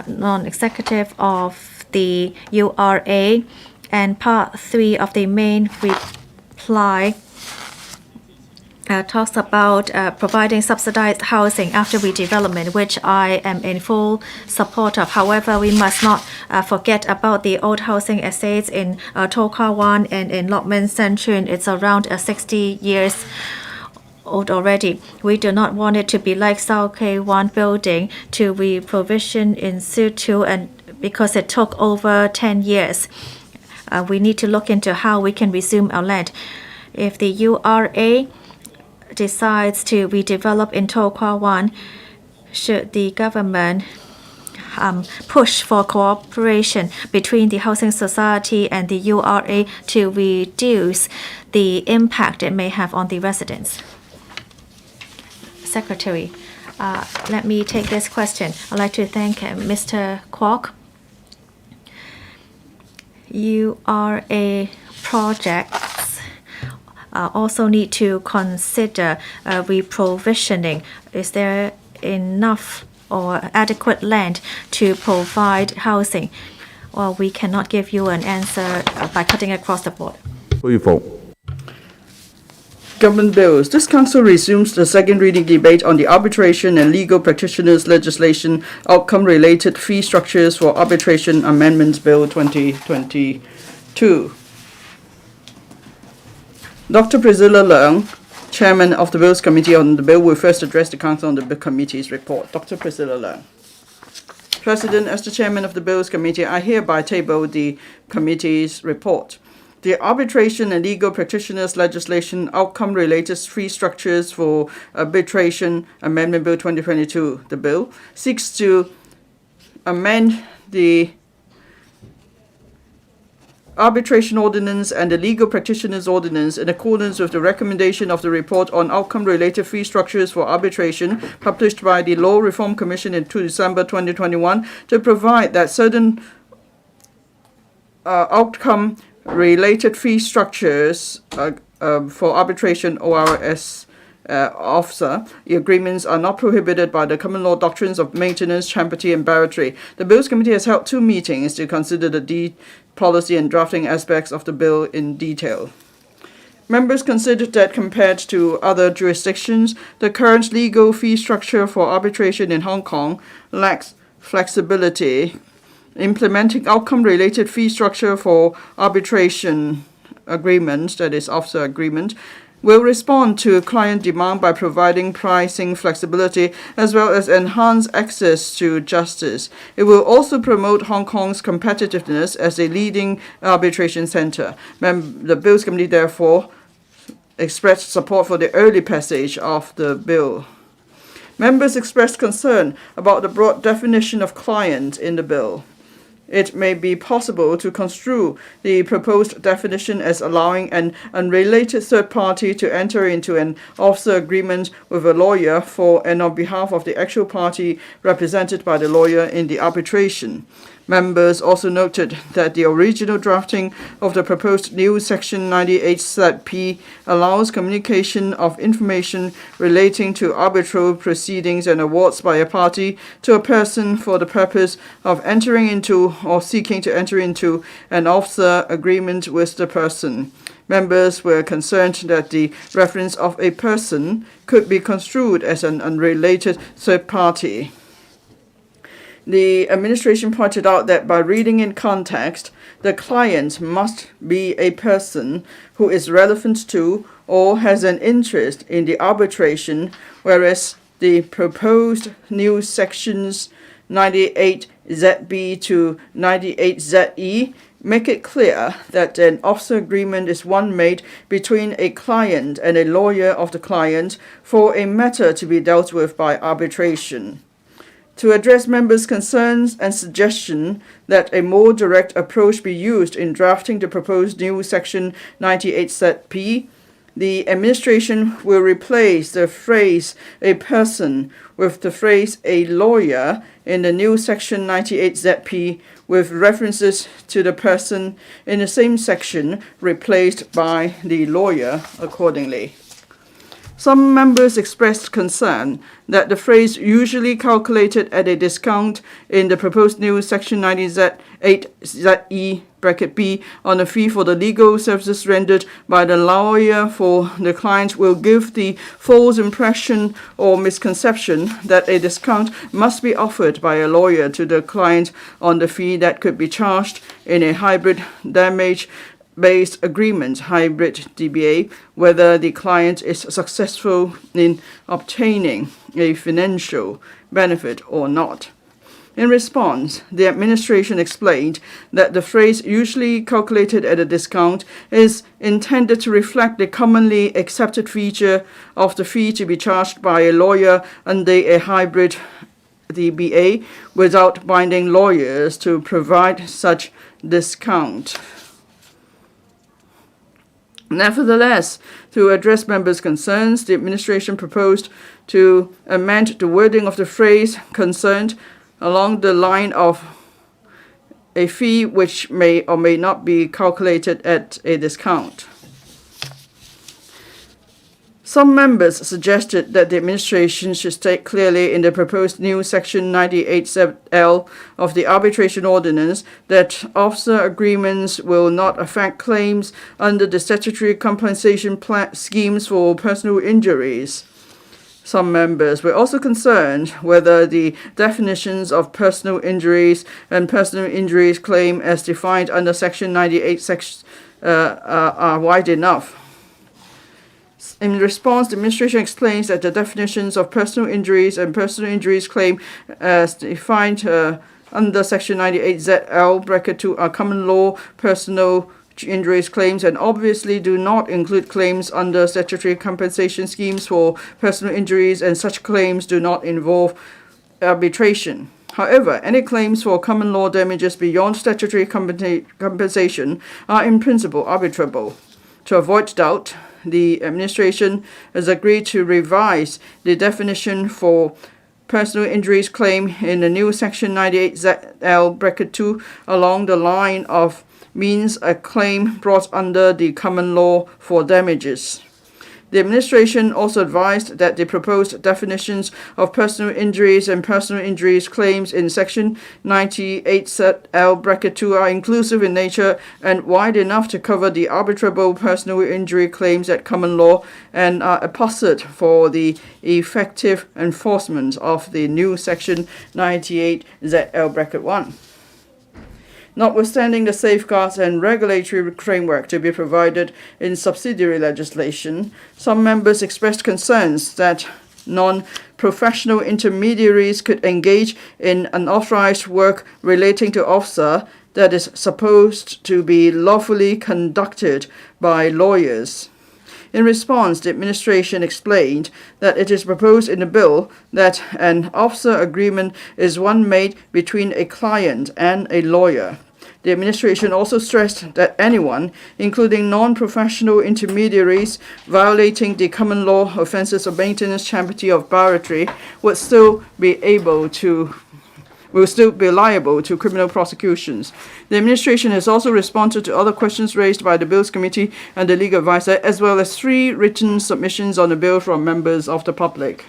non-executive of the URA, and part 3 of the main reply talks about providing subsidized housing after redevelopment, which I am in full support of. However, we must not forget about the old housing estates in To Kwa Wan and in Lok Men Central. It's around 60 years old already. We do not want it to be like Sao Kei Wan building to reprovision in situ, and because it took over 10 years. We need to look into how we can resume our land. If the URA decides to redevelop in To Kwa Wan, should the government push for cooperation between the housing society and the URA to reduce the impact it may have on the residents? Secretary, let me take this question. I'd like to thank Mr. Kwok. URA projects also need to consider reprovisioning. Is there enough or adequate land to provide housing? Well, we cannot give you an answer by cutting across the board. Government bills. This council resumes the second reading debate on the arbitration and legal practitioners legislation outcome-related fee structures for arbitration amendments bill 2022. Dr. Priscilla Leung, chairman of the Bills Committee on the bill, will first address the council on the committee's report. Dr. Priscilla Leung. President, as the chairman of the Bills Committee, I hereby table the committee's report. The arbitration and legal practitioners legislation outcome-related fee structures for arbitration amendment bill 2022. The bill seeks to amend the arbitration ordinance and the legal practitioners ordinance in accordance with the recommendation of the report on outcome-related fee structures for arbitration published by the Law Reform Commission in December 2021 to provide that certain outcome-related fee structures for arbitration ORS officer agreements are not prohibited by the common law doctrines of maintenance, champerty, and barratry. The Bills Committee has held 2 meetings to consider the policy and drafting aspects of the bill in detail. Members considered that compared to other jurisdictions, the current legal fee structure for arbitration in Hong Kong lacks flexibility. Implementing outcome-related fee structure for arbitration agreements, that is officer agreement, will respond to client demand by providing pricing flexibility as well as enhance access to justice. It will also promote Hong Kong's competitiveness as a leading arbitration center. The Bills Committee therefore expressed support for the early passage of the bill. Members expressed concern about the broad definition of client in the bill. it may be possible to construe the proposed definition as allowing an unrelated third party to enter into an officer agreement with a lawyer for and on behalf of the actual party represented by the lawyer in the arbitration. Members also noted that the original drafting of the proposed new Section 98(p) allows communication of information relating to arbitral proceedings and awards by a party to a person for the purpose of entering into or seeking to enter into an officer agreement with the person. Members were concerned that the reference of a person could be construed as an unrelated third party. The administration pointed out that by reading in context, the client must be a person who is relevant to or has an interest in the arbitration, whereas the proposed new sections 98ZB to 98ZE make it clear that an officer agreement is one made between a client and a lawyer of the client for a matter to be dealt with by arbitration. To address members' concerns and suggestion that a more direct approach be used in drafting the proposed new Section 98(p), the administration will replace the phrase "a person" with the phrase "a lawyer" in the new Section 98(p), with references to the person in the same section replaced by the lawyer accordingly. Some members expressed concern that the phrase "usually calculated at a discount" in the proposed new Section 98(e)(b) on a fee for the legal services rendered by the lawyer for the client will give the false impression or misconception that a discount must be offered by a lawyer to the client on the fee that could be charged in a hybrid damage-based agreement, hybrid DBA, whether the client is successful in obtaining a financial benefit or not. In response, the administration explained that the phrase "usually calculated at a discount" is intended to reflect the commonly accepted feature of the fee to be charged by a lawyer under a hybrid DBA without binding lawyers to provide such discount. Nevertheless, to address members' concerns, the administration proposed to amend the wording of the phrase concerned along the line of a fee which may or may not be calculated at a discount. Some members suggested that the administration should state clearly in the proposed new Section 98L of the Arbitration Ordinance that officer agreements will not affect claims under the statutory compensation schemes for personal injuries. Some members were also concerned whether the definitions of personal injuries and personal injuries claim as defined under Section 98 are wide enough. In response, the administration explains that the definitions of personal injuries and personal injuries claim as defined under Section 98ZL(2) are common law personal injuries claims and obviously do not include claims under statutory compensation schemes for personal injuries, and such claims do not involve arbitration. However, any claims for common law damages beyond statutory compensation are in principle arbitrable. To avoid doubt, the administration has agreed to revise the definition for personal injuries claim in the new Section 98ZL(2) along the line of means a claim brought under the common law for damages. The administration also advised that the proposed definitions of personal injuries and personal injuries claims in Section 98ZL(2) are inclusive in nature and wide enough to cover the arbitrable personal injury claims at common law and are apposite for the effective enforcement of the new Section 98ZL(1). Notwithstanding the safeguards and regulatory framework to be provided in subsidiary legislation, some members expressed concerns that non-professional intermediaries could engage in unauthorized work relating to officer that is supposed to be lawfully conducted by lawyers. In response, the administration explained that it is proposed in the bill that an officer agreement is one made between a client and a lawyer. The administration also stressed that anyone, including non-professional intermediaries, violating the common law offences of maintenance, championship, or barratry will still be liable to criminal prosecutions. The administration has also responded to other questions raised by the Bills Committee and the legal advisor, as well as 3 written submissions on the bill from members of the public.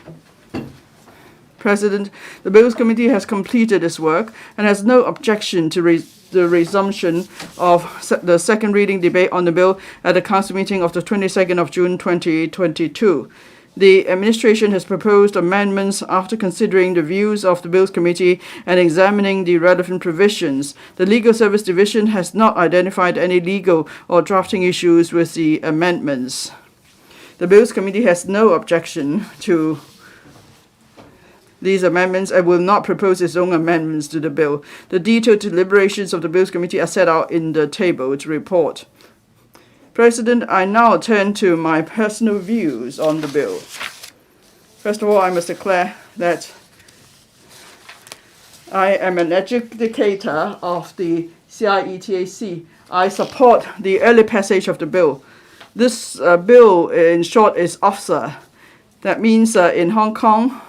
President, the Bills Committee has completed its work and has no objection to the resumption of the second reading debate on the bill at the Council meeting of the 22nd of June 2022. The administration has proposed amendments after considering the views of the Bills Committee and examining the relevant provisions. The Legal Service Division has not identified any legal or drafting issues with the amendments. The Bills Committee has no objection to these amendments and will not propose its own amendments to the bill. The detailed deliberations of the Bills Committee are set out in the table to report. President, I now turn to my personal views on the bill. First of all, I must declare that I am an adjudicator of the CIETAC. I support the early passage of the bill. This bill, in short, is officer. That means in Hong Kong,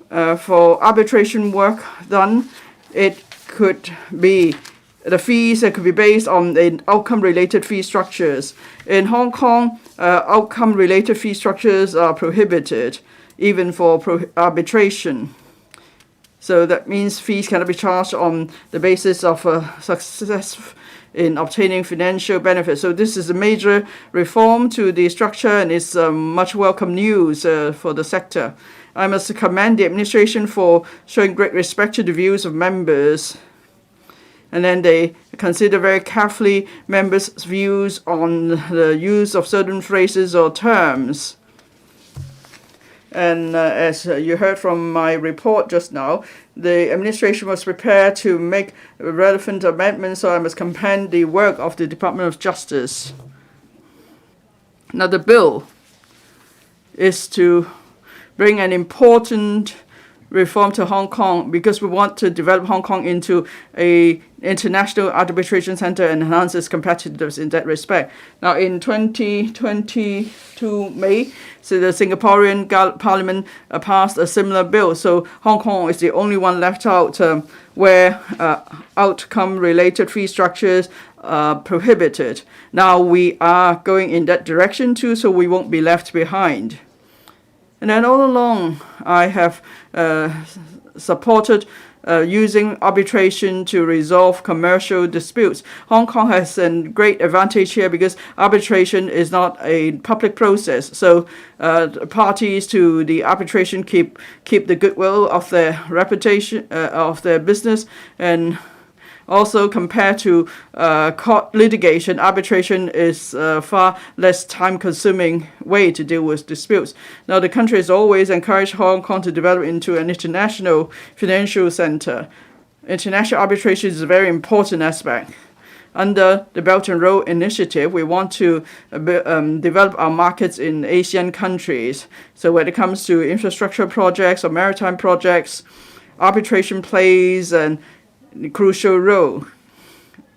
for arbitration work done, it could be the fees that could be based on the outcome-related fee structures. In Hong Kong, outcome-related fee structures are prohibited, even for arbitration. So that means fees cannot be charged on the basis of success in obtaining financial benefits. So this is a major reform to the structure, and it's much welcome news for the sector. I must commend the administration for showing great respect to the views of members. And then they consider very carefully members' views on the use of certain phrases or terms. And as you heard from my report just now, the administration was prepared to make relevant amendments, so I must commend the work of the Department of Justice. Now, the bill is to bring an important reform to Hong Kong because we want to develop Hong Kong into an international arbitration center and enhance its competitiveness in that respect. Now, in 2022 May, so the Singaporean Parliament passed a similar bill. So Hong Kong is the only one left out where outcome-related fee structures are prohibited. Now we are going in that direction too, so we won't be left behind. And then all along, I have supported using arbitration to resolve commercial disputes. Hong Kong has a great advantage here because arbitration is not a public process. So parties to the arbitration keep the goodwill of their reputation, of their business, and also, compared to court litigation, arbitration is a far less time-consuming way to deal with disputes. Now, the country has always encouraged Hong Kong to develop into an international financial center. International arbitration is a very important aspect. Under the Belt and Road Initiative, we want to develop our markets in Asian countries. So when it comes to infrastructure projects or maritime projects, arbitration plays a crucial role.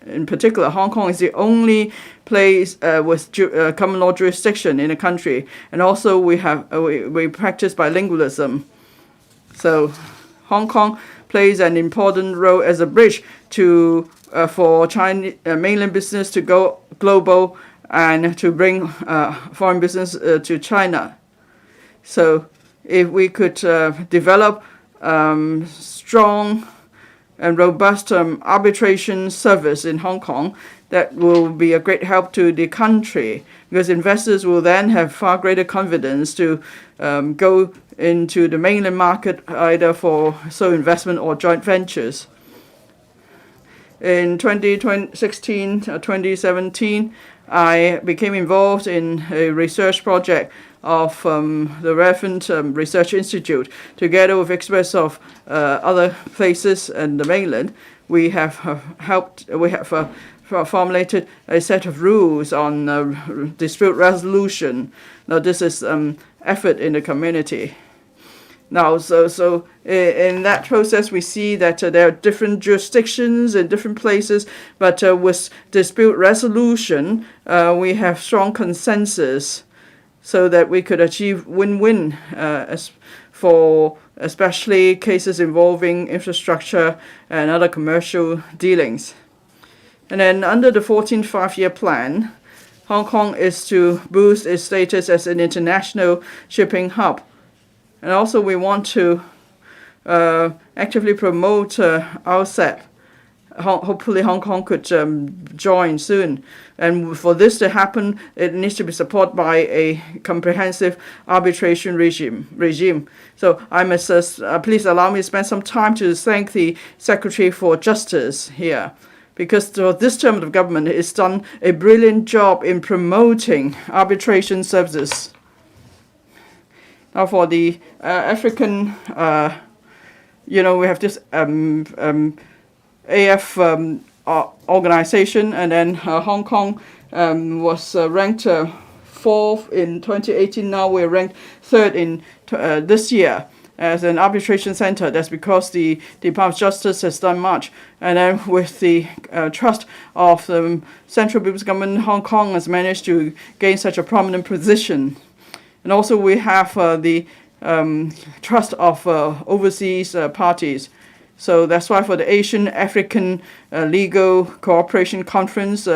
In particular, Hong Kong is the only place with common law jurisdiction in the country, and also we practice bilingualism. So Hong Kong plays an important role as a bridge to for Chinese mainland business to go global and to bring foreign business to China. So if we could develop strong and robust arbitration service in Hong Kong, that will be a great help to the country, because investors will then have far greater confidence to go into the mainland market either for sole investment or joint ventures. In 2016, 2017, I became involved in a research project of the relevant research institute, together with experts of other places in the mainland. We have formulated a set of rules on dispute resolution. Now, this is effort in the community. Now, so in that process, we see that there are different jurisdictions in different places, but with dispute resolution, we have strong consensus so that we could achieve win-win for especially cases involving infrastructure and other commercial dealings. And then under the 14th five-year plan, Hong Kong is to boost its status as an international shipping hub. And also we want to actively promote RCEP. Hopefully Hong Kong could join soon. And for this to happen, it needs to be supported by a comprehensive arbitration regime. So I must please allow me to spend some time to thank the Secretary for Justice here, because this term of government has done a brilliant job in promoting arbitration services. Now for the African, we have this AF organization, and then Hong Kong was ranked 4th in 2018. Now we're ranked 3rd in this year as an arbitration center. That's because the Department of Justice has done much. And then with the trust of the Central People's Government, Hong Kong has managed to gain such a prominent position. And also we have the trust of overseas parties. So that's why for the Asian African Legal Cooperation Conference,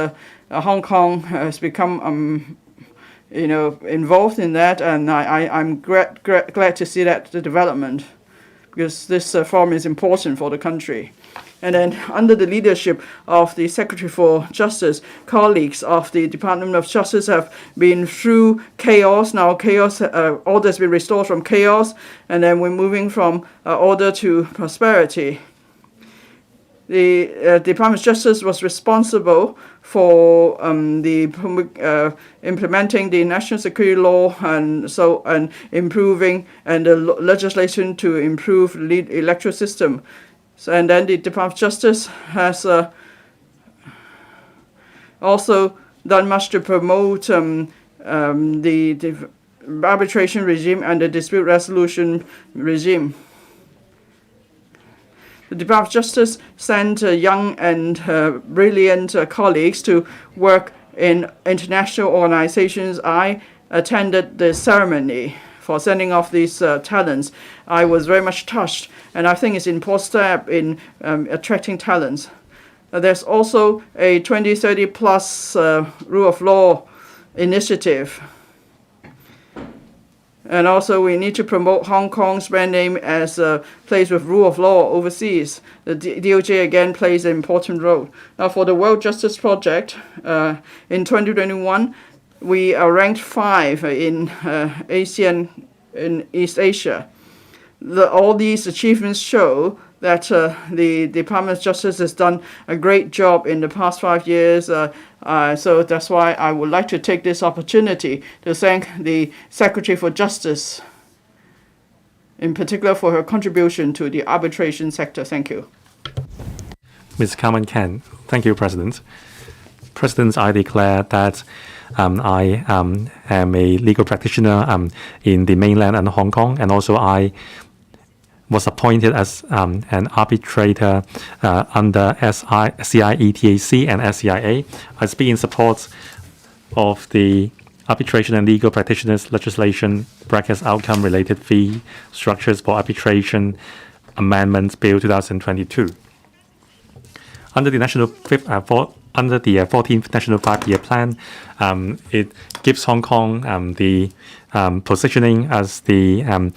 Hong Kong has become involved in that, and I'm glad to see that the development, because this forum is important for the country. And then under the leadership of the Secretary for Justice, colleagues of the Department of Justice have been through chaos. Now order has been restored from chaos, and then we're moving from order to prosperity. The Department of Justice was responsible for implementing the national security law and improving and the legislation to improve the electoral system. So, and then the Department of Justice has also done much to promote the arbitration regime and the dispute resolution regime. The Department of Justice sent young and brilliant colleagues to work in international organizations. I attended the ceremony for sending off these talents. I was very much touched, and I think it's an important step in attracting talents. There's also a 2030 plus rule of law initiative. And also we need to promote Hong Kong's brand name as a place with rule of law overseas. The DOJ again plays an important role. Now for the World Justice Project, in 2021, we are ranked 5 in ASEAN in East Asia. All these achievements show that the Department of Justice has done a great job in the past 5 years. So that's why I would like to take this opportunity to thank the Secretary for Justice, in particular for her contribution to the arbitration sector. Thank you. Ms. Carmen Ken. Thank you, President. President, I declare that I am a legal practitioner in the mainland and Hong Kong, and also I was appointed as an arbitrator under CIETAC and SCIA. I speak in support of the Arbitration and Legal Practitioners Legislation (Outcome Related Fee Structures for Arbitration) Amendment Bill 2022. Under the 14th National Five-Year Plan, it gives Hong Kong the positioning as the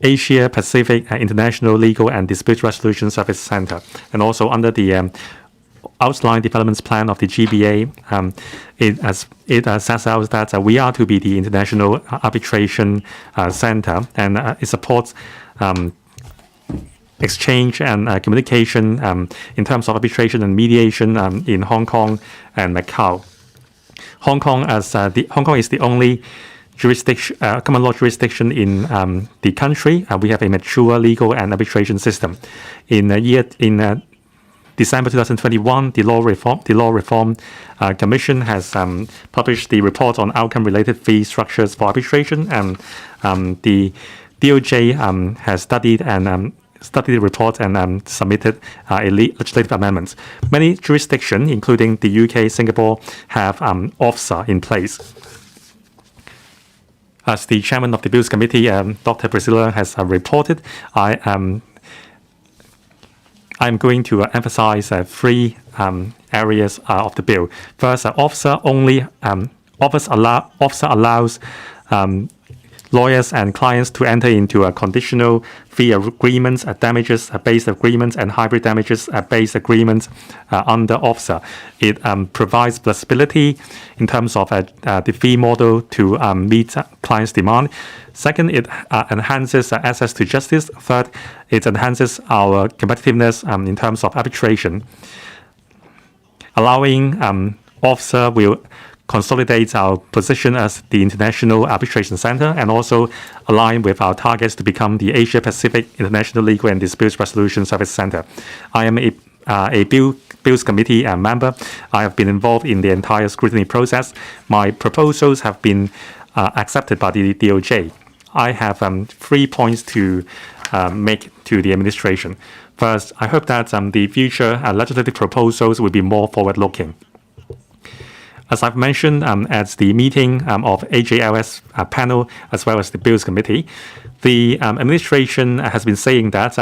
Asia Pacific International Legal and Dispute Resolution Service Center. And also under the outline development plan of the GBA, it sets out that we are to be the international arbitration center, and it supports exchange and communication in terms of arbitration and mediation in Hong Kong and Macau. Hong Kong is the only jurisdiction, common law jurisdiction in the country. We have a mature legal and arbitration system. In December 2021, the Law Reform Commission has published the report on outcome-related fee structures for arbitration, and the DOJ has studied the report and submitted legislative amendments. Many jurisdictions, including the UK, Singapore, have OFSA in place. As the chairman of the Bills Committee, Dr. Priscilla has reported, I'm going to emphasize three areas of the bill. First, OFSA allows lawyers and clients to enter into conditional fee agreements, damages-based agreements, and hybrid damages-based agreements under OFSA. It provides flexibility in terms of the fee model to meet clients' demand. Second, it enhances access to justice. Third, it enhances our competitiveness in terms of arbitration. Allowing OFSA will consolidate our position as the International Arbitration Center and also align with our targets to become the Asia-Pacific International Legal and Disputes Resolution Service Center. I am a Bills Committee member. I have been involved in the entire scrutiny process. My proposals have been accepted by the DOJ. I have 3 points to make to the administration. First, I hope that the future legislative proposals will be more forward-looking. As I've mentioned at the meeting of AJLS panel as well as the Bills Committee, the administration has been saying that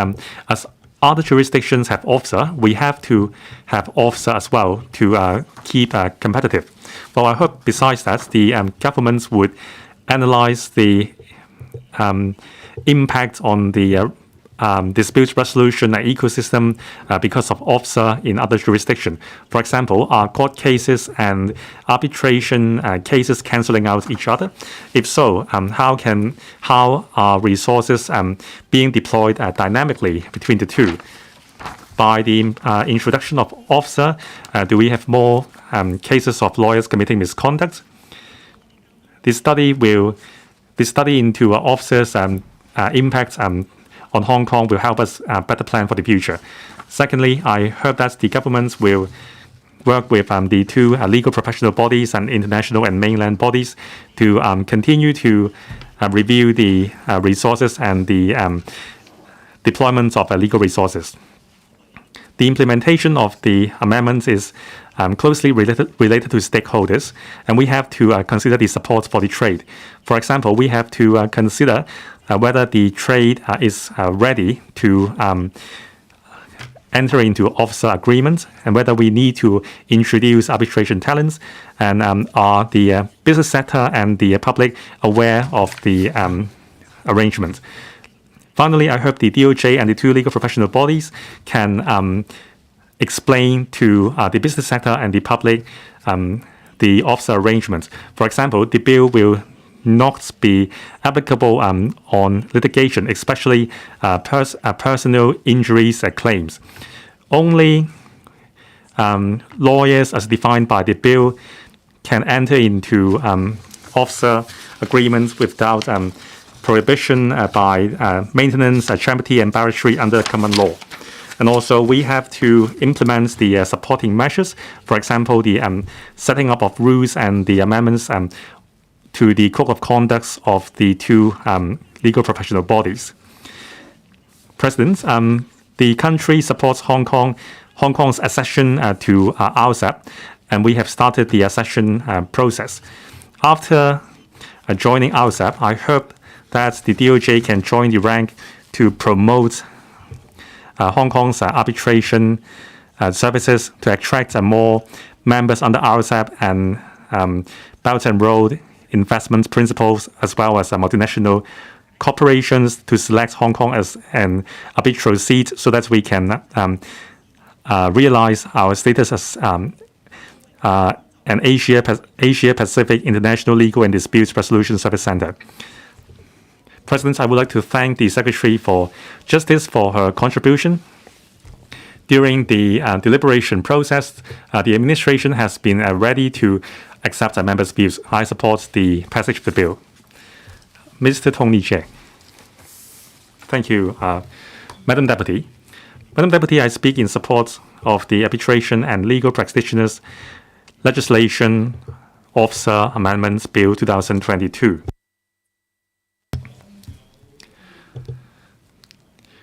as other jurisdictions have OFSA, we have to have OFSA as well to keep competitive. Well, I hope besides that, the governments would analyze the impact on the dispute resolution ecosystem because of OFSA in other jurisdictions. For example, are court cases and arbitration cases cancelling out each other? If so, how are resources being deployed dynamically between the two? By the introduction of OFSA, do we have more cases of lawyers committing misconduct? The study into OFSA's impact on Hong Kong will help us better plan for the future. Secondly, I hope that the governments will work with the two legal professional bodies and international and mainland bodies to continue to review the resources and the deployment of legal resources. The implementation of the amendments is closely related to stakeholders, and we have to consider the support for the trade. For example, we have to consider whether the trade is ready to enter into OFSA agreements and whether we need to introduce arbitration talents, and are the business sector and the public aware of the arrangement. Finally, I hope the DOJ and the two legal professional bodies can explain to the business sector and the public the OFSA arrangements. For example, the bill will not be applicable on litigation, especially personal injuries claims. Only lawyers, as defined by the bill, can enter into OFSA agreements without prohibition by maintenance, charity, and barratry under common law. And also, we have to implement the supporting measures. For example, the setting up of rules and the amendments to the code of conduct of the two legal professional bodies. President, the country supports Hongkong's accession to RCEP, and we have started the accession process. After joining RCEP, I hope that the DOJ can join the rank to promote Hong Kong's arbitration services to attract more members under RCEP and Belt and Road investment principles, as well as multinational corporations to select Hong Kong as an arbitral seat so that we can realize our status as an Asia-Pacific International Legal and Disputes Resolution Service Center. President, I would like to thank the Secretary for Justice for her contribution. During the deliberation process, the administration has been ready to accept members' views. I support the passage of the bill. Mr. Tony Che. Thank you, Madam Deputy. Madam Deputy, I speak in support of the Arbitration and Legal Practitioners Legislation Officer Amendments Bill 2022.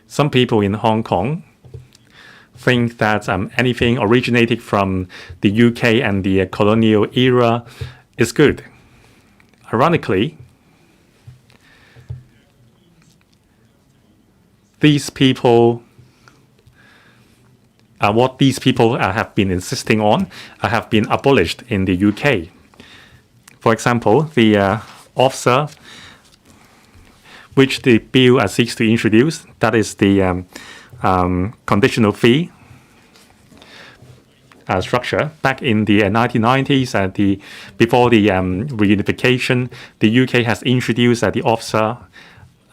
Some people in Hong Kong think that anything originated from the UK and the colonial era is good. Ironically, what these people have been insisting on have been abolished in the UK. For example, the officer which the bill seeks to introduce, that is the conditional fee structure. Back in the 1990s, before the reunification, the UK has introduced the officer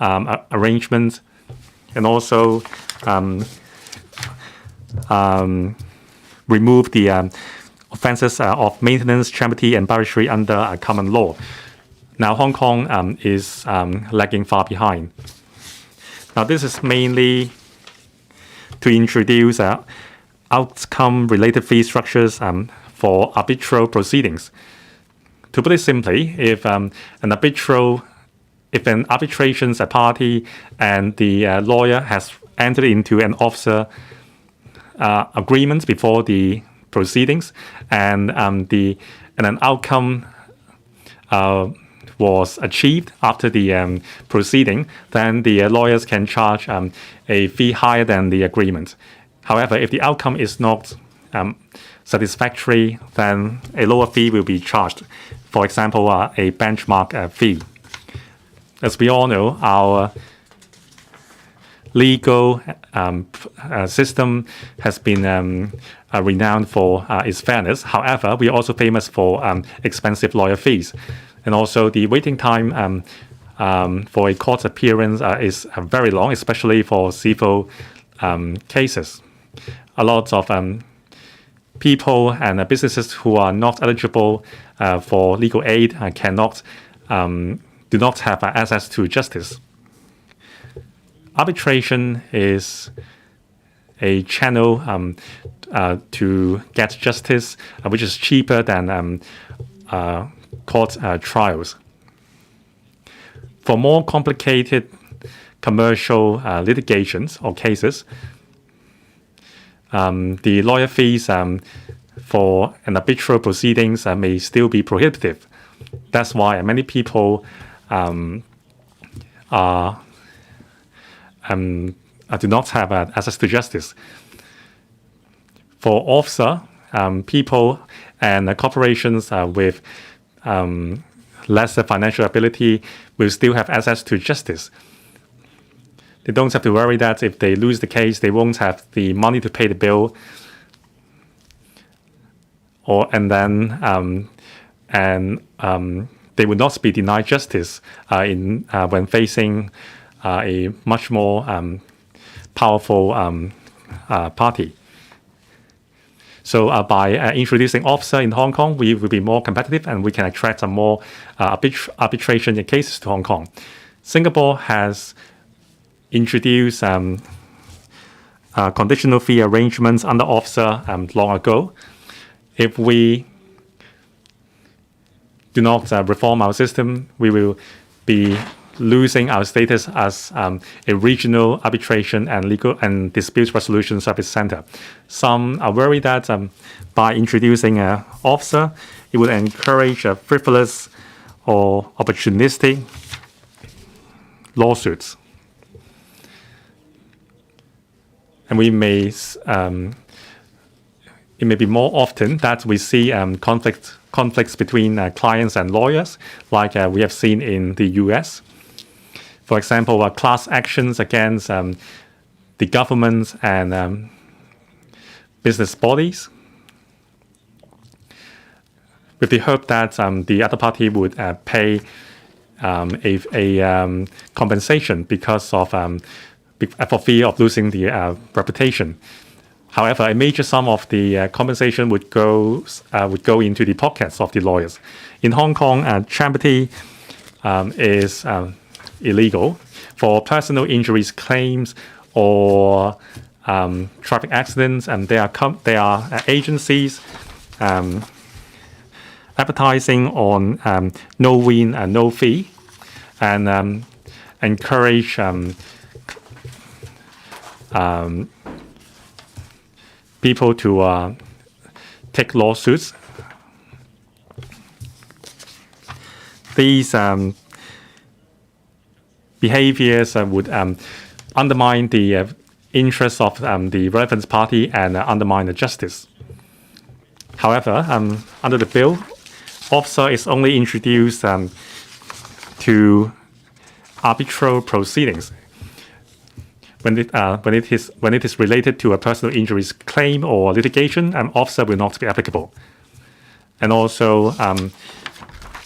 arrangement, and also removed the offences of maintenance, charity, and barratry under common law. Now Hong Kong is lagging far behind. Now this is mainly to introduce outcome-related fee structures for arbitral proceedings. To put it simply, if an arbitration's a party and the lawyer has entered into an officer agreement before the proceedings, and an outcome was achieved after the proceeding, then the lawyers can charge a fee higher than the agreement. However, if the outcome is not satisfactory, then a lower fee will be charged. For example, a benchmark fee. As we all know, our legal system has been renowned for its fairness. However, we are also famous for expensive lawyer fees. And also the waiting time for a court appearance is very long, especially for civil cases. A lot of people and businesses who are not eligible for legal aid do not have access to justice. Arbitration is a channel to get justice, which is cheaper than court trials. For more complicated commercial litigations or cases, the lawyer fees for an arbitral proceedings may still be prohibitive. That's why many people do not have access to justice. For officer, people and corporations with lesser financial ability will still have access to justice. They don't have to worry that if they lose the case, they won't have the money to pay the bill, they will not be denied justice when facing a much more powerful party. So by introducing officer in Hong Kong, we will be more competitive and we can attract some more arbitration cases to Hong Kong. Singapore has introduced conditional fee arrangements under officer long ago. If we do not reform our system, we will be losing our status as a regional arbitration and legal and dispute resolution service center. Some are worried that by introducing an officer, it would encourage frivolous or opportunistic lawsuits. And it may be more often that we see conflicts between clients and lawyers, like we have seen in the US. For example, class actions against the government and business bodies, with the hope that the other party would pay a compensation because of for fear of losing the reputation. However, a major sum of the compensation would go into the pockets of the lawyers. In Hong Kong, charity is illegal. For personal injuries claims or traffic accidents, and they are agencies advertising on no win and no fee, and encourage people to take lawsuits. These behaviors would undermine the interests of the relevant party and undermine the justice. However, under the bill, officer is only introduced to arbitral proceedings when it is related to a personal injuries claim or litigation. Officer will not be applicable, and also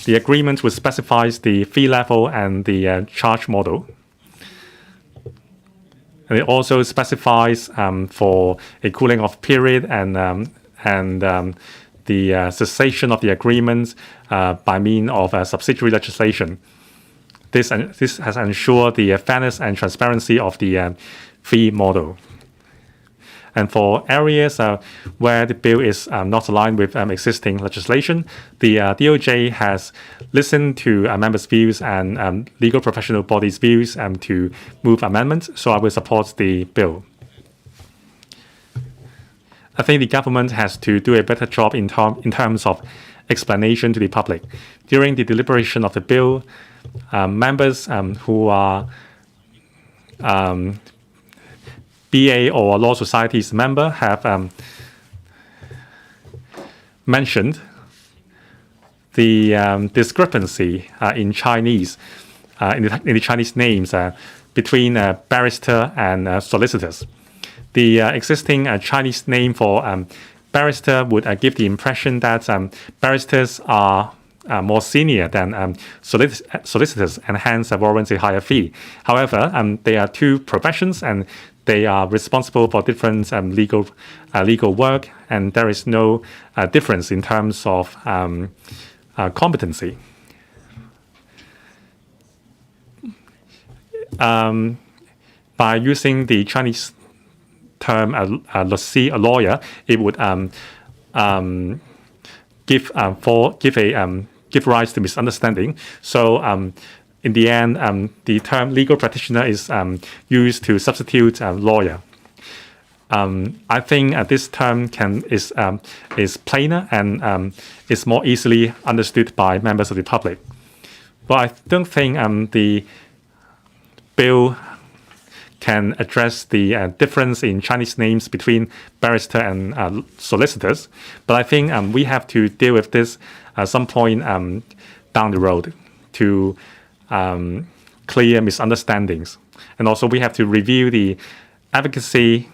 the agreement will specify the fee level and the charge model. And it also specifies for a cooling off period and the cessation of the agreement by means of subsidiary legislation. This has ensured the fairness and transparency of the fee model. And for areas where the bill is not aligned with existing legislation, the DOJ has listened to members' views and legal professional bodies' views to move amendments. So I will support the bill. I think the government has to do a better job in terms of explanation to the public. During the deliberation of the bill, members who are BA or Law Society's member have mentioned the discrepancy in Chinese, in the Chinese names between barrister and solicitors. The existing Chinese name for barrister would give the impression that barristers are more senior than solicitors and hence warrants a higher fee. However, they are two professions and they are responsible for different legal work, and there is no difference in terms of competency. By using the Chinese term a lawyer, it would give rise to misunderstanding. So in the end, the term legal practitioner is used to substitute lawyer. I think this term is plainer and is more easily understood by members of the public. But I don't think the bill can address the difference in Chinese names between barrister and solicitors. But I think we have to deal with this at some point down the road to clear misunderstandings. And also we have to review the advocacy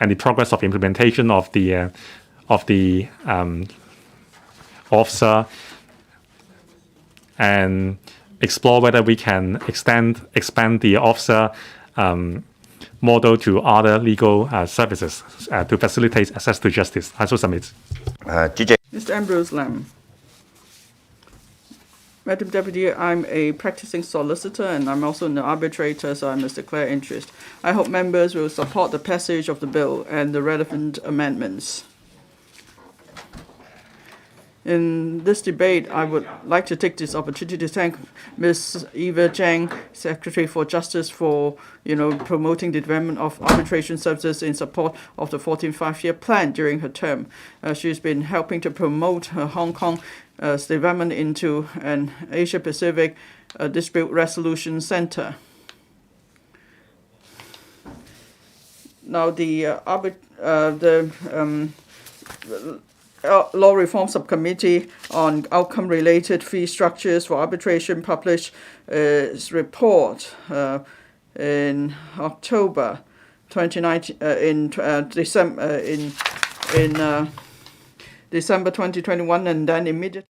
and the progress of implementation of the officer and explore whether we can expand the officer model to other legal services to facilitate access to justice. I so submit. Mr. Ambrose Lam. Madam Deputy, I'm a practicing solicitor and I'm also an arbitrator, so I must declare interest. I hope members will support the passage of the bill and the relevant amendments. In this debate, I would like to take this opportunity to thank Ms. Eva Zhang, Secretary for Justice, for promoting the development of arbitration services in support of the 14th Five-Year Plan during her term. She's been helping to promote Hong Kong's development into an Asia-Pacific dispute resolution center. Now, the Law Reform Subcommittee on Outcome-Related Fee Structures for Arbitration published its report in October 2019, in December 2021, and then immediately